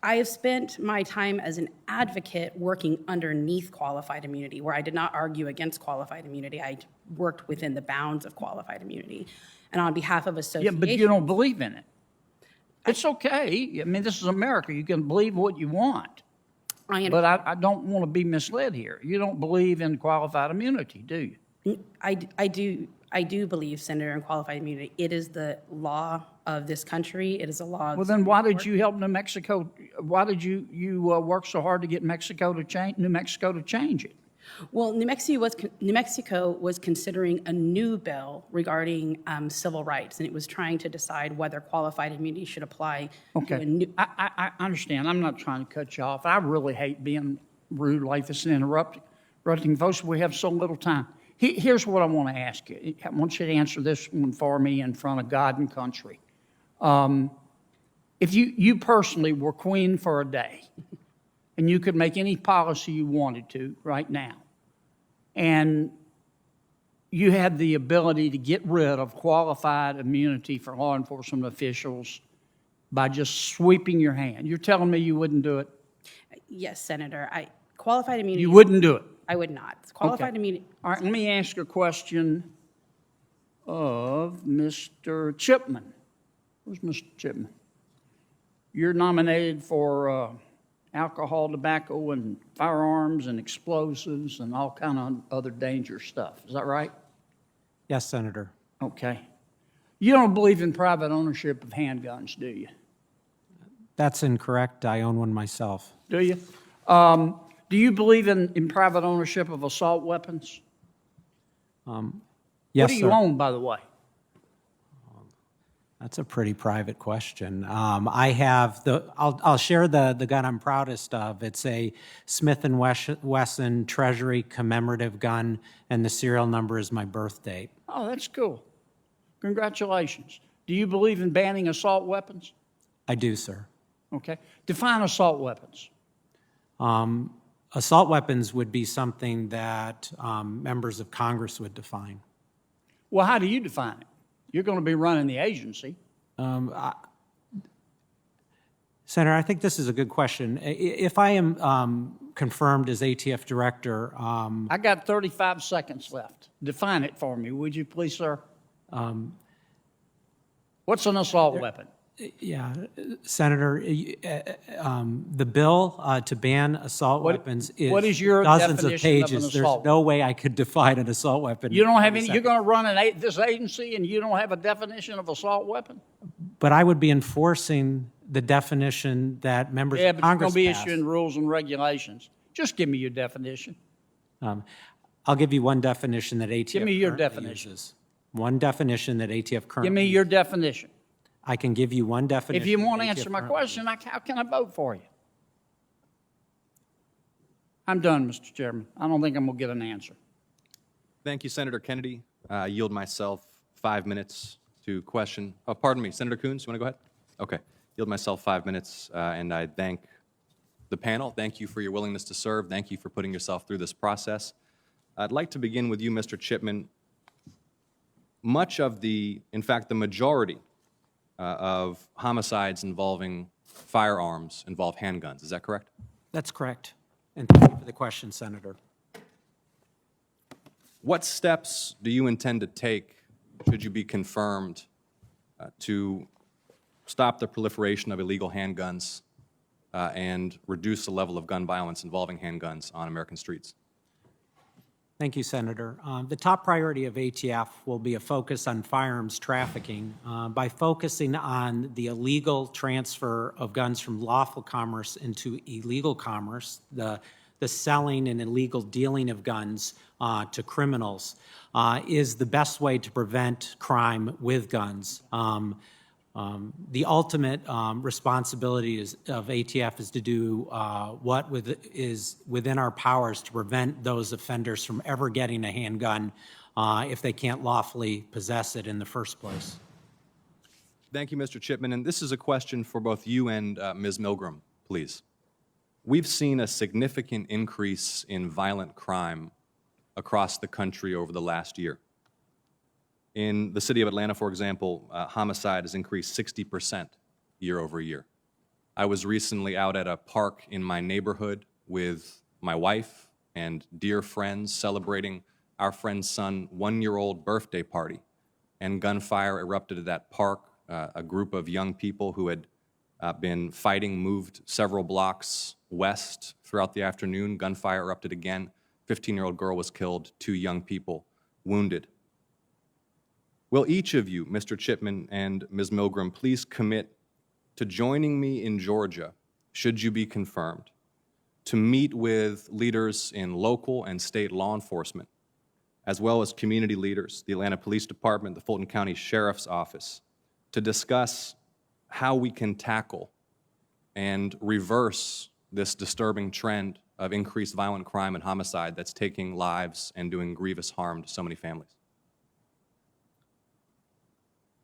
I have spent my time as an advocate working underneath qualified immunity, where I did not argue against qualified immunity. I worked within the bounds of qualified immunity. And on behalf of associations... Yeah, but you don't believe in it. It's okay. I mean, this is America. You can believe what you want. But I don't want to be misled here. You don't believe in qualified immunity, do you? I do believe, Senator, in qualified immunity. It is the law of this country. It is a law of... Well, then why did you help New Mexico? Why did you work so hard to get New Mexico to change it? Well, New Mexico was considering a new bill regarding civil rights, and it was trying to decide whether qualified immunity should apply to a new... I understand. I'm not trying to cut you off. I really hate being rude like this and interrupting folks. We have so little time. Here's what I want to ask you. I want you to answer this one for me in front of God and country. If you personally were queen for a day, and you could make any policy you wanted to right now, and you had the ability to get rid of qualified immunity for law enforcement officials by just sweeping your hand, you're telling me you wouldn't do it? Yes, Senator. Qualified immunity... You wouldn't do it? I would not. Qualified immunity... All right, let me ask a question of Mr. Chipman. Where's Mr. Chipman? You're nominated for alcohol, tobacco, and firearms and explosives and all kind of other dangerous stuff. Is that right? Yes, Senator. Okay. You don't believe in private ownership of handguns, do you? That's incorrect. I own one myself. Do you? Do you believe in private ownership of assault weapons? Yes, what do you own, by the way? That's a pretty private question. I have I'll share the gun I'm proudest of. It's a Smith & Wesson Treasury commemorative gun, and the serial number is my birth date. Oh, that's cool. Congratulations. Do you believe in banning assault weapons? I do, sir. Okay. Define assault weapons. Assault weapons would be something that members of Congress would define. Well, how do you define it? You're going to be running the agency. Senator, I think this is a good question. If I am confirmed as ATF director, I got 35 seconds left. Define it for me, would you please, sir? What's an assault weapon? Yeah, Senator, the bill to ban assault weapons is what is your dozens of definition of an pages. assault There's no way I could define an assault weapon. You don't have any. You're going to run this agency, and you don't have a definition of assault weapon. But I would be enforcing the definition that members Yeah, of but Congress you're going to be passed. issuing rules and regulations. Just give me your definition. I'll give you one definition that ATF Give me your currently definition. uses. One definition that ATF currently Give me your definition. I can give you one definition. If you want to that answer ATF my currently question, how can I vote for you? I'm done, Mr. Chairman. I don't think I'm going to get an answer. Thank you, Senator Kennedy. I yield myself 5 minutes to question. Oh, pardon me, Senator Coons, you want to go ahead? Okay. Yield myself 5 minutes, and I thank the panel. Thank you for your willingness to serve. Thank you for putting yourself through this process. I'd like to begin with you, Mr. Chipman. Much of in fact, the majority of homicides involving firearms involve handguns. Is that correct? That's correct. And thank you for the question, Senator. What steps do you intend to take, should you be confirmed, to stop the proliferation of illegal handguns and reduce the level of gun violence involving handguns on American streets? Thank you, Senator. The top priority of ATF will be a focus on firearms trafficking by focusing on the illegal transfer of guns from lawful commerce into illegal commerce, the selling and illegal dealing of guns to criminals is the best way to prevent crime with guns. The ultimate responsibility of ATF is to do what is within our powers to prevent those offenders from ever getting a handgun if they can't lawfully possess it in the first place. Thank you, Mr. Chipman. And this is a question for both you and Ms. Milgram, please. We've seen a significant increase in violent crime across the country over the last year. In the city of Atlanta, for example, homicide has increased 60% year over year. I was recently out at a park in my neighborhood with my wife and dear friends celebrating our friend's son's 1-year-old birthday party, and gunfire erupted at that park. A group of young people who had been fighting moved several blocks west throughout the afternoon. Gunfire erupted again. 15-year-old girl was killed, 2 young people wounded. Will each of you, Mr. Chipman and Ms. Milgram, please commit to joining me in Georgia, should you be confirmed, to meet with leaders in local and state law enforcement, as well as community leaders, the Atlanta Police Department, the Fulton County Sheriff's Office, to discuss how we can tackle and reverse this disturbing trend of increased violent crime and homicide that's taking lives and doing grievous harm to so many families?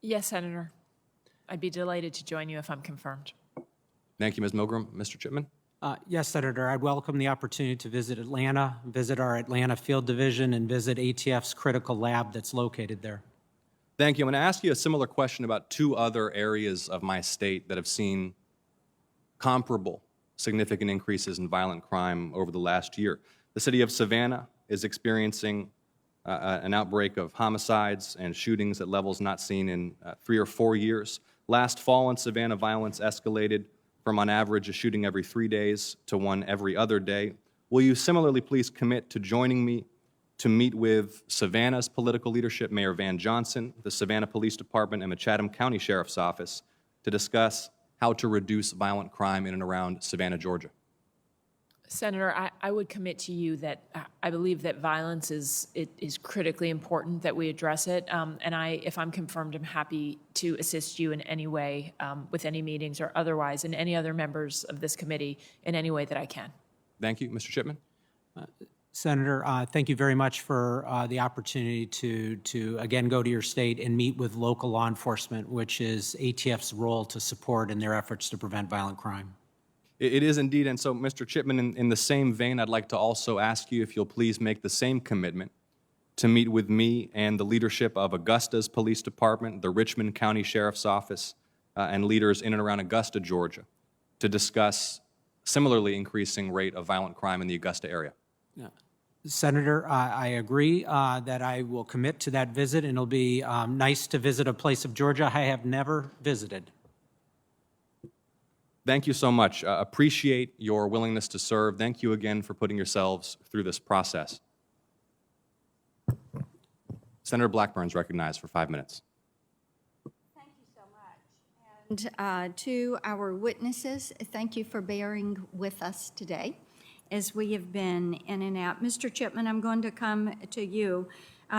Yes, Senator. I'd be delighted to join you if I'm confirmed. Thank you, Ms. Milgram. Mr. Chipman? Yes, Senator. I'd welcome the opportunity to visit Atlanta, visit our Atlanta Field Division, and visit ATF's critical lab that's located there. Thank you. I'm going to ask you a similar question about 2 other areas of my state that have seen comparable significant increases in violent crime over the last year. The city of Savannah is experiencing an outbreak of homicides and shootings at levels not seen in 3 or 4 years. Last fall in Savannah, violence escalated from on average a shooting every 3 days to one every other day. Will you similarly please commit to joining me to meet with Savannah's political leadership, Mayor Van Johnson, the Savannah Police Department, and the Chatham County Sheriff's Office to discuss how to reduce violent crime in and around Savannah, Georgia? Senator, I would commit to you that I believe that violence is critically important that we address it. And if I'm confirmed, I'm happy to assist you in any way with any meetings or otherwise, and any other members of this committee in any way that I can. Thank you. Mr. Chipman? Senator, thank you very much for the opportunity to again go to your state and meet with local law enforcement, which is ATF's role to support in their efforts to prevent violent crime. It is indeed. And so, Mr. Chipman, in the same vein, I'd like to also ask you if you'll please make the same commitment to meet with me and the leadership of Augusta's Police Department, the Richmond County Sheriff's Office, and leaders in and around Augusta, Georgia, to discuss similarly increasing rate of violent crime in the Augusta area. Senator, I agree that I will commit to that visit, and it'll be nice to visit a place of Georgia I have never visited. Thank you so much. Appreciate your willingness to serve. Thank you again for putting yourselves through this process. Senator Blackburn's recognized for 5 minutes. Thank you so much. And to our witnesses, thank you for bearing with us today as we have been in and out. Mr. Chipman, I'm going to come to you.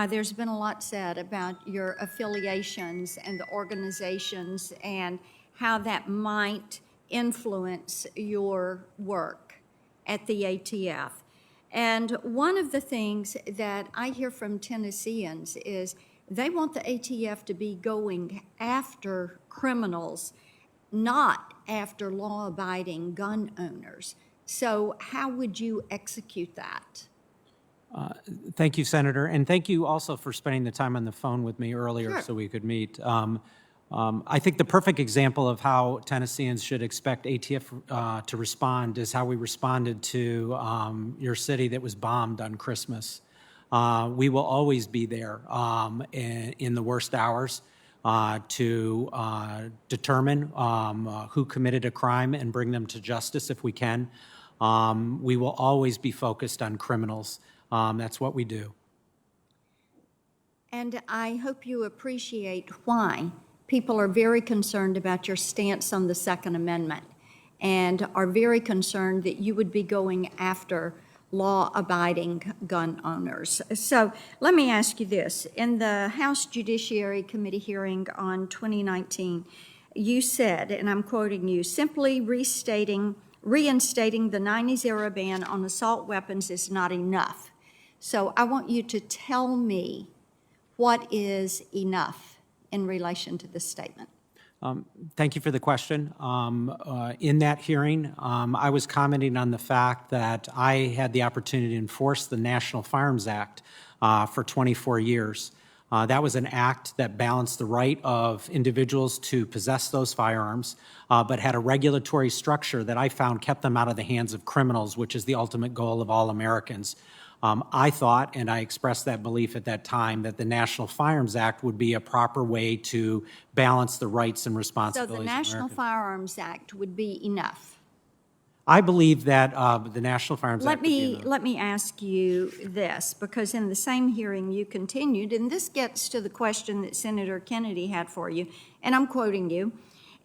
There's been a lot said about your affiliations and the organizations and how that might influence your work at the ATF. And one of the things that I hear from Tennesseans is they want the ATF to be going after criminals, not after law-abiding gun owners. So how would you execute that? Thank you, Senator, and thank you also for spending the time on the phone with me earlier Sure. so we could meet. I think the perfect example of how Tennesseans should expect ATF to respond is how we responded to your city that was bombed on Christmas. We will always be there in the worst hours to determine who committed a crime and bring them to justice if we can. We will always be focused on criminals. That's what we do. And I hope you appreciate why people are very concerned about your stance on the Second Amendment and are very concerned that you would be going after law-abiding gun owners. So let me ask you this. In the House Judiciary Committee hearing on 2019, you said, and I'm quoting you, simply reinstating the 90s era ban on assault weapons is not enough. So I want you to tell me what is enough in relation to this statement. Thank you for the question. In that hearing, I was commenting on the fact that I had the opportunity to enforce the National Firearms Act for 24 years. That was an act that balanced the right of individuals to possess those firearms, but had a regulatory structure that I found kept them out of the hands of criminals, which is the ultimate goal of all Americans. I thought, and I expressed that belief at that time, that the National Firearms Act would be a proper way to balance the rights and So responsibilities the of National Americans. Firearms Act would be enough. I believe that the National Firearms Act would be enough. Let me ask you this, because in the same hearing you continued, and this gets to the question that Senator Kennedy had for you, and I'm quoting you.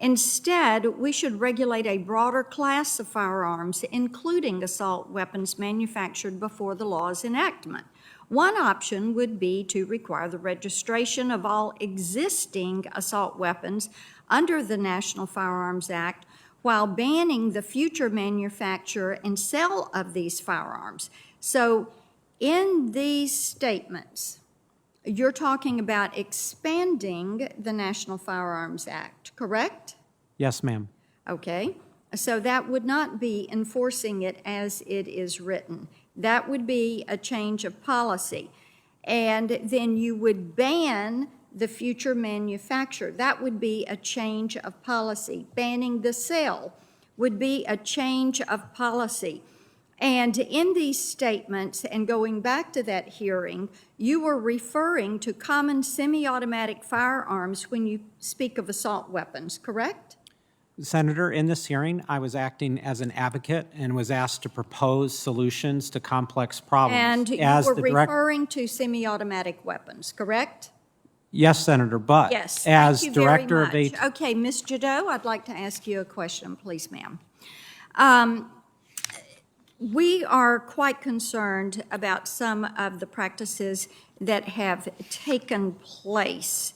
Instead, we should regulate a broader class of firearms, including assault weapons manufactured before the law's enactment. One option would be to require the registration of all existing assault weapons under the National Firearms Act while banning the future manufacture and sale of these firearms. So in these statements, you're talking about expanding the National Firearms Act, correct? Yes, ma'am. Okay. So that would not be enforcing it as it is written. That would be a change of policy. And then you would ban the future manufacture. That would be a change of policy. Banning the sale would be a change of policy. And in these statements, and going back to that hearing, you were referring to common semi-automatic firearms when you speak of assault weapons, correct? Senator, in this hearing, I was acting as an advocate and was asked to propose solutions to complex problems. And you were referring to semi-automatic weapons, correct? Yes, Senator, but Yes, as thank you very Director of much. AT... Okay, Ms. Jadot, I'd like to ask you a question, please, ma'am. We are quite concerned about some of the practices that have taken place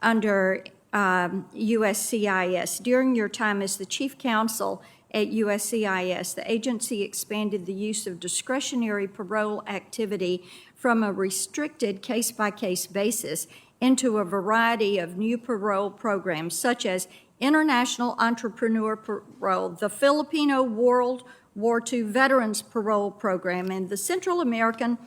under USCIS. During your time as the Chief Counsel at USCIS, the agency expanded the use of discretionary parole activity from a restricted case-by-case basis into a variety of new parole programs, such as International Entrepreneur Parole, the Filipino World War II Veterans Parole Program, and the Central American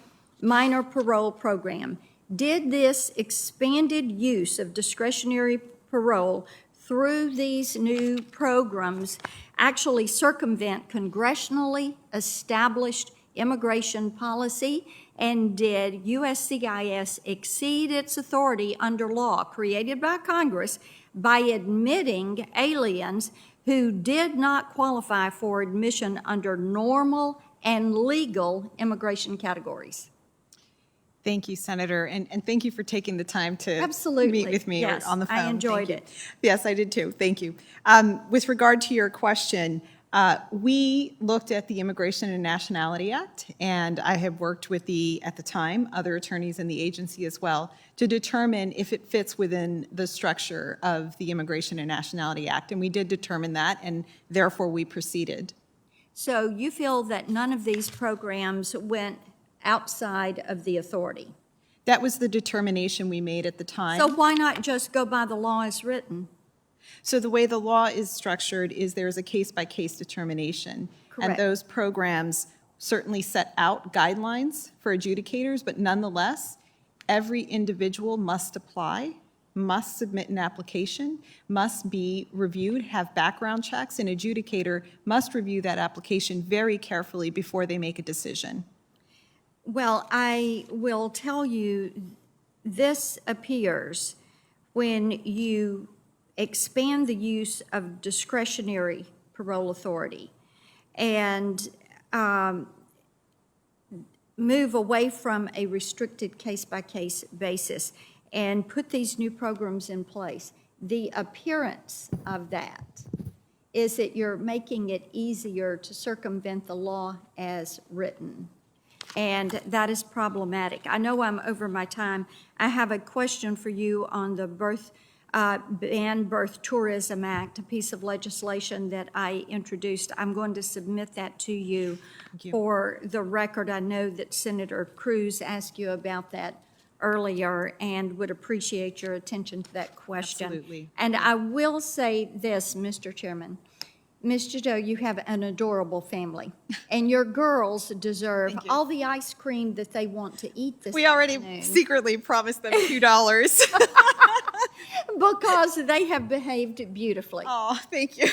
minor parole program. Did this expanded use of discretionary parole through these new programs actually circumvent congressionally established immigration policy? And did USCIS exceed its authority under law created by Congress by admitting aliens who did not qualify for admission under normal and legal immigration categories? Thank you, Senator, and thank you for taking the time to Absolutely. meet with me Yes, on the phone. I enjoyed Thank you. it. Yes, I did too. Thank you. With regard to your question, we looked at the Immigration and Nationality Act, and I have worked with at the time, other attorneys in the agency as well, to determine if it fits within the structure of the Immigration and Nationality Act. And we did determine that, and therefore we proceeded. So you feel that none of these programs went outside of the authority? That was the determination we made at the time. So why not just go by the law as written? So the way the law is structured is there's a case-by-case determination. Correct. And those programs certainly set out guidelines for adjudicators, but nonetheless, every individual must apply, must submit an application, must be reviewed, have background checks. An adjudicator must review that application very carefully before they make a decision. Well, I will tell you, this appears when you expand the use of discretionary parole authority and move away from a restricted case-by-case basis and put these new programs in place. The appearance of that is that you're making it easier to circumvent the law as written. And that is problematic. I know I'm over my time. I have a question for you on the Ban Birth Tourism Act, a piece of legislation that I introduced. I'm going to submit that to you for the record. I know that Senator Cruz asked you about that earlier and would appreciate your attention to that question. Absolutely. And I will say this, Mr. Chairman. Ms. Jadot, you have an adorable family, and your girls deserve all the ice cream that they want to eat this We already afternoon. secretly promised them $2. Because they have behaved beautifully. Oh, thank you.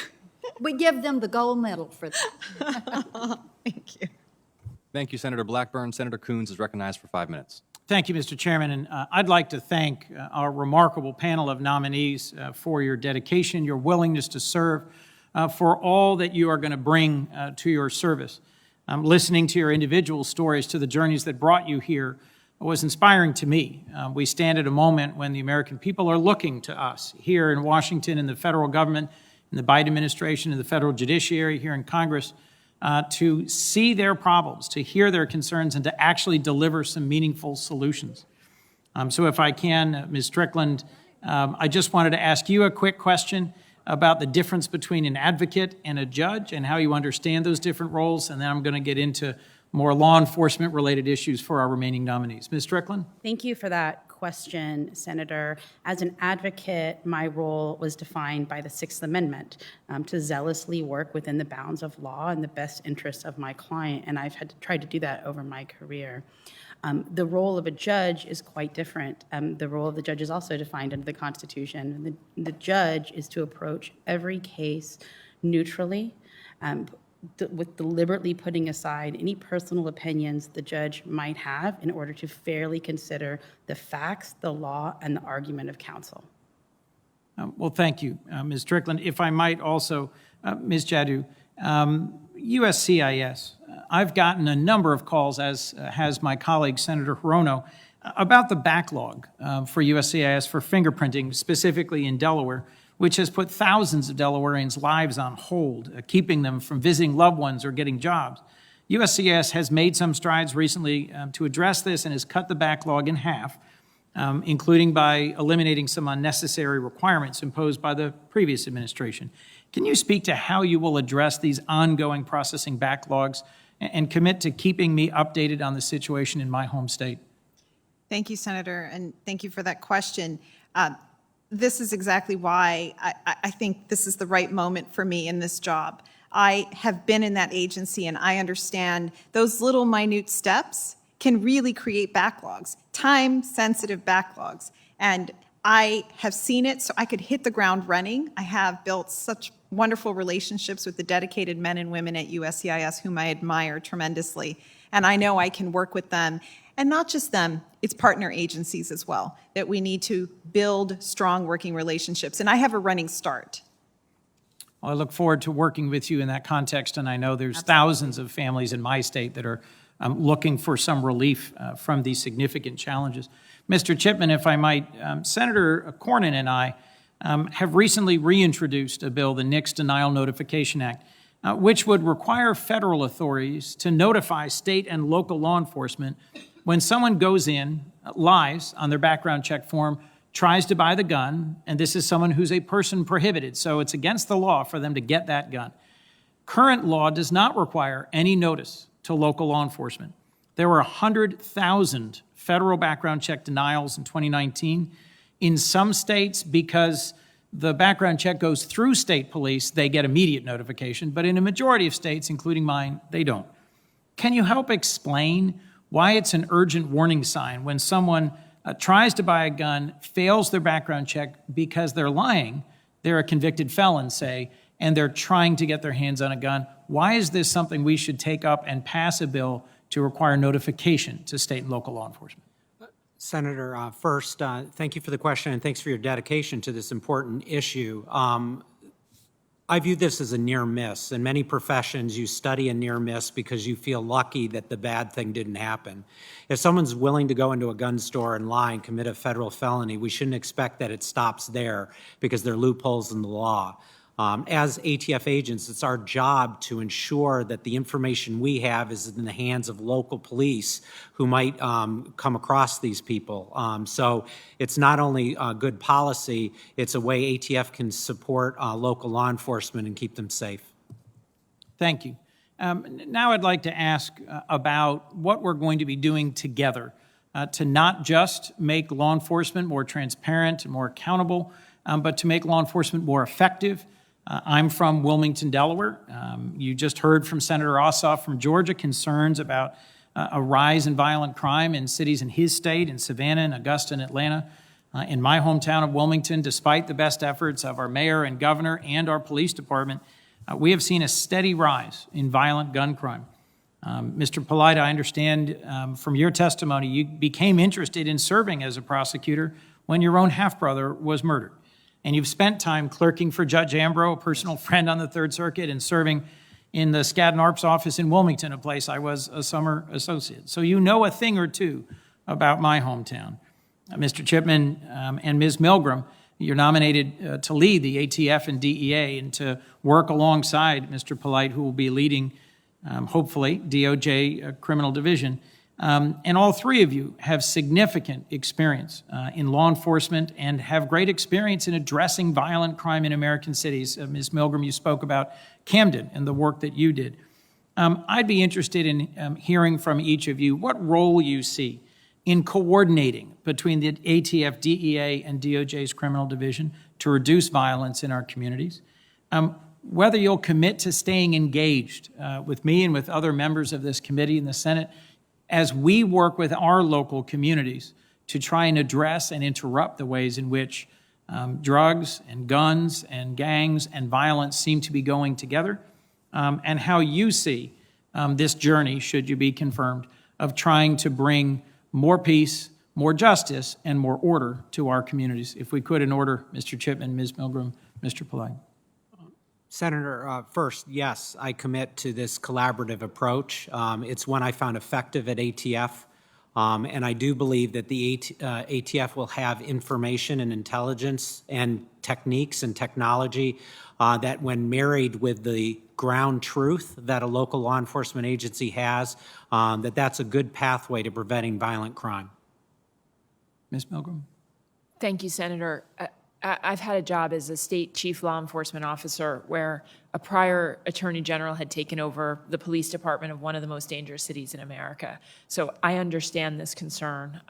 We give them the gold medal for that. Thank you. Thank you, Senator Blackburn. Senator Coons is recognized for 5 minutes. Thank you, Mr. Chairman, and I'd like to thank our remarkable panel of nominees for your dedication, your willingness to serve, for all that you are going to bring to your service. Listening to your individual stories, to the journeys that brought you here, was inspiring to me. We stand at a moment when the American people are looking to us here in Washington, in the federal government, in the Biden administration, in the federal judiciary, here in Congress, to see their problems, to hear their concerns, and to actually deliver some meaningful solutions. So if I can, Ms. Strickland, I just wanted to ask you a quick question about the difference between an advocate and a judge and how you understand those different roles, and then I'm going to get into more law enforcement-related issues for our remaining nominees. Ms. Strickland? Thank you for that question, Senator. As an advocate, my role was defined by the Sixth Amendment, to zealously work within the bounds of law and the best interests of my client, and I've had to try to do that over my career. The role of a judge is quite different. The role of the judge is also defined under the Constitution. The judge is to approach every case neutrally, with deliberately putting aside any personal opinions the judge might have in order to fairly consider the facts, the law, and the argument of counsel. Well, thank you, Ms. Strickland. If I might also, Ms. Jadot, USCIS, I've gotten a number of calls, as has my colleague, Senator Hirono, about the backlog for USCIS for fingerprinting, specifically in Delaware, which has put thousands of Delawareans' lives on hold, keeping them from visiting loved ones or getting jobs. USCIS has made some strides recently to address this and has cut the backlog in half, including by eliminating some unnecessary requirements imposed by the previous administration. Can you speak to how you will address these ongoing processing backlogs and commit to keeping me updated on the situation in my home state? Thank you, Senator, and thank you for that question. This is exactly why I think this is the right moment for me in this job. I have been in that agency, and I understand those little minute steps can really create backlogs, time-sensitive backlogs. And I have seen it, so I could hit the ground running. I have built such wonderful relationships with the dedicated men and women at USCIS, whom I admire tremendously. And I know I can work with them. And not just them, it's partner agencies as well, that we need to build strong working relationships. And I have a running start. Well, I look forward to working with you in that context, and I know there's thousands of families in my state that are looking for some relief from these significant challenges. Mr. Chipman, if I might, Senator Cornyn and I have recently reintroduced a bill, the NICS Denial Notification Act, which would require federal authorities to notify state and local law enforcement when someone goes in, lies on their background check form, tries to buy the gun, and this is someone who's a person prohibited, so it's against the law for them to get that gun. Current law does not require any notice to local law enforcement. There were 100,000 federal background check denials in 2019. In some states, because the background check goes through state police, they get immediate notification, but in a majority of states, including mine, they don't. Can you help explain why it's an urgent warning sign when someone tries to buy a gun, fails their background check because they're lying, they're a convicted felon, say, and they're trying to get their hands on a gun? Why is this something we should take up and pass a bill to require notification to state and local law enforcement? Senator, first, thank you for the question, and thanks for your dedication to this important issue. I view this as a near miss. In many professions, you study a near miss because you feel lucky that the bad thing didn't happen. If someone's willing to go into a gun store and lie and commit a federal felony, we shouldn't expect that it stops there because there are loopholes in the law. As ATF agents, it's our job to ensure that the information we have is in the hands of local police who might come across these people. So it's not only good policy, it's a way ATF can support local law enforcement and keep them safe. Thank you. Now I'd like to ask about what we're going to be doing together to not just make law enforcement more transparent and more accountable, but to make law enforcement more effective. I'm from Wilmington, Delaware. You just heard from Senator Ossoff from Georgia concerns about a rise in violent crime in cities in his state, in Savannah and Augusta and Atlanta. In my hometown of Wilmington, despite the best efforts of our mayor and governor and our police department, we have seen a steady rise in violent gun crime. Mr. Polite, I understand from your testimony, you became interested in serving as a prosecutor when your own half-brother was murdered. And you've spent time clerking for Judge Ambrose, a personal friend on the Third Circuit, and serving in the Skadden Arps office in Wilmington, a place I was a summer associate. So you know a thing or two about my hometown. Mr. Chipman and Ms. Milgram, you're nominated to lead the ATF and DEA and to work alongside Mr. Polite, who will be leading, hopefully, DOJ Criminal Division. And all three of you have significant experience in law enforcement and have great experience in addressing violent crime in American cities. Ms. Milgram, you spoke about Camden and the work that you did. I'd be interested in hearing from each of you what role you see in coordinating between the ATF, DEA, and DOJ's Criminal Division to reduce violence in our communities. Whether you'll commit to staying engaged with me and with other members of this committee in the Senate as we work with our local communities to try and address and interrupt the ways in which drugs and guns and gangs and violence seem to be going together, and how you see this journey, should you be confirmed, of trying to bring more peace, more justice, and more order to our communities. If we could, in order, Mr. Chipman, Ms. Milgram, Mr. Polite. Senator, first, yes, I commit to this collaborative approach. It's one I found effective at ATF, and I do believe that the ATF will have information and intelligence and techniques and technology that, when married with the ground truth that a local law enforcement agency has, that's a good pathway to preventing violent crime. Ms. Milgram? Thank you, Senator. I've had a job as a state chief law enforcement officer where a prior attorney general had taken over the police department of one of the most dangerous cities in America. So I understand this concern.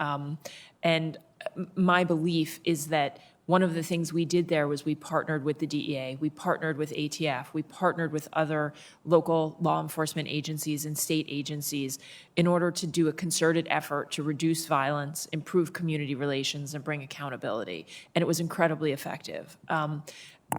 And my belief is that One of the things we did there was we partnered with the DEA, we partnered with ATF, we partnered with other local law enforcement agencies and state agencies in order to do a concerted effort to reduce violence, improve community relations, and bring accountability. And it was incredibly effective.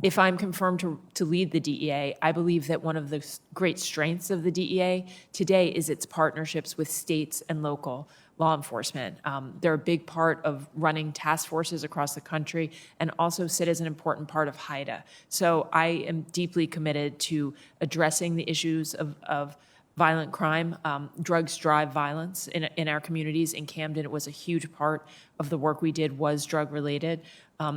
If I'm confirmed to lead the DEA, I believe that one of the great strengths of the DEA today is its partnerships with states and local law enforcement. They're a big part of running task forces across the country and also sit as an important part of HIDA. So I am deeply committed to addressing the issues of violent crime. Drugs drive violence in our communities. In Camden, it was a huge part of the work we did was drug-related.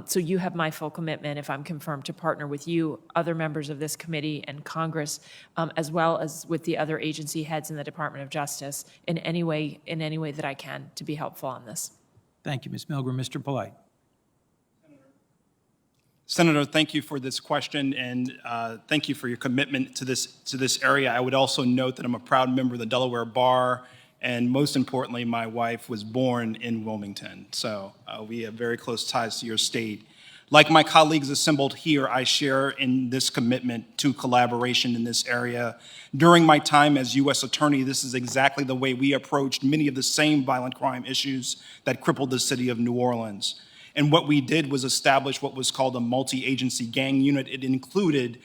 So you have my full commitment, if I'm confirmed, to partner with you, other members of this committee and Congress, as well as with the other agency heads in the Department of Justice in any way that I can to be helpful on this. Thank you, Ms. Milgram. Mr. Polite. Senator, thank you for this question, and thank you for your commitment to this area. I would also note that I'm a proud member of the Delaware Bar, and most importantly, my wife was born in Wilmington, so we have very close ties to your state. Like my colleagues assembled here, I share in this commitment to collaboration in this area. During my time as U.S. Attorney, this is exactly the way we approached many of the same violent crime issues that crippled the city of New Orleans. And what we did was establish what was called a multi-agency gang unit. It included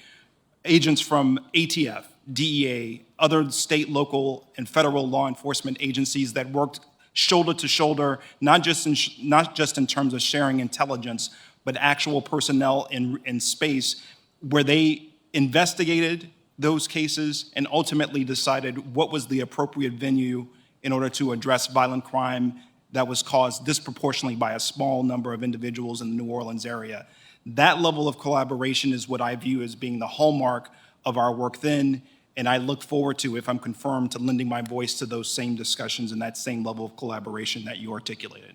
agents from ATF, DEA, other state, local, and federal law enforcement agencies that worked shoulder to shoulder, not just in terms of sharing intelligence, but actual personnel in space where they investigated those cases and ultimately decided what was the appropriate venue in order to address violent crime that was caused disproportionately by a small number of individuals in the New Orleans area. That level of collaboration is what I view as being the hallmark of our work then, and I look forward to, if I'm confirmed, to lending my voice to those same discussions and that same level of collaboration that you articulated.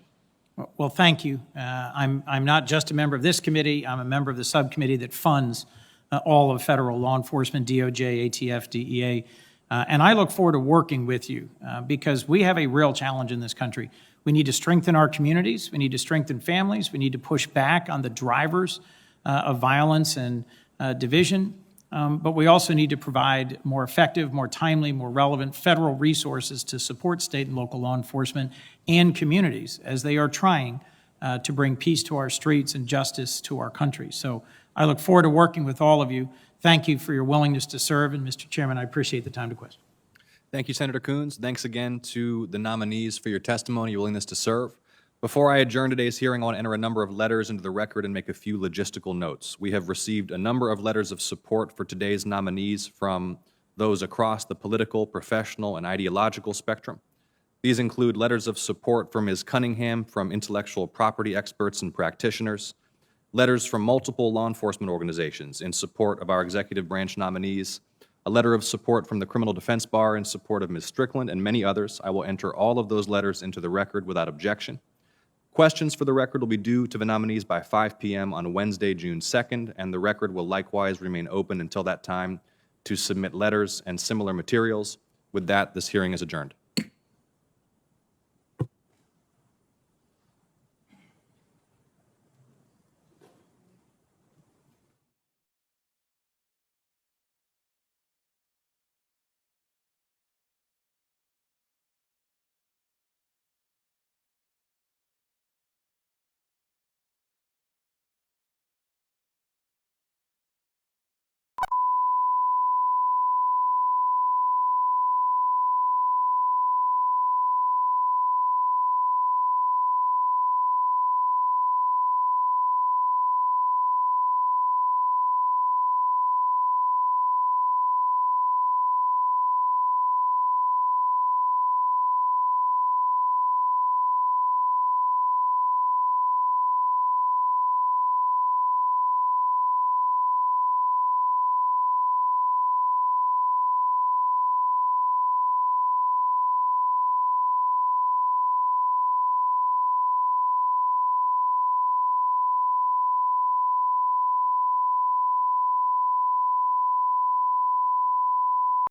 Well, thank you. I'm not just a member of this committee. I'm a member of the subcommittee that funds all of federal law enforcement, DOJ, ATF, DEA, and I look forward to working with you because we have a real challenge in this country. We need to strengthen our communities. We need to strengthen families. We need to push back on the drivers of violence and division. But we also need to provide more effective, more timely, more relevant federal resources to support state and local law enforcement and communities as they are trying to bring peace to our streets and justice to our country. So I look forward to working with all of you. Thank you for your willingness to serve. And Mr. Chairman, I appreciate the time to question. Thank you, Senator Coons. Thanks again to the nominees for your testimony, your willingness to serve. Before I adjourn today's hearing, I want to enter a number of letters into the record and make a few logistical notes. We have received a number of letters of support for today's nominees from those across the political, professional, and ideological spectrum. These include letters of support from Ms. Cunningham from intellectual property experts and practitioners, letters from multiple law enforcement organizations in support of our executive branch nominees, a letter of support from the Criminal Defense Bar in support of Ms. Strickland, and many others. I will enter all of those letters into the record without objection. Questions for the record will be due to the nominees by 5 p.m. on Wednesday, June 2nd, and the record will likewise remain open until that time to submit letters and similar materials. With that, this hearing is adjourned.